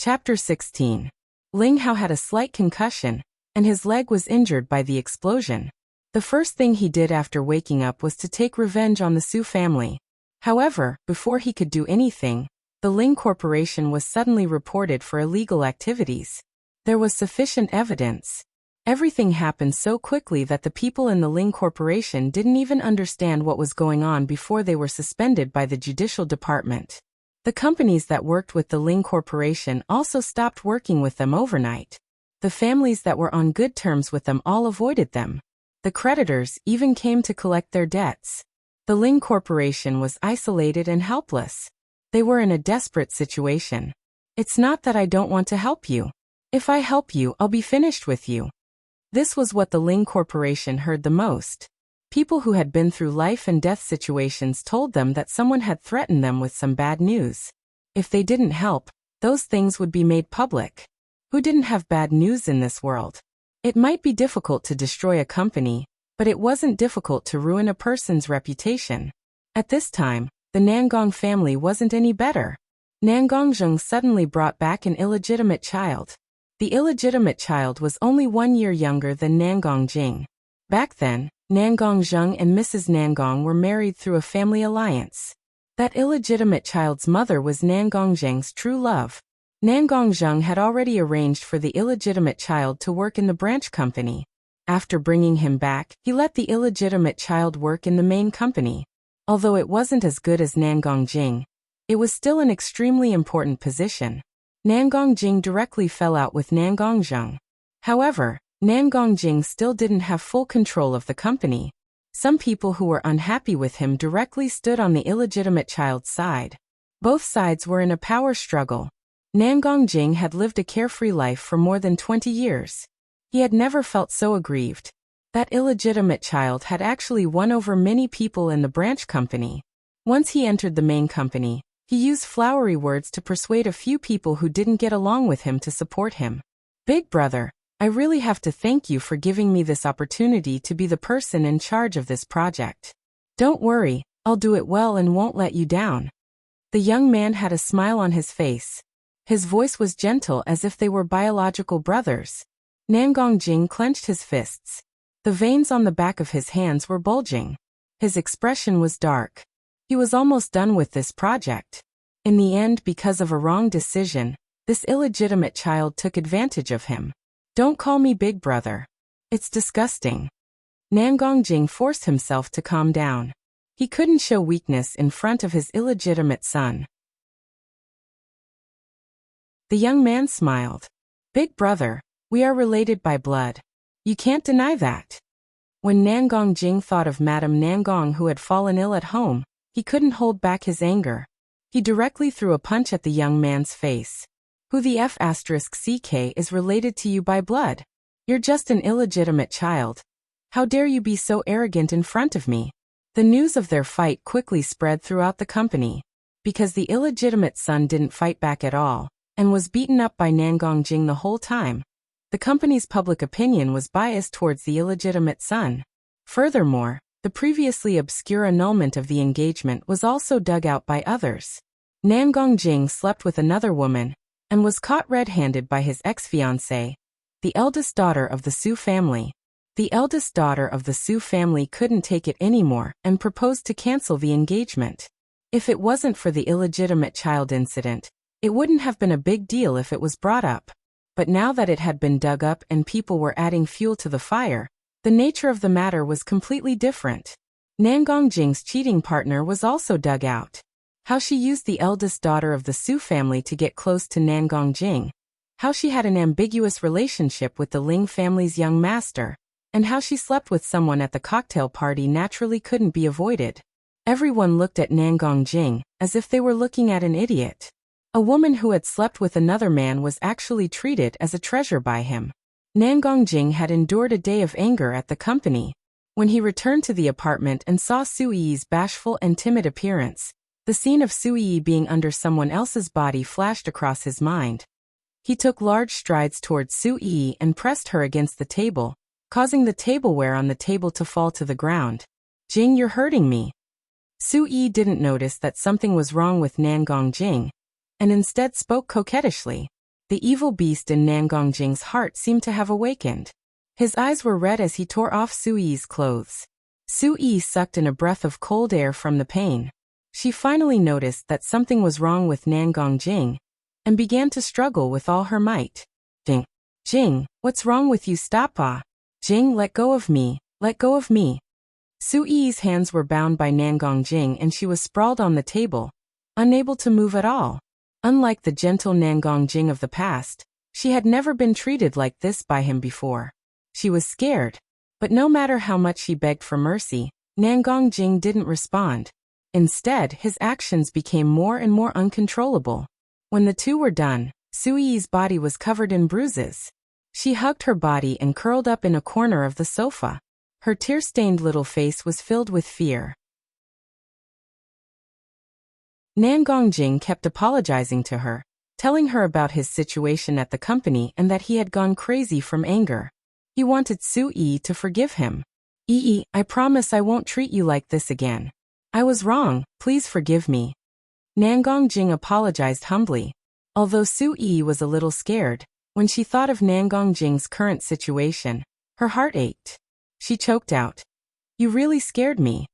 Chapter 16. Ling Hao had a slight concussion, and his leg was injured by the explosion. The first thing he did after waking up was to take revenge on the Su family. However, before he could do anything, the Ling Corporation was suddenly reported for illegal activities. There was sufficient evidence. Everything happened so quickly that the people in the Ling Corporation didn't even understand what was going on before they were suspended by the Judicial Department. The companies that worked with the Ling Corporation also stopped working with them overnight. The families that were on good terms with them all avoided them. The creditors even came to collect their debts. The Ling Corporation was isolated and helpless. They were in a desperate situation. It's not that I don't want to help you. If I help you, I'll be finished with you. This was what the Ling Corporation heard the most. People who had been through life and death situations told them that someone had threatened them with some bad news. If they didn't help, those things would be made public. Who didn't have bad news in this world? It might be difficult to destroy a company, but it wasn't difficult to ruin a person's reputation. At this time, the Nangong family wasn't any better. Nangongjung suddenly brought back an illegitimate child. The illegitimate child was only 1 year younger than Nangongjing. Back then, Nangongjung and Mrs. Nangong were married through a family alliance. That illegitimate child's mother was Nangongjing's true love. Nangongjung had already arranged for the illegitimate child to work in the branch company. After bringing him back, he let the illegitimate child work in the main company. Although it wasn't as good as Nangongjing, it was still an extremely important position. Nangongjing directly fell out with Nangongjung. However, Nangongjing still didn't have full control of the company. Some people who were unhappy with him directly stood on the illegitimate child's side. Both sides were in a power struggle. Nangongjing had lived a carefree life for more than 20 years. He had never felt so aggrieved. That illegitimate child had actually won over many people in the branch company. Once he entered the main company, he used flowery words to persuade a few people who didn't get along with him to support him. Big brother, I really have to thank you for giving me this opportunity to be the person in charge of this project. Don't worry, I'll do it well and won't let you down. The young man had a smile on his face. His voice was gentle as if they were biological brothers. Nangongjing clenched his fists. The veins on the back of his hands were bulging. His expression was dark. He was almost done with this project. In the end, because of a wrong decision, this illegitimate child took advantage of him. Don't call me big brother. It's disgusting. Nangongjing forced himself to calm down. He couldn't show weakness in front of his illegitimate son. The young man smiled. Big brother, we are related by blood. You can't deny that. When Nangongjing thought of Madame Nangong who had fallen ill at home, he couldn't hold back his anger. He directly threw a punch at the young man's face. Who the F***ck is related to you by blood? You're just an illegitimate child. How dare you be so arrogant in front of me? The news of their fight quickly spread throughout the company. Because the illegitimate son didn't fight back at all, and was beaten up by Nangongjing the whole time, the company's public opinion was biased towards the illegitimate son. Furthermore, the previously obscure annulment of the engagement was also dug out by others. Nangongjing slept with another woman, and was caught red-handed by his ex-fiancée, the eldest daughter of the Su family. The eldest daughter of the Su family couldn't take it anymore and proposed to cancel the engagement. If it wasn't for the illegitimate child incident, it wouldn't have been a big deal if it was brought up. But now that it had been dug up and people were adding fuel to the fire, the nature of the matter was completely different. Nangongjing's cheating partner was also dug out. How she used the eldest daughter of the Su family to get close to Nangongjing. How she had an ambiguous relationship with the Ling family's young master. And how she slept with someone at the cocktail party naturally couldn't be avoided. Everyone looked at Nangongjing as if they were looking at an idiot. A woman who had slept with another man was actually treated as a treasure by him. Nangongjing had endured a day of anger at the company. When he returned to the apartment and saw Su Yi's bashful and timid appearance, the scene of Su Yi being under someone else's body flashed across his mind. He took large strides towards Su Yi and pressed her against the table, causing the tableware on the table to fall to the ground. Jing, you're hurting me. Su Yi didn't notice that something was wrong with Nangongjing, and instead spoke coquettishly. The evil beast in Nangongjing's heart seemed to have awakened. His eyes were red as he tore off Su Yi's clothes. Su Yi sucked in a breath of cold air from the pain. She finally noticed that something was wrong with Nangongjing, and began to struggle with all her might. Jing, what's wrong with you? Stop! Jing, let go of me, let go of me. Su Yi's hands were bound by Nangongjing and she was sprawled on the table, unable to move at all. Unlike the gentle Nangongjing of the past, she had never been treated like this by him before. She was scared, but no matter how much she begged for mercy, Nangongjing didn't respond. Instead, his actions became more and more uncontrollable. When the two were done, Su Yi's body was covered in bruises. She hugged her body and curled up in a corner of the sofa. Her tear-stained little face was filled with fear. Nan Gongjing kept apologizing to her, telling her about his situation at the company and that he had gone crazy from anger. He wanted Su Yi to forgive him. "Yi, I promise I won't treat you like this again. I was wrong, please forgive me." Nan Gongjing apologized humbly. Although Su Yi was a little scared, when she thought of Nan Gongjing's current situation, her heart ached. She choked out, "You really scared me.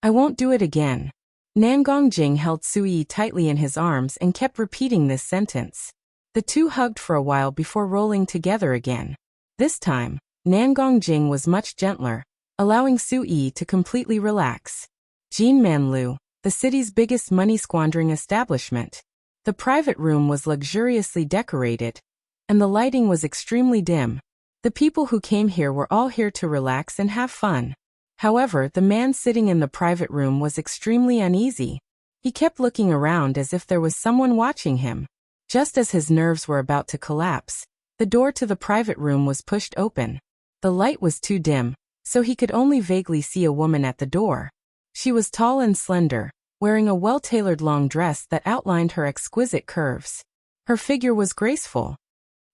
I won't do it again." Nan Gongjing held Su Yi tightly in his arms and kept repeating this sentence. The two hugged for a while before rolling together again. This time, Nan Gongjing was much gentler, allowing Su Yi to completely relax. Jin Manlu, the city's biggest money-squandering establishment. The private room was luxuriously decorated, and the lighting was extremely dim. The people who came here were all here to relax and have fun. However, the man sitting in the private room was extremely uneasy. He kept looking around as if there was someone watching him. Just as his nerves were about to collapse, the door to the private room was pushed open. The light was too dim, so he could only vaguely see a woman at the door. She was tall and slender, wearing a well-tailored long dress that outlined her exquisite curves. Her figure was graceful.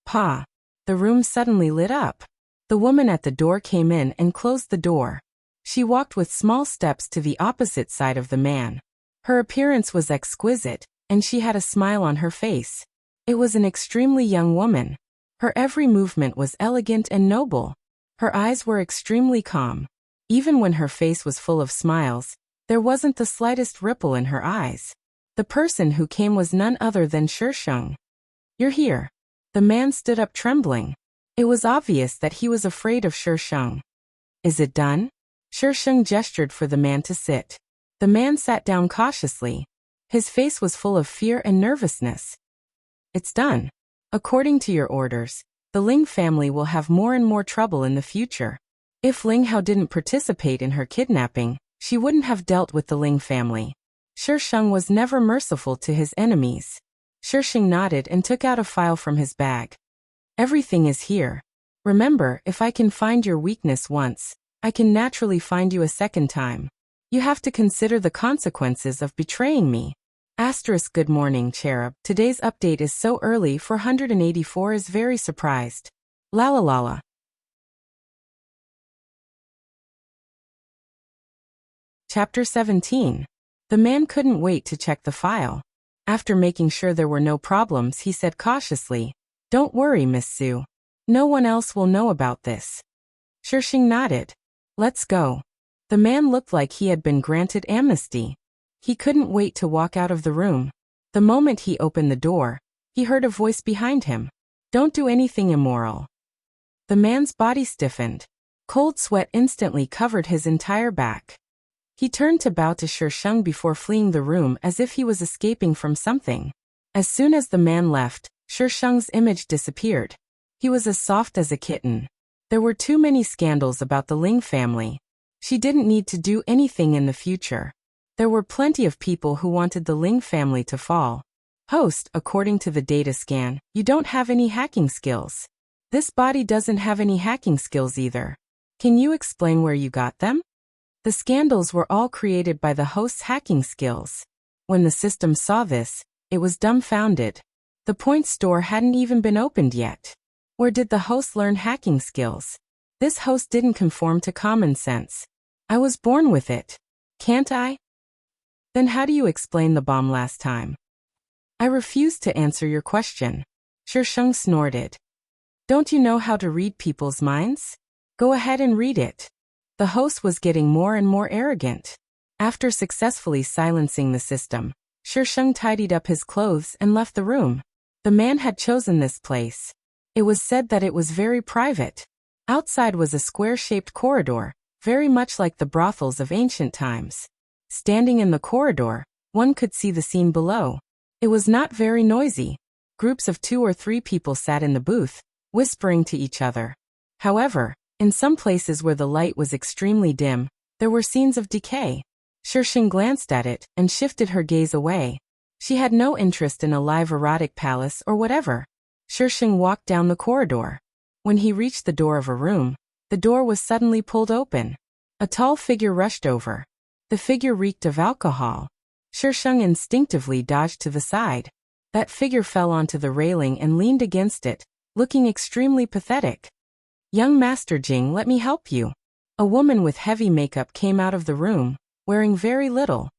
Pa! The room suddenly lit up. The woman at the door came in and closed the door. She walked with small steps to the opposite side of the man. Her appearance was exquisite, and she had a smile on her face. It was an extremely young woman. Her every movement was elegant and noble. Her eyes were extremely calm. Even when her face was full of smiles, there wasn't the slightest ripple in her eyes. The person who came was none other than Shisheng. "You're here." The man stood up trembling. It was obvious that he was afraid of Shisheng. "Is it done?" Shisheng gestured for the man to sit. The man sat down cautiously. His face was full of fear and nervousness. "It's done. According to your orders, the Ling family will have more and more trouble in the future. If Ling Hao didn't participate in her kidnapping, she wouldn't have dealt with the Ling family." Shisheng was never merciful to his enemies. Shisheng nodded and took out a file from his bag. "Everything is here. Remember, if I can find your weakness once, I can naturally find you a second time. You have to consider the consequences of betraying me." Asterisk. Good morning, Cherub. Today's update is so early. 484 is very surprised. La la la la. Chapter 17. The man couldn't wait to check the file. After making sure there were no problems, he said cautiously, "Don't worry, Miss Su. No one else will know about this." Shisheng nodded. "Let's go." The man looked like he had been granted amnesty. He couldn't wait to walk out of the room. The moment he opened the door, he heard a voice behind him. "Don't do anything immoral." The man's body stiffened. Cold sweat instantly covered his entire back. He turned to bow to Shisheng before fleeing the room as if he was escaping from something. As soon as the man left, Shisheng's image disappeared. He was as soft as a kitten. There were too many scandals about the Ling family. She didn't need to do anything in the future. There were plenty of people who wanted the Ling family to fall. Host, according to the data scan, you don't have any hacking skills. This body doesn't have any hacking skills either. Can you explain where you got them? The scandals were all created by the host's hacking skills. When the system saw this, it was dumbfounded. The point store hadn't even been opened yet. Where did the host learn hacking skills? This host didn't conform to common sense. I was born with it. Can't I? Then how do you explain the bomb last time? I refuse to answer your question. Shisheng snorted. Don't you know how to read people's minds? Go ahead and read it. The host was getting more and more arrogant. After successfully silencing the system, Shisheng tidied up his clothes and left the room. The man had chosen this place. It was said that it was very private. Outside was a square-shaped corridor, very much like the brothels of ancient times. Standing in the corridor, one could see the scene below. It was not very noisy. Groups of 2 or 3 people sat in the booth, whispering to each other. However, in some places where the light was extremely dim, there were scenes of decay. Shisheng glanced at it and shifted her gaze away. She had no interest in a live erotic palace or whatever. Shisheng walked down the corridor. When he reached the door of a room, The door was suddenly pulled open. A tall figure rushed over. The figure reeked of alcohol. Shisheng instinctively dodged to the side. That figure fell onto the railing and leaned against it, looking extremely pathetic. "Young Master Jing, let me help you." A woman with heavy makeup came out of the room, wearing very little.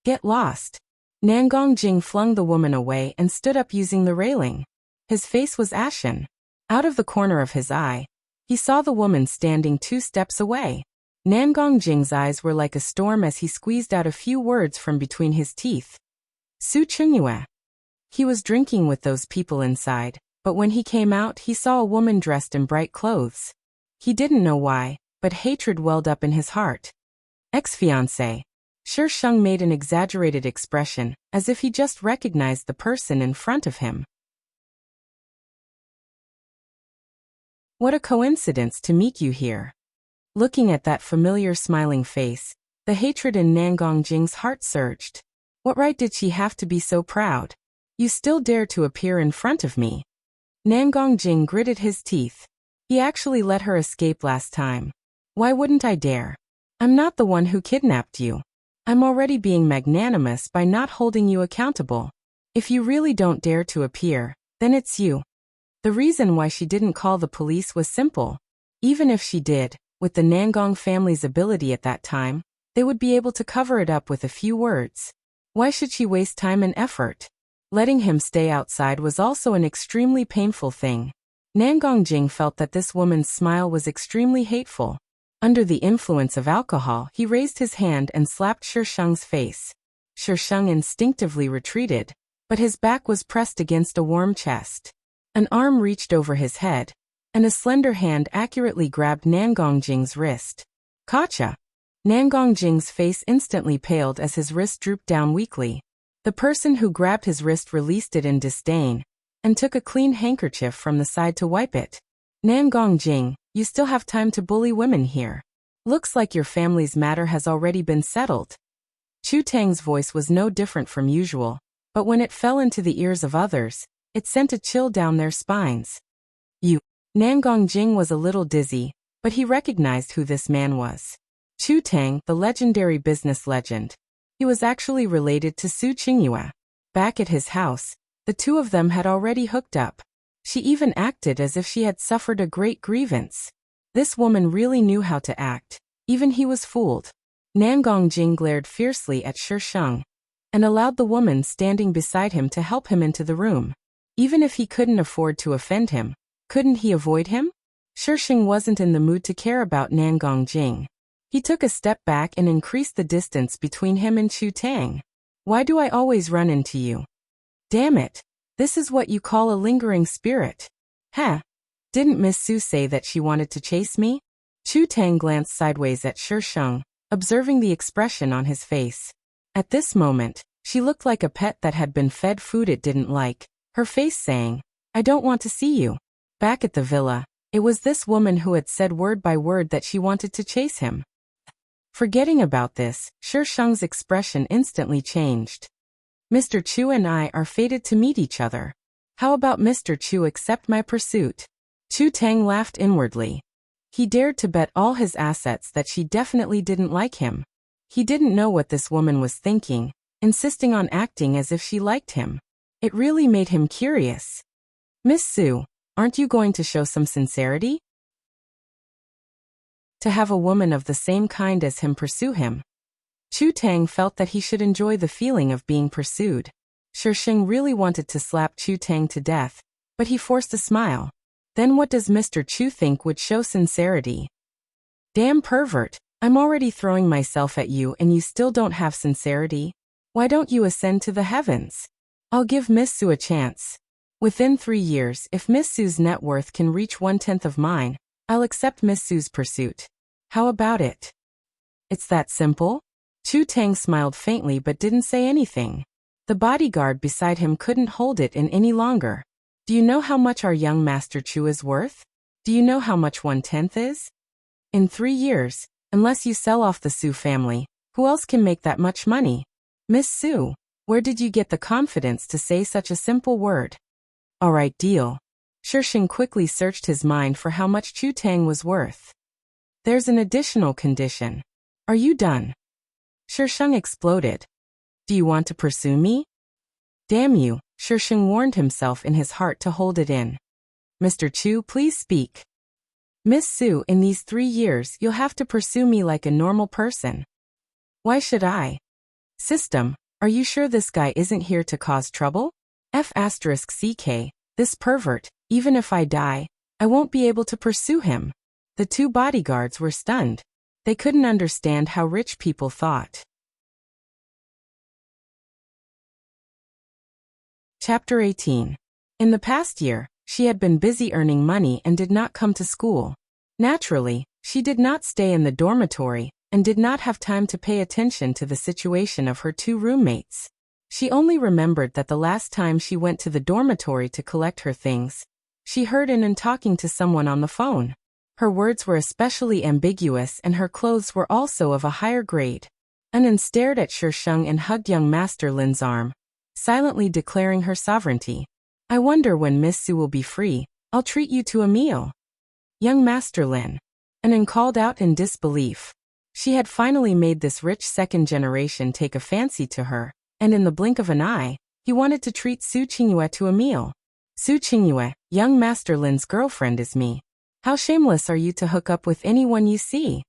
"Get lost." Nangong Jing flung the woman away and stood up using the railing. His face was ashen. Out of the corner of his eye, he saw the woman standing 2 steps away. Nangong Jing's eyes were like a storm as he squeezed out a few words from between his teeth. "Su Chungyue." He was drinking with those people inside, but when he came out he saw a woman dressed in bright clothes. He didn't know why, but hatred welled up in his heart. "Ex-fiancé." Shisheng made an exaggerated expression, as if he just recognized the person in front of him. "What a coincidence to meet you here." Looking at that familiar smiling face, the hatred in Nangong Jing's heart surged. What right did she have to be so proud? "You still dare to appear in front of me?" Nangong Jing gritted his teeth. He actually let her escape last time. "Why wouldn't I dare? I'm not the one who kidnapped you. I'm already being magnanimous by not holding you accountable. If you really don't dare to appear, then it's you." The reason why she didn't call the police was simple. Even if she did, with the Nangong family's ability at that time, they would be able to cover it up with a few words. Why should she waste time and effort? Letting him stay outside was also an extremely painful thing. Nangong Jing felt that this woman's smile was extremely hateful. Under the influence of alcohol, he raised his hand and slapped Shisheng's face. Shisheng instinctively retreated, but his back was pressed against a warm chest. An arm reached over his head, and a slender hand accurately grabbed Nangong Jing's wrist. "Gotcha!" Nangong Jing's face instantly paled as his wrist drooped down weakly. The person who grabbed his wrist released it in disdain, and took a clean handkerchief from the side to wipe it. "Nangong Jing, you still have time to bully women here. Looks like your family's matter has already been settled." Chu Tang's voice was no different from usual, but when it fell into the ears of others, it sent a chill down their spines. "You." Nangong Jing was a little dizzy, but he recognized who this man was. Chu Tang, the legendary business legend. He was actually related to Su Qingyue. Back at his house, the two of them had already hooked up. She even acted as if she had suffered a great grievance. This woman really knew how to act. Even he was fooled. Nangong Jing glared fiercely at Shisheng, and allowed the woman standing beside him to help him into the room. Even if he couldn't afford to offend him, couldn't he avoid him? Shisheng wasn't in the mood to care about Nangong Jing. He took a step back and increased the distance between him and Chu Tang. "Why do I always run into you? Damn it. This is what you call a lingering spirit. Heh. Didn't Miss Su say that she wanted to chase me?" Chu Tang glanced sideways at Shisheng, observing the expression on his face. At this moment, she looked like a pet that had been fed food it didn't like, her face saying, "I don't want to see you." Back at the villa, it was this woman who had said word by word that she wanted to chase him. Forgetting about this, Shisheng's expression instantly changed. "Mr. Chu and I are fated to meet each other. How about Mr. Chu accept my pursuit?" Chu Tang laughed inwardly. He dared to bet all his assets that she definitely didn't like him. He didn't know what this woman was thinking, insisting on acting as if she liked him. It really made him curious. "Miss Su, aren't you going to show some sincerity? To have a woman of the same kind as him pursue him." Chu Tang felt that he should enjoy the feeling of being pursued. Shisheng really wanted to slap Chu Tang to death, but he forced a smile. Then what does Mr. Chu think would show sincerity? "Damn pervert, I'm already throwing myself at you and you still don't have sincerity? Why don't you ascend to the heavens? I'll give Miss Su a chance. Within 3 years, if Miss Su's net worth can reach 1/10 of mine, I'll accept Miss Su's pursuit. How about it?" "It's that simple?" Chu Tang smiled faintly but didn't say anything. The bodyguard beside him couldn't hold it in any longer. "Do you know how much our young Master Chu is worth? Do you know how much 1/10 is? In 3 years, unless you sell off the Su family, who else can make that much money? Miss Su, where did you get the confidence to say such a simple word?" "All right, deal." Shisheng quickly searched his mind for how much Chu Tang was worth. There's an additional condition. Are you done? Shisheng exploded. Do you want to pursue me? Damn you, Shisheng warned himself in his heart to hold it in. Mr. Chu, please speak. Miss Su, in these 3 years you'll have to pursue me like a normal person. Why should I? System, are you sure this guy isn't here to cause trouble? F***ck, this pervert, even if I die, I won't be able to pursue him. The 2 bodyguards were stunned. They couldn't understand how rich people thought. Chapter 18. In the past year, she had been busy earning money and did not come to school. Naturally, she did not stay in the dormitory and did not have time to pay attention to the situation of her 2 roommates. She only remembered that the last time she went to the dormitory to collect her things, she heard An talking to someone on the phone. Her words were especially ambiguous and her clothes were also of a higher grade. An stared at Shisheng and hugged young Master Lin's arm, silently declaring her sovereignty. I wonder when Miss Su will be free. I'll treat you to a meal. Young Master Lin. An called out in disbelief. She had finally made this rich second generation take a fancy to her, and in the blink of an eye, he wanted to treat Su Qingyue to a meal. Su Qingyue, young Master Lin's girlfriend, is me. How shameless are you to hook up with anyone you see?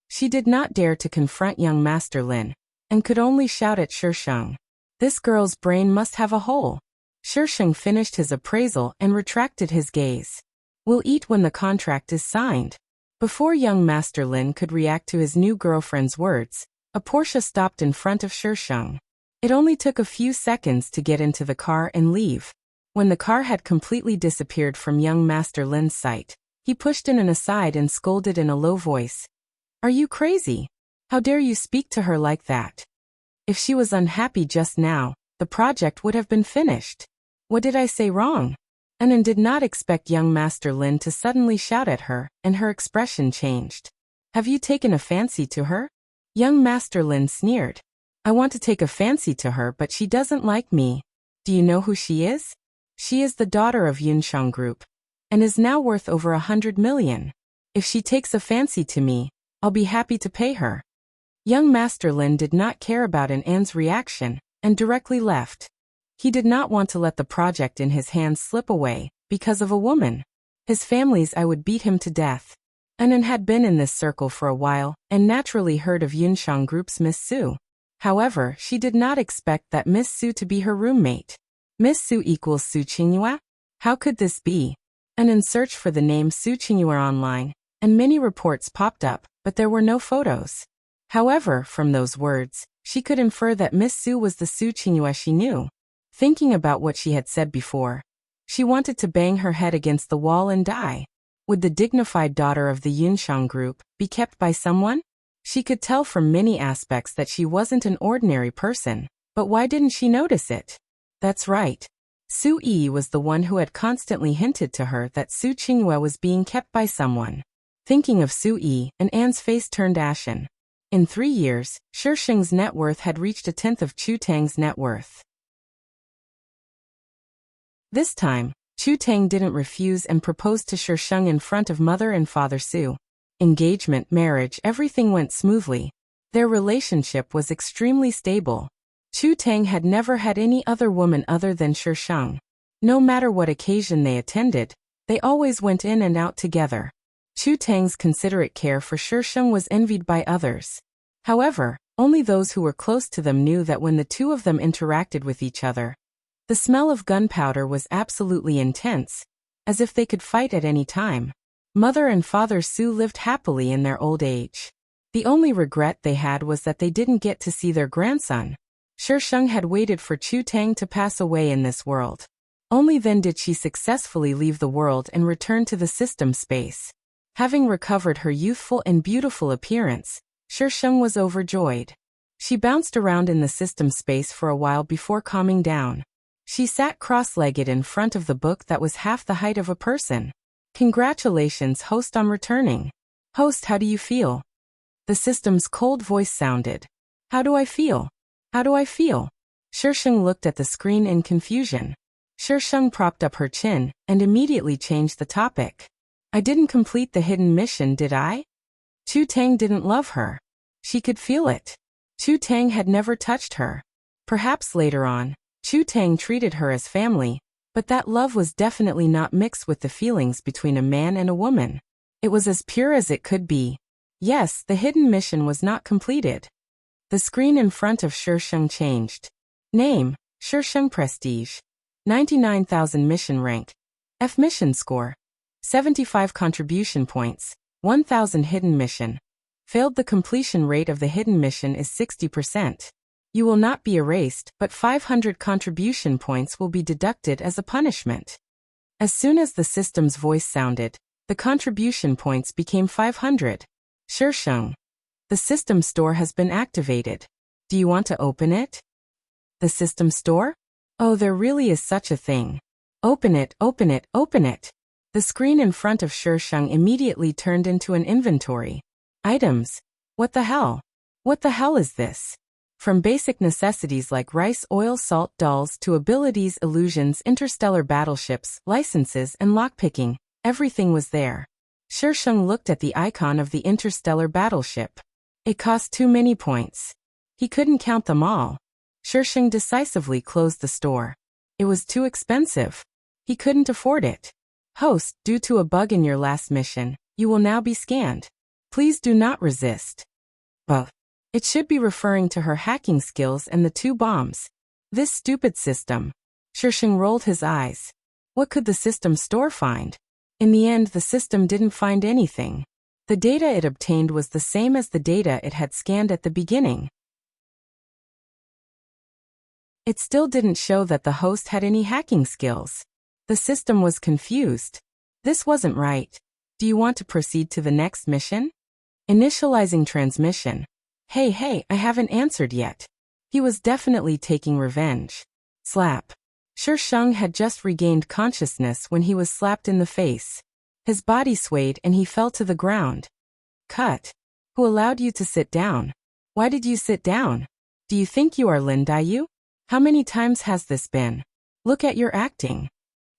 She did not dare to confront young Master Lin, and could only shout at Shisheng. This girl's brain must have a hole. Shisheng finished his appraisal and retracted his gaze. We'll eat when the contract is signed. Before young Master Lin could react to his new girlfriend's words, a Porsche stopped in front of Shisheng. It only took a few seconds to get into the car and leave. When the car had completely disappeared from young Master Lin's sight, he pushed An aside and scolded in a low voice. Are you crazy? How dare you speak to her like that? If she was unhappy just now, the project would have been finished. What did I say wrong? An did not expect young Master Lin to suddenly shout at her, and her expression changed. Have you taken a fancy to her? Young Master Lin sneered. I want to take a fancy to her, but she doesn't like me. Do you know who she is? She is the daughter of Yunshang Group, and is now worth over 100 million. If she takes a fancy to me, I'll be happy to pay her. Young Master Lin did not care about An's reaction, and directly left. He did not want to let the project in his hands slip away, because of a woman. His family's I would beat him to death. An had been in this circle for a while, and naturally heard of Yunshang Group's Miss Su. However, she did not expect that Miss Su to be her roommate. Miss Su equals Su Qingyue? How could this be? An searched for the name Su Qingyue online, and many reports popped up, but there were no photos. However, from those words, she could infer that Miss Su was the Su Qingyue she knew. Thinking about what she had said before, she wanted to bang her head against the wall and die. Would the dignified daughter of the Yunshang Group be kept by someone? She could tell from many aspects that she wasn't an ordinary person, but why didn't she notice it? That's right. Su Yi was the one who had constantly hinted to her that Su Qingyue was being kept by someone. Thinking of Su Yi, An's face turned ashen. In 3 years, Shisheng's net worth had reached 1/10 of Chu Tang's net worth. This time, Chu Tang didn't refuse and proposed to Shisheng in front of mother and father Su. Engagement, marriage, everything went smoothly. Their relationship was extremely stable. Chu Tang had never had any other woman other than Shisheng. No matter what occasion they attended, they always went in and out together. Chu Tang's considerate care for Shisheng was envied by others. However, only those who were close to them knew that when the 2 of them interacted with each other, the smell of gunpowder was absolutely intense, as if they could fight at any time. Mother and father Su lived happily in their old age. The only regret they had was that they didn't get to see their grandson. Shisheng had waited for Chu Tang to pass away in this world. Only then did she successfully leave the world and return to the system space. Having recovered her youthful and beautiful appearance, Shisheng was overjoyed. She bounced around in the system space for a while before calming down. She sat cross-legged in front of the book that was half the height of a person. Congratulations, host, on returning. Host, how do you feel? The system's cold voice sounded. How do I feel? How do I feel? Shisheng looked at the screen in confusion. Shisheng propped up her chin and immediately changed the topic. I didn't complete the hidden mission, did I? Chu Tang didn't love her. She could feel it. Chu Tang had never touched her. Perhaps later on, Chu Tang treated her as family, but that love was definitely not mixed with the feelings between a man and a woman. It was as pure as it could be. Yes, the hidden mission was not completed. The screen in front of Shisheng changed. Name, Shisheng Prestige. 99,000 mission rank. F mission score. 75 contribution points. 1,000 hidden mission. Failed. The completion rate of the hidden mission is 60%. You will not be erased, but 500 contribution points will be deducted as a punishment. As soon as the system's voice sounded, the contribution points became 500. Shisheng. The system store has been activated. Do you want to open it? The system store? Oh, there really is such a thing. Open it, open it, open it. The screen in front of Shisheng immediately turned into an inventory. Items. What the hell? What the hell is this? From basic necessities like rice, oil, salt, dolls to abilities, illusions, interstellar battleships, licenses, and lockpicking, everything was there. Shisheng looked at the icon of the interstellar battleship. It cost too many points. He couldn't count them all. Shisheng decisively closed the store. It was too expensive. He couldn't afford it. Host, due to a bug in your last mission, you will now be scanned. Please do not resist. But it should be referring to her hacking skills and the 2 bombs. This stupid system. Shisheng rolled his eyes. What could the system store find? In the end, the system didn't find anything. The data it obtained was the same as the data it had scanned at the beginning. It still didn't show that the host had any hacking skills. The system was confused. This wasn't right. Do you want to proceed to the next mission? Initializing transmission. Hey, I haven't answered yet. He was definitely taking revenge. Slap. Shisheng had just regained consciousness when he was slapped in the face. His body swayed and he fell to the ground. Cut. Who allowed you to sit down? Why did you sit down? Do you think you are Lin Dayu? How many times has this been? Look at your acting.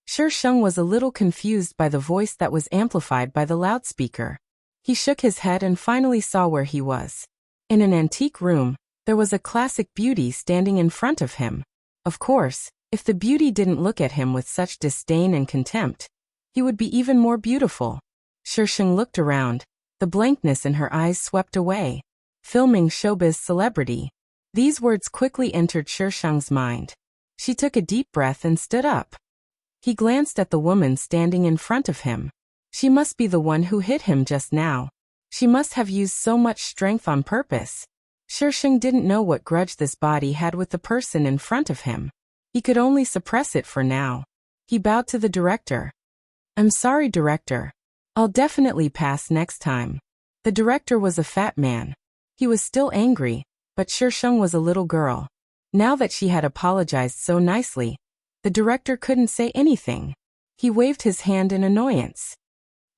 Shisheng was a little confused by the voice that was amplified by the loudspeaker. He shook his head and finally saw where he was. In an antique room, there was a classic beauty standing in front of him. Of course, if the beauty didn't look at him with such disdain and contempt, he would be even more beautiful. Shisheng looked around. The blankness in her eyes swept away. Filming showbiz celebrity. These words quickly entered Shisheng's mind. She took a deep breath and stood up. He glanced at the woman standing in front of him. She must be the one who hit him just now. She must have used so much strength on purpose. Shisheng didn't know what grudge this body had with the person in front of him. He could only suppress it for now. He bowed to the director. I'm sorry, director. I'll definitely pass next time. The director was a fat man. He was still angry, but Shisheng was a little girl. Now that she had apologized so nicely, the director couldn't say anything. He waved his hand in annoyance.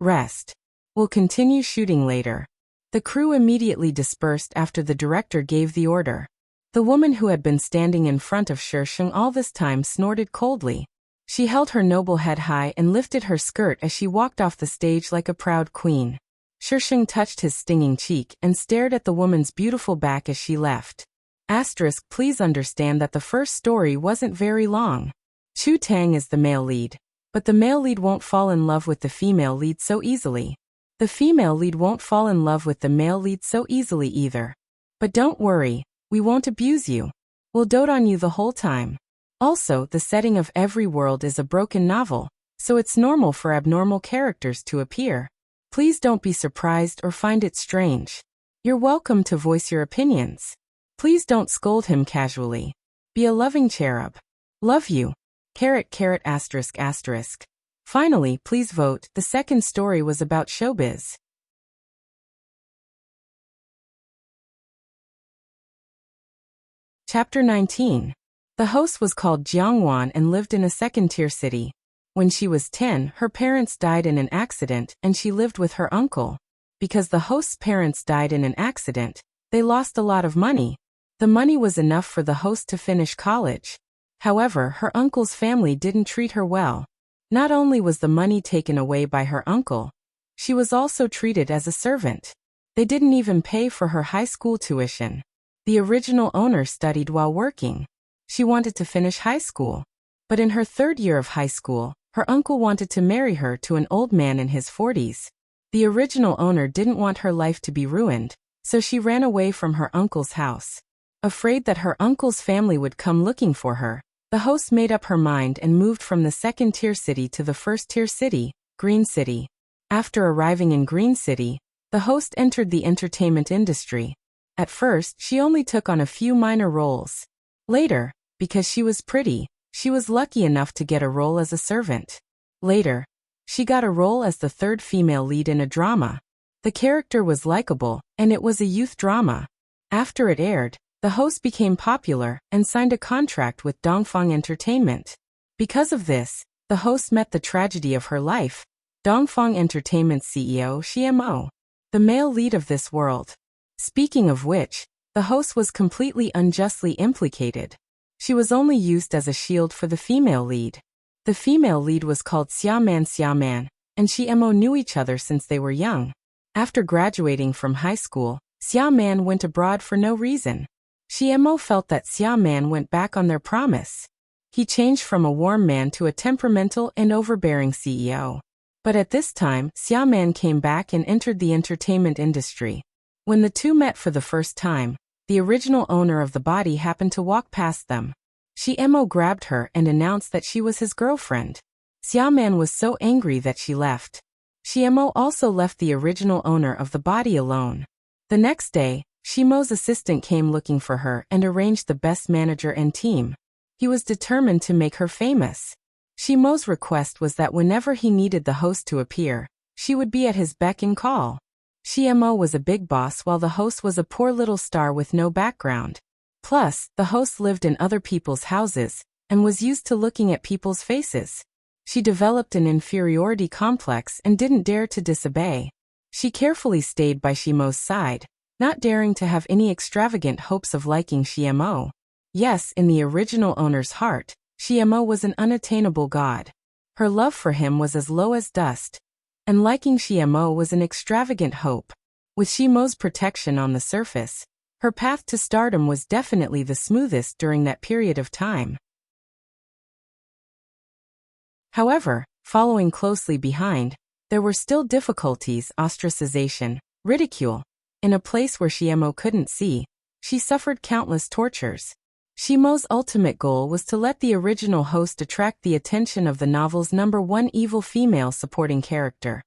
Rest. We'll continue shooting later. The crew immediately dispersed after the director gave the order. The woman who had been standing in front of Shisheng all this time snorted coldly. She held her noble head high and lifted her skirt as she walked off the stage like a proud queen. Shisheng touched his stinging cheek and stared at the woman's beautiful back as she left. Asterisk, please understand that the first story wasn't very long. Chu Tang is the male lead, but the male lead won't fall in love with the female lead so easily. The female lead won't fall in love with the male lead so easily either. But don't worry, we won't abuse you. We'll dote on you the whole time. Also, the setting of every world is a broken novel, so it's normal for abnormal characters to appear. Please don't be surprised or find it strange. You're welcome to voice your opinions. Please don't scold him casually. Be a loving cherub. Love you. ******. Finally, please vote. The second story was about showbiz. Chapter 19. The host was called Jiangwan and lived in a second-tier city. When she was 10, her parents died in an accident and she lived with her uncle. Because the host's parents died in an accident, they lost a lot of money. The money was enough for the host to finish college. However, her uncle's family didn't treat her well. Not only was the money taken away by her uncle, she was also treated as a servant. They didn't even pay for her high school tuition. The original owner studied while working. She wanted to finish high school. But in her third year of high school, her uncle wanted to marry her to an old man in his 40s. The original owner didn't want her life to be ruined, so she ran away from her uncle's house. Afraid that her uncle's family would come looking for her, the host made up her mind and moved from the second-tier city to the first-tier city, Green City. After arriving in Green City, the host entered the entertainment industry. At first, she only took on a few minor roles. Later, because she was pretty, she was lucky enough to get a role as a servant. Later, she got a role as the third female lead in a drama. The character was likable, and it was a youth drama. After it aired, the host became popular and signed a contract with Dongfang Entertainment. Because of this, the host met the tragedy of her life, Dongfang Entertainment's CEO Xiemo, the male lead of this world. Speaking of which, the host was completely unjustly implicated. She was only used as a shield for the female lead. The female lead was called Xiaoman, and Xiemo knew each other since they were young. After graduating from high school, Xiaoman went abroad for no reason. Xiemo felt that Xiaoman went back on their promise. He changed from a warm man to a temperamental and overbearing CEO. But at this time, Xiaoman came back and entered the entertainment industry. When the two met for the first time, the original owner of the body happened to walk past them. Xiemo grabbed her and announced that she was his girlfriend. Xiaoman was so angry that she left. Xiemo also left the original owner of the body alone. The next day, Xiemo's assistant came looking for her and arranged the best manager and team. He was determined to make her famous. Xiemo's request was that whenever he needed the host to appear, she would be at his beck and call. Xiemo was a big boss while the host was a poor little star with no background. Plus, the host lived in other people's houses and was used to looking at people's faces. She developed an inferiority complex and didn't dare to disobey. She carefully stayed by Xiemo's side, not daring to have any extravagant hopes of liking Xiemo. Yes, in the original owner's heart, Xiemo was an unattainable god. Her love for him was as low as dust. And liking Xiemo was an extravagant hope. With Xiemo's protection on the surface, her path to stardom was definitely the smoothest during that period of time. However, following closely behind, there were still difficulties: ostracization, ridicule. In a place where Xiemo couldn't see, she suffered countless tortures. Xiemo's ultimate goal was to let the original host attract the attention of the novel's #1 evil female supporting character.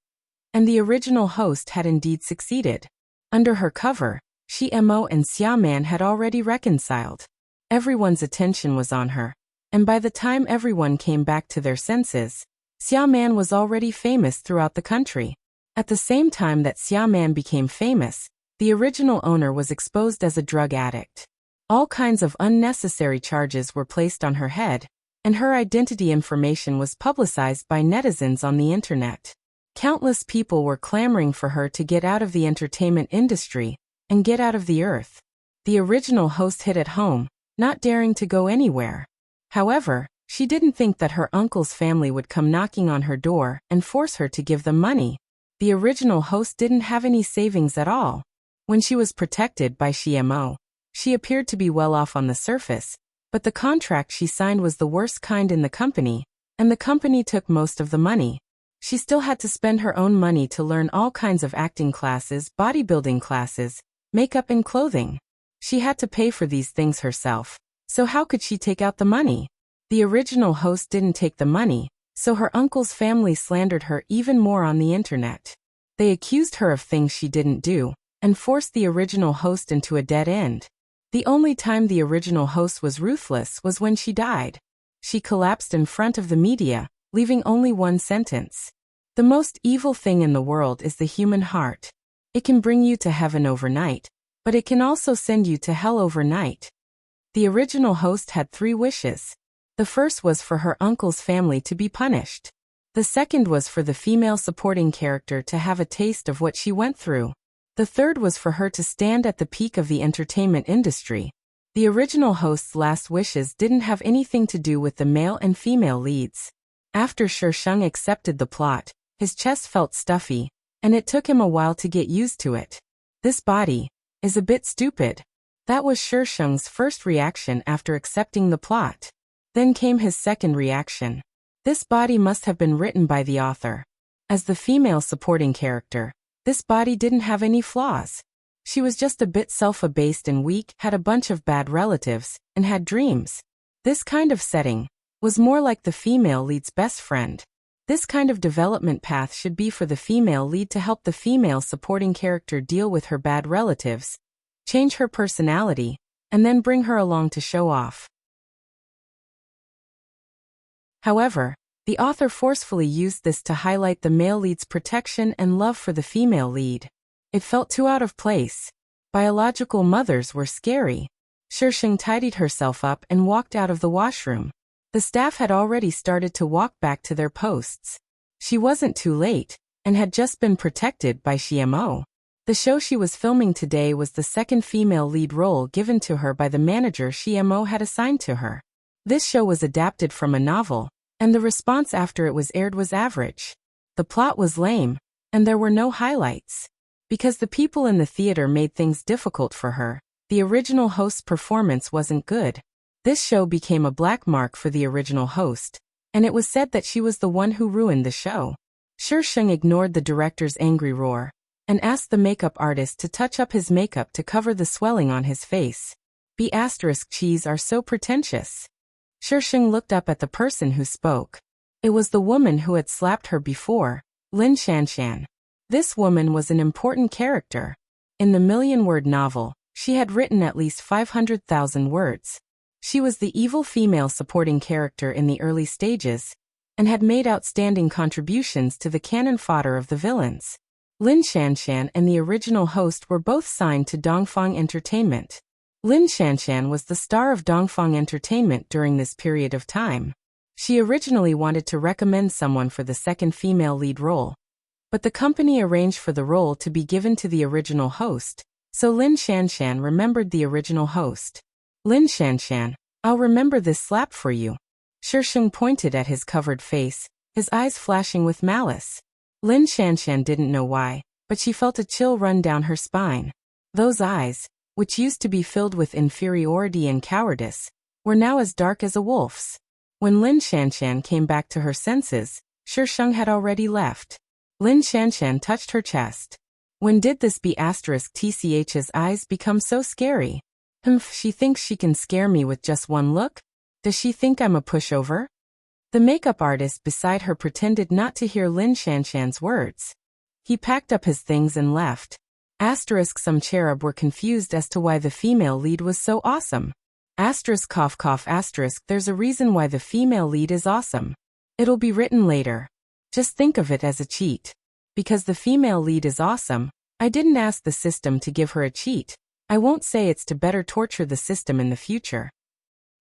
And the original host had indeed succeeded. Under her cover, Xiemo and Xiaoman had already reconciled. Everyone's attention was on her, and by the time everyone came back to their senses, Xiaoman was already famous throughout the country. At the same time that Xiaoman became famous, the original owner was exposed as a drug addict. All kinds of unnecessary charges were placed on her head, and her identity information was publicized by netizens on the internet. Countless people were clamoring for her to get out of the entertainment industry and get out of the earth. The original host hid at home, not daring to go anywhere. However, she didn't think that her uncle's family would come knocking on her door and force her to give them money. The original host didn't have any savings at all. When she was protected by Xiemo, she appeared to be well off on the surface, but the contract she signed was the worst kind in the company, and the company took most of the money. She still had to spend her own money to learn all kinds of acting classes, bodybuilding classes, makeup and clothing. She had to pay for these things herself, so how could she take out the money? The original host didn't take the money, so her uncle's family slandered her even more on the internet. They accused her of things she didn't do, and forced the original host into a dead end. The only time the original host was ruthless was when she died. She collapsed in front of the media, leaving only one sentence: "The most evil thing in the world is the human heart. It can bring you to heaven overnight, but it can also send you to hell overnight." The original host had 3 wishes. The first was for her uncle's family to be punished. The second was for the female supporting character to have a taste of what she went through. The third was for her to stand at the peak of the entertainment industry. The original host's last wishes didn't have anything to do with the male and female leads. After Sheng accepted the plot, his chest felt stuffy, and it took him a while to get used to it. This body is a bit stupid. That was Shisheng's first reaction after accepting the plot. Then came his second reaction. This body must have been written by the author. As the female supporting character, this body didn't have any flaws. She was just a bit self-abased and weak, had a bunch of bad relatives, and had dreams. This kind of setting was more like the female lead's best friend. This kind of development path should be for the female lead to help the female supporting character deal with her bad relatives, change her personality, and then bring her along to show off. However, the author forcefully used this to highlight the male lead's protection and love for the female lead. It felt too out of place. Biological mothers were scary. Shisheng tidied herself up and walked out of the washroom. The staff had already started to walk back to their posts. She wasn't too late, and had just been protected by Xiemo. The show she was filming today was the second female lead role given to her by the manager Xiemo had assigned to her. This show was adapted from a novel, and the response after it was aired was average. The plot was lame, and there were no highlights. Because the people in the theater made things difficult for her, the original host's performance wasn't good. This show became a black mark for the original host, and it was said that she was the one who ruined the show. Shisheng ignored the director's angry roar, and asked the makeup artist to touch up his makeup to cover the swelling on his face. Cheese are so pretentious. Shisheng looked up at the person who spoke. It was the woman who had slapped her before, Lin Shanshan. This woman was an important character. In the million-word novel, she had written at least 500,000 words. She was the evil female supporting character in the early stages, and had made outstanding contributions to the cannon fodder of the villains. Lin Shanshan and the original host were both signed to Dongfang Entertainment. Lin Shanshan was the star of Dongfang Entertainment during this period of time. She originally wanted to recommend someone for the second female lead role, but the company arranged for the role to be given to the original host, so Lin Shanshan remembered the original host. Lin Shanshan, I'll remember this slap for you. Shisheng pointed at his covered face, his eyes flashing with malice. Lin Shanshan didn't know why, but she felt a chill run down her spine. Those eyes, which used to be filled with inferiority and cowardice, were now as dark as a wolf's. When Lin Shanshan came back to her senses, Shisheng had already left. Lin Shanshan touched her chest. When did this tch's eyes become so scary? She thinks she can scare me with just one look? Does she think I'm a pushover? The makeup artist beside her pretended not to hear Lin Shanshan's words. He packed up his things and left. Some cherub were confused as to why the female lead was so awesome. There's a reason why the female lead is awesome. It'll be written later. Just think of it as a cheat. Because the female lead is awesome, I didn't ask the system to give her a cheat. I won't say it's to better torture the system in the future.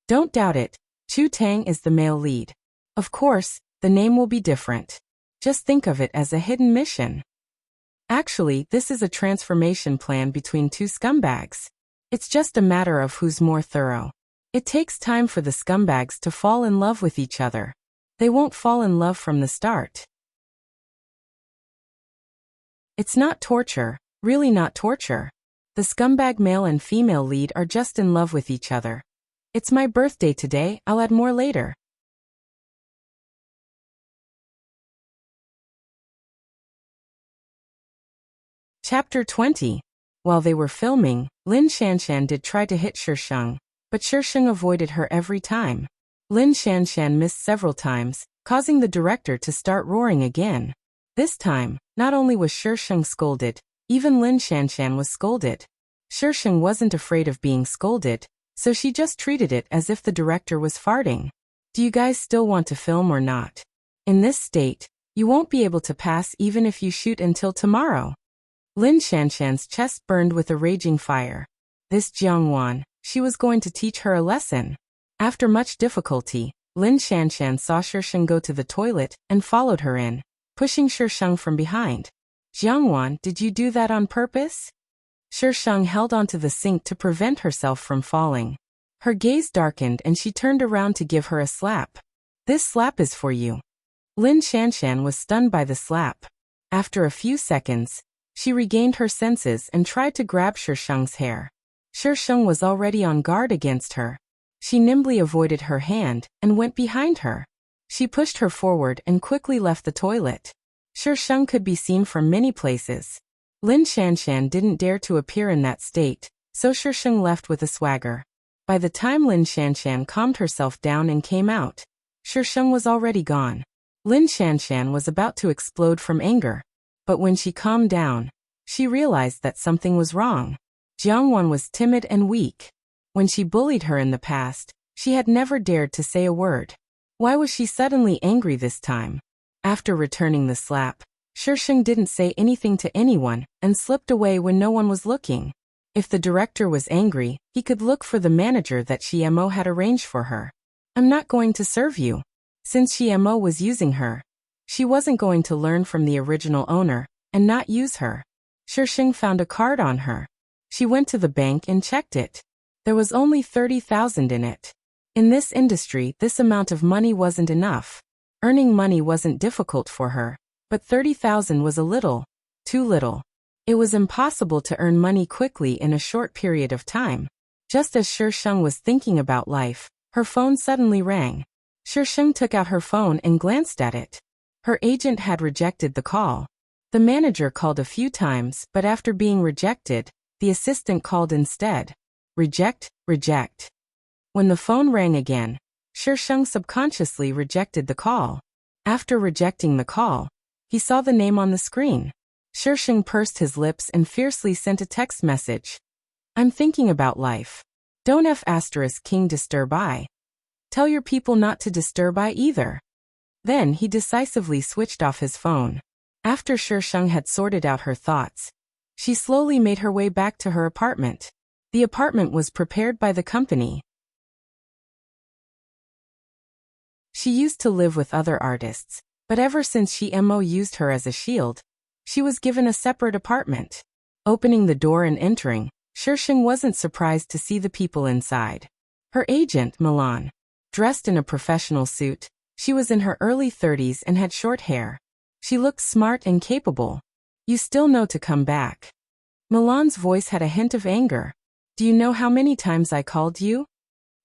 Don't doubt it, Chu Tang is the male lead. Of course, the name will be different. Just think of it as a hidden mission. Actually, this is a transformation plan between two scumbags. It's just a matter of who's more thorough. It takes time for the scumbags to fall in love with each other. They won't fall in love from the start. It's not torture, really not torture. The scumbag male and female lead are just in love with each other. It's my birthday today, I'll add more later. Chapter 20. While they were filming, Lin Shanshan did try to hit Shisheng, but Shisheng avoided her every time. Lin Shanshan missed several times, causing the director to start roaring again. This time, not only was Shisheng scolded, even Lin Shanshan was scolded. Shisheng wasn't afraid of being scolded, so she just treated it as if the director was farting. Do you guys still want to film or not? In this state, you won't be able to pass even if you shoot until tomorrow. Lin Shanshan's chest burned with a raging fire. This Jiangwan, she was going to teach her a lesson. After much difficulty, Lin Shanshan saw Shisheng go to the toilet and followed her in, pushing Shisheng from behind. Jiangwan, did you do that on purpose? Shisheng held onto the sink to prevent herself from falling. Her gaze darkened and she turned around to give her a slap. This slap is for you. Lin Shanshan was stunned by the slap. After a few seconds, She regained her senses and tried to grab Shisheng's hair. Shisheng was already on guard against her. She nimbly avoided her hand and went behind her. She pushed her forward and quickly left the toilet. Shisheng could be seen from many places. Lin Shanshan didn't dare to appear in that state, so Shisheng left with a swagger. By the time Lin Shanshan calmed herself down and came out, Shisheng was already gone. Lin Shanshan was about to explode from anger. But when she calmed down, she realized that something was wrong. Jiangwan was timid and weak. When she bullied her in the past, she had never dared to say a word. Why was she suddenly angry this time? After returning the slap, Shisheng didn't say anything to anyone and slipped away when no one was looking. If the director was angry, he could look for the manager that Mo had arranged for her. I'm not going to serve you. Since Mo was using her, she wasn't going to learn from the original owner and not use her. Shisheng found a card on her. She went to the bank and checked it. There was only 30,000 in it. In this industry, this amount of money wasn't enough. Earning money wasn't difficult for her, but 30,000 was a little, too little. It was impossible to earn money quickly in a short period of time. Just as Shisheng was thinking about life, her phone suddenly rang. Shisheng took out her phone and glanced at it. Her agent had rejected the call. The manager called a few times, but after being rejected, the assistant called instead. Reject, reject. When the phone rang again, Shisheng subconsciously rejected the call. After rejecting the call, he saw the name on the screen. Shisheng pursed his lips and fiercely sent a text message. I'm thinking about life. Don't King disturb I. Tell your people not to disturb I either. Then he decisively switched off his phone. After Shisheng had sorted out her thoughts, she slowly made her way back to her apartment. The apartment was prepared by the company. She used to live with other artists, but ever since Mo used her as a shield, she was given a separate apartment. Opening the door and entering, Shisheng wasn't surprised to see the people inside. Her agent, Milan. Dressed in a professional suit, she was in her early 30s and had short hair. She looked smart and capable. You still know to come back. Milan's voice had a hint of anger. Do you know how many times I called you?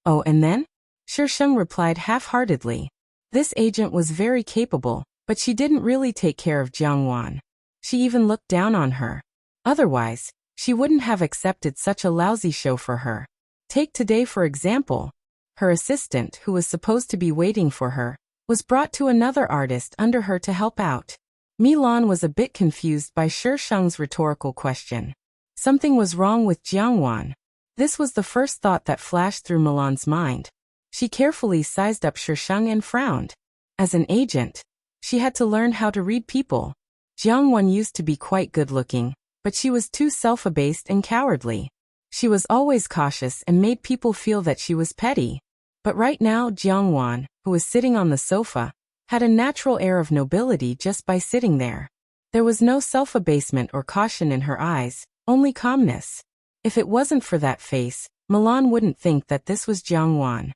Oh, and then? Shisheng replied half-heartedly. This agent was very capable, but she didn't really take care of Jiangwan. She even looked down on her. Otherwise, she wouldn't have accepted such a lousy show for her. Take today for example. Her assistant, who was supposed to be waiting for her, was brought to another artist under her to help out. Milan was a bit confused by Shisheng's rhetorical question. Something was wrong with Jiangwan. This was the first thought that flashed through Milan's mind. She carefully sized up Shisheng and frowned. As an agent, she had to learn how to read people. Jiangwan used to be quite good-looking, but she was too self-abased and cowardly. She was always cautious and made people feel that she was petty. But right now Jiangwan, who was sitting on the sofa, had a natural air of nobility just by sitting there. There was no self-abasement or caution in her eyes, only calmness. If it wasn't for that face, Milan wouldn't think that this was Jiangwan.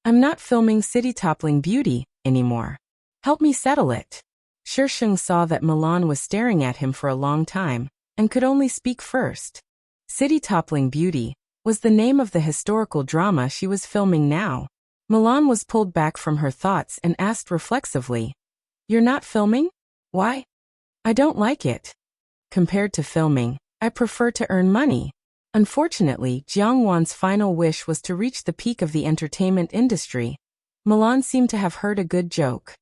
I'm not filming City Toppling Beauty anymore. Help me settle it. Shisheng saw that Milan was staring at him for a long time, and could only speak first. City Toppling Beauty was the name of the historical drama she was filming now. Milan was pulled back from her thoughts and asked reflexively, You're not filming? Why? I don't like it. Compared to filming, I prefer to earn money. Unfortunately, Jiangwan's final wish was to reach the peak of the entertainment industry. Milan seemed to have heard a good joke.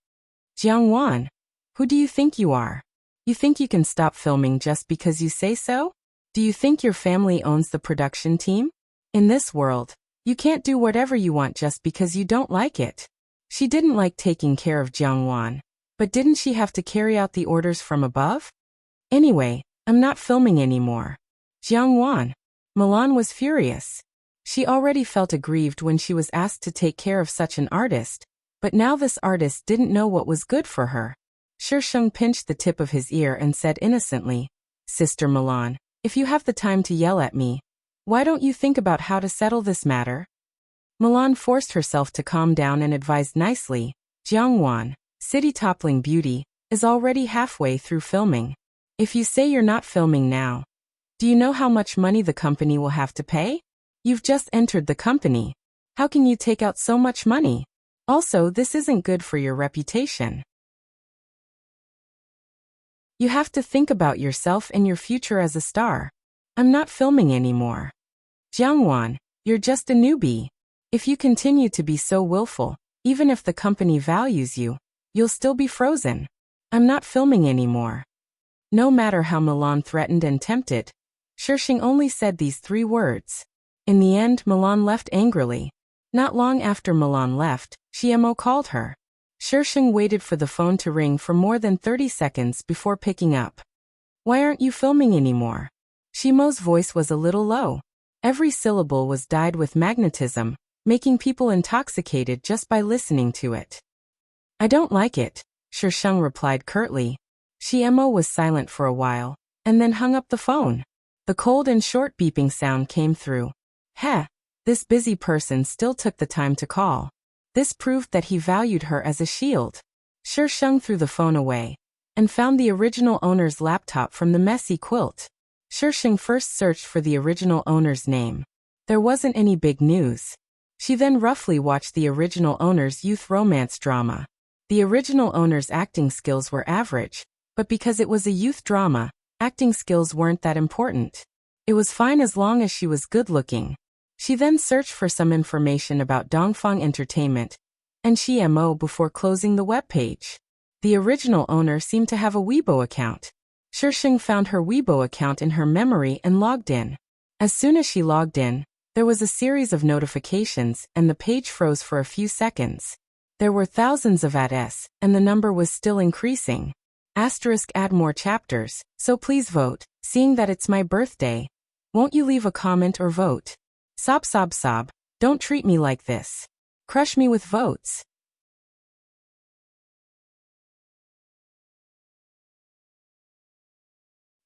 Jiangwan, who do you think you are? You think you can stop filming just because you say so? Do you think your family owns the production team? In this world, you can't do whatever you want just because you don't like it. She didn't like taking care of Jiangwan, but didn't she have to carry out the orders from above? Anyway, I'm not filming anymore. Jiangwan. Milan was furious. She already felt aggrieved when she was asked to take care of such an artist, but now this artist didn't know what was good for her. Shisheng pinched the tip of his ear and said innocently, Sister Milan, if you have the time to yell at me, why don't you think about how to settle this matter? Milan forced herself to calm down and advised nicely, Jiangwan, City Toppling Beauty, is already halfway through filming. If you say you're not filming now, do you know how much money the company will have to pay? You've just entered the company. How can you take out so much money? Also, this isn't good for your reputation. You have to think about yourself and your future as a star. I'm not filming anymore. Jiangwan, you're just a newbie. If you continue to be so willful, even if the company values you, you'll still be frozen. I'm not filming anymore. No matter how Milan threatened and tempted, Shisheng only said these 3 words. In the end, Milan left angrily. Not long after Milan left, Xiemo called her. Shisheng waited for the phone to ring for more than 30 seconds before picking up. Why aren't you filming anymore? Xiemo's voice was a little low. Every syllable was dyed with magnetism, making people intoxicated just by listening to it. I don't like it, Shisheng replied curtly. Xiemo was silent for a while, and then hung up the phone. The cold and short beeping sound came through. Heh, this busy person still took the time to call. This proved that he valued her as a shield. Shisheng threw the phone away, and found the original owner's laptop from the messy quilt. Shisheng first searched for the original owner's name. There wasn't any big news. She then roughly watched the original owner's youth romance drama. The original owner's acting skills were average, but because it was a youth drama, acting skills weren't that important. It was fine as long as she was good-looking. She then searched for some information about Dongfang Entertainment and Xiemo before closing the webpage. The original owner seemed to have a Weibo account. Shisheng found her Weibo account in her memory and logged in. As soon as she logged in, there was a series of notifications and the page froze for a few seconds. There were thousands of ads, and the number was still increasing. Add more chapters, so please vote, seeing that it's my birthday. Won't you leave a comment or vote? Sob, don't treat me like this. Crush me with votes.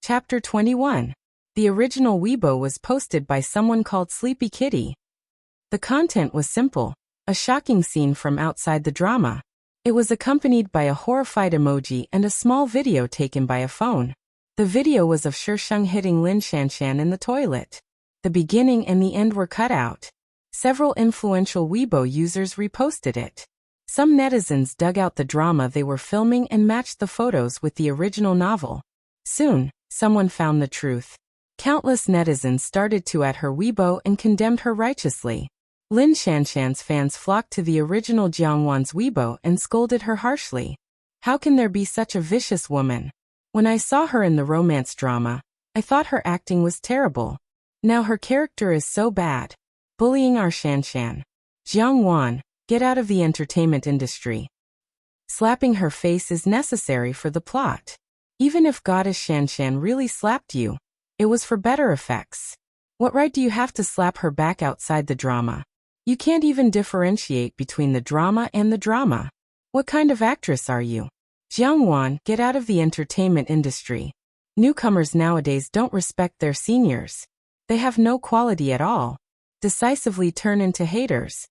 Chapter 21. The original Weibo was posted by someone called Sleepy Kitty. The content was simple, a shocking scene from outside the drama. It was accompanied by a horrified emoji and a small video taken by a phone. The video was of Shisheng hitting Lin Shanshan in the toilet. The beginning and the end were cut out. Several influential Weibo users reposted it. Some netizens dug out the drama they were filming and matched the photos with the original novel. Soon, someone found the truth. Countless netizens started to at her Weibo and condemned her righteously. Lin Shanshan's fans flocked to the original Jiangwan's Weibo and scolded her harshly. How can there be such a vicious woman? When I saw her in the romance drama, I thought her acting was terrible. Now her character is so bad. Bullying our Shanshan. Jiangwan, get out of the entertainment industry. Slapping her face is necessary for the plot. Even if Goddess Shanshan really slapped you, it was for better effects. What right do you have to slap her back outside the drama? You can't even differentiate between the drama and the drama. What kind of actress are you? Jiangwan, get out of the entertainment industry. Newcomers nowadays don't respect their seniors. They have no quality at all. Decisively turn into haters.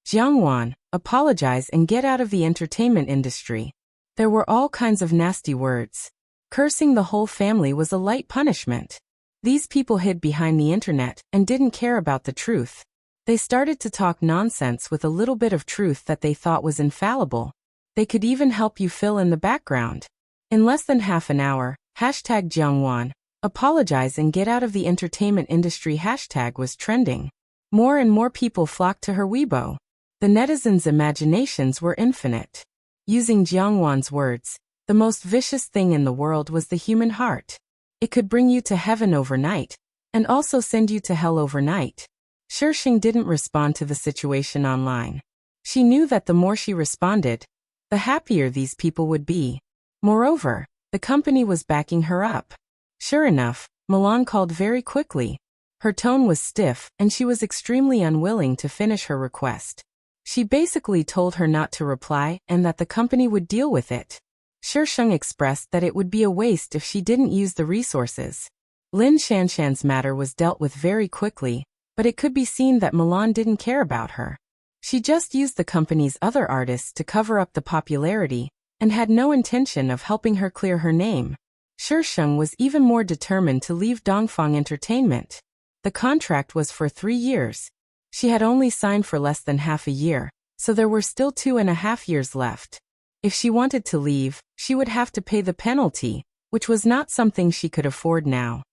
Jiangwan, apologize and get out of the entertainment industry. There were all kinds of nasty words. Cursing the whole family was a light punishment. These people hid behind the internet and didn't care about the truth. They started to talk nonsense with a little bit of truth that they thought was infallible. They could even help you fill in the background. In less than half an hour, #Jiangwan, apologize and get out of the entertainment industry hashtag was trending. More and more people flocked to her Weibo. The netizens' imaginations were infinite. Using Jiangwan's words, the most vicious thing in the world was the human heart. It could bring you to heaven overnight, and also send you to hell overnight. Shisheng didn't respond to the situation online. She knew that the more she responded, the happier these people would be. Moreover, the company was backing her up. Sure enough, Milan called very quickly. Her tone was stiff, and she was extremely unwilling to finish her request. She basically told her not to reply and that the company would deal with it. Shisheng expressed that it would be a waste if she didn't use the resources. Lin Shanshan's matter was dealt with very quickly, but it could be seen that Milan didn't care about her. She just used the company's other artists to cover up the popularity, and had no intention of helping her clear her name. Shisheng was even more determined to leave Dongfang Entertainment. The contract was for 3 years. She had only signed for less than half a year, so there were still 2.5 years left. If she wanted to leave, she would have to pay the penalty, which was not something she could afford now.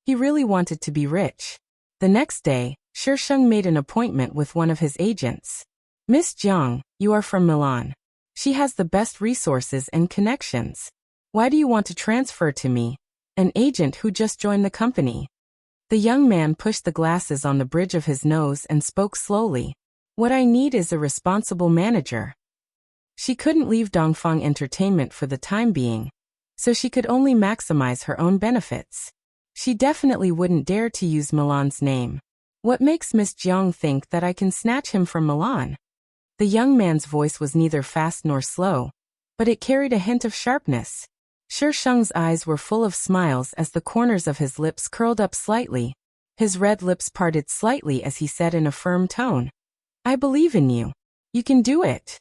He really wanted to be rich. The next day, Shisheng made an appointment with one of his agents. Miss Jiang, you are from Milan. She has the best resources and connections. Why do you want to transfer to me? An agent who just joined the company. The young man pushed the glasses on the bridge of his nose and spoke slowly. What I need is a responsible manager. She couldn't leave Dongfang Entertainment for the time being, so she could only maximize her own benefits. She definitely wouldn't dare to use Milan's name. What makes Miss Jiang think that I can snatch him from Milan? The young man's voice was neither fast nor slow, but it carried a hint of sharpness. Shisheng's eyes were full of smiles as the corners of his lips curled up slightly. His red lips parted slightly as he said in a firm tone, I believe in you. You can do it.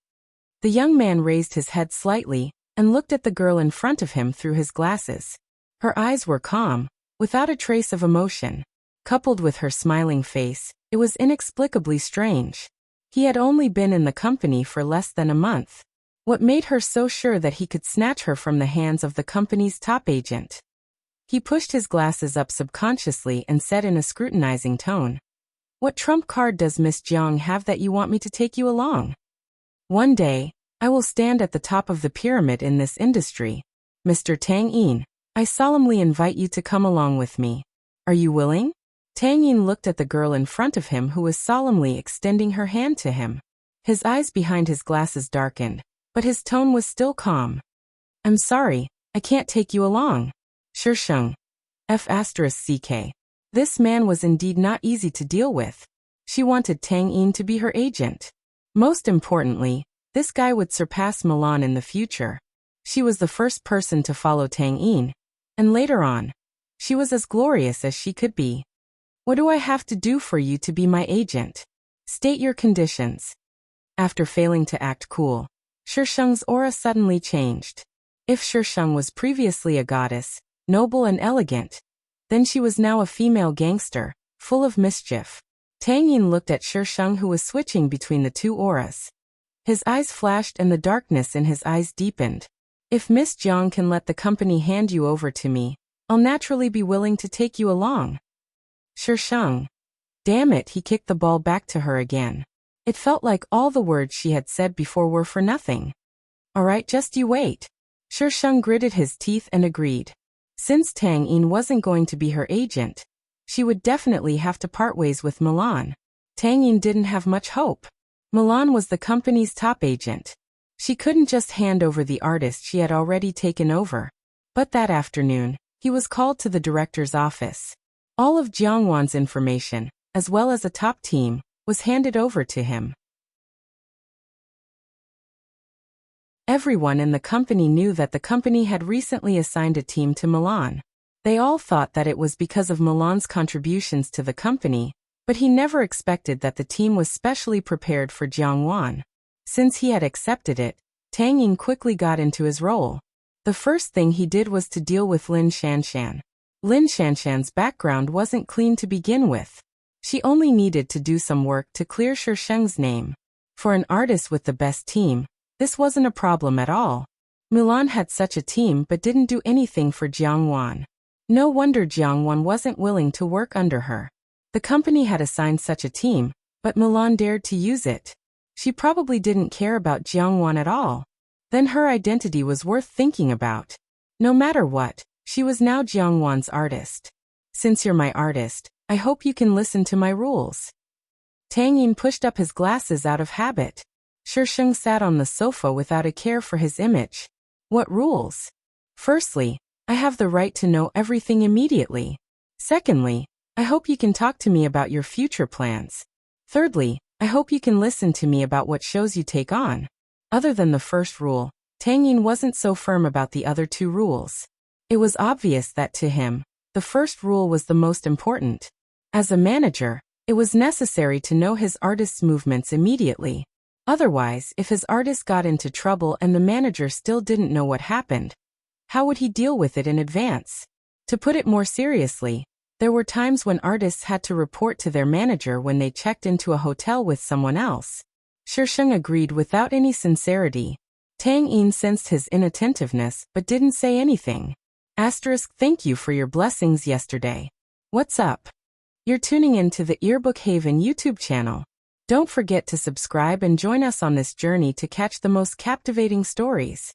The young man raised his head slightly and looked at the girl in front of him through his glasses. Her eyes were calm, without a trace of emotion. Coupled with her smiling face, it was inexplicably strange. He had only been in the company for less than a month. What made her so sure that he could snatch her from the hands of the company's top agent? He pushed his glasses up subconsciously and said in a scrutinizing tone, What trump card does Miss Jiang have that you want me to take you along? One day, I will stand at the top of the pyramid in this industry. Mr. Tang Yin, I solemnly invite you to come along with me. Are you willing? Tang Yin looked at the girl in front of him who was solemnly extending her hand to him. His eyes behind his glasses darkened, but his tone was still calm. I'm sorry, I can't take you along. Shisheng. F***ck. This man was indeed not easy to deal with. She wanted Tang Yin to be her agent. Most importantly, this guy would surpass Milan in the future. She was the first person to follow Tang Yin, and later on, she was as glorious as she could be. What do I have to do for you to be my agent? State your conditions. After failing to act cool, Shisheng's aura suddenly changed. If Shisheng was previously a goddess, noble and elegant, then she was now a female gangster, full of mischief. Tang Yin looked at Shisheng who was switching between the two auras. His eyes flashed and the darkness in his eyes deepened. If Miss Jiang can let the company hand you over to me, I'll naturally be willing to take you along. Shisheng. Damn it, he kicked the ball back to her again. It felt like all the words she had said before were for nothing. Alright, just you wait. Shisheng gritted his teeth and agreed. Since Tang Yin wasn't going to be her agent, she would definitely have to part ways with Milan. Tang Yin didn't have much hope. Milan was the company's top agent. She couldn't just hand over the artist she had already taken over. But that afternoon, he was called to the director's office. All of Jiangwan's information, as well as a top team, was handed over to him. Everyone in the company knew that the company had recently assigned a team to Milan. They all thought that it was because of Milan's contributions to the company, but he never expected that the team was specially prepared for Jiangwan. Since he had accepted it, Tang Yin quickly got into his role. The first thing he did was to deal with Lin Shanshan. Lin Shanshan's background wasn't clean to begin with. She only needed to do some work to clear Shisheng's name. For an artist with the best team, this wasn't a problem at all. Milan had such a team but didn't do anything for Jiangwan. No wonder Jiangwan wasn't willing to work under her. The company had assigned such a team, but Milan dared to use it. She probably didn't care about Jiangwan at all. Then her identity was worth thinking about. No matter what, she was now Jiangwan's artist. Since you're my artist, I hope you can listen to my rules. Tang Yin pushed up his glasses out of habit. Shisheng sat on the sofa without a care for his image. What rules? Firstly, I have the right to know everything immediately. Secondly, I hope you can talk to me about your future plans. Thirdly, I hope you can listen to me about what shows you take on. Other than the first rule, Tang Yin wasn't so firm about the other two rules. It was obvious that to him, the first rule was the most important. As a manager, it was necessary to know his artist's movements immediately. Otherwise, if his artist got into trouble and the manager still didn't know what happened, how would he deal with it in advance? To put it more seriously, there were times when artists had to report to their manager when they checked into a hotel with someone else. Shisheng agreed without any sincerity. Tang Yin sensed his inattentiveness but didn't say anything. Thank you for your blessings yesterday. What's up? You're tuning in to the Earbook Haven YouTube channel. Don't forget to subscribe and join us on this journey to catch the most captivating stories.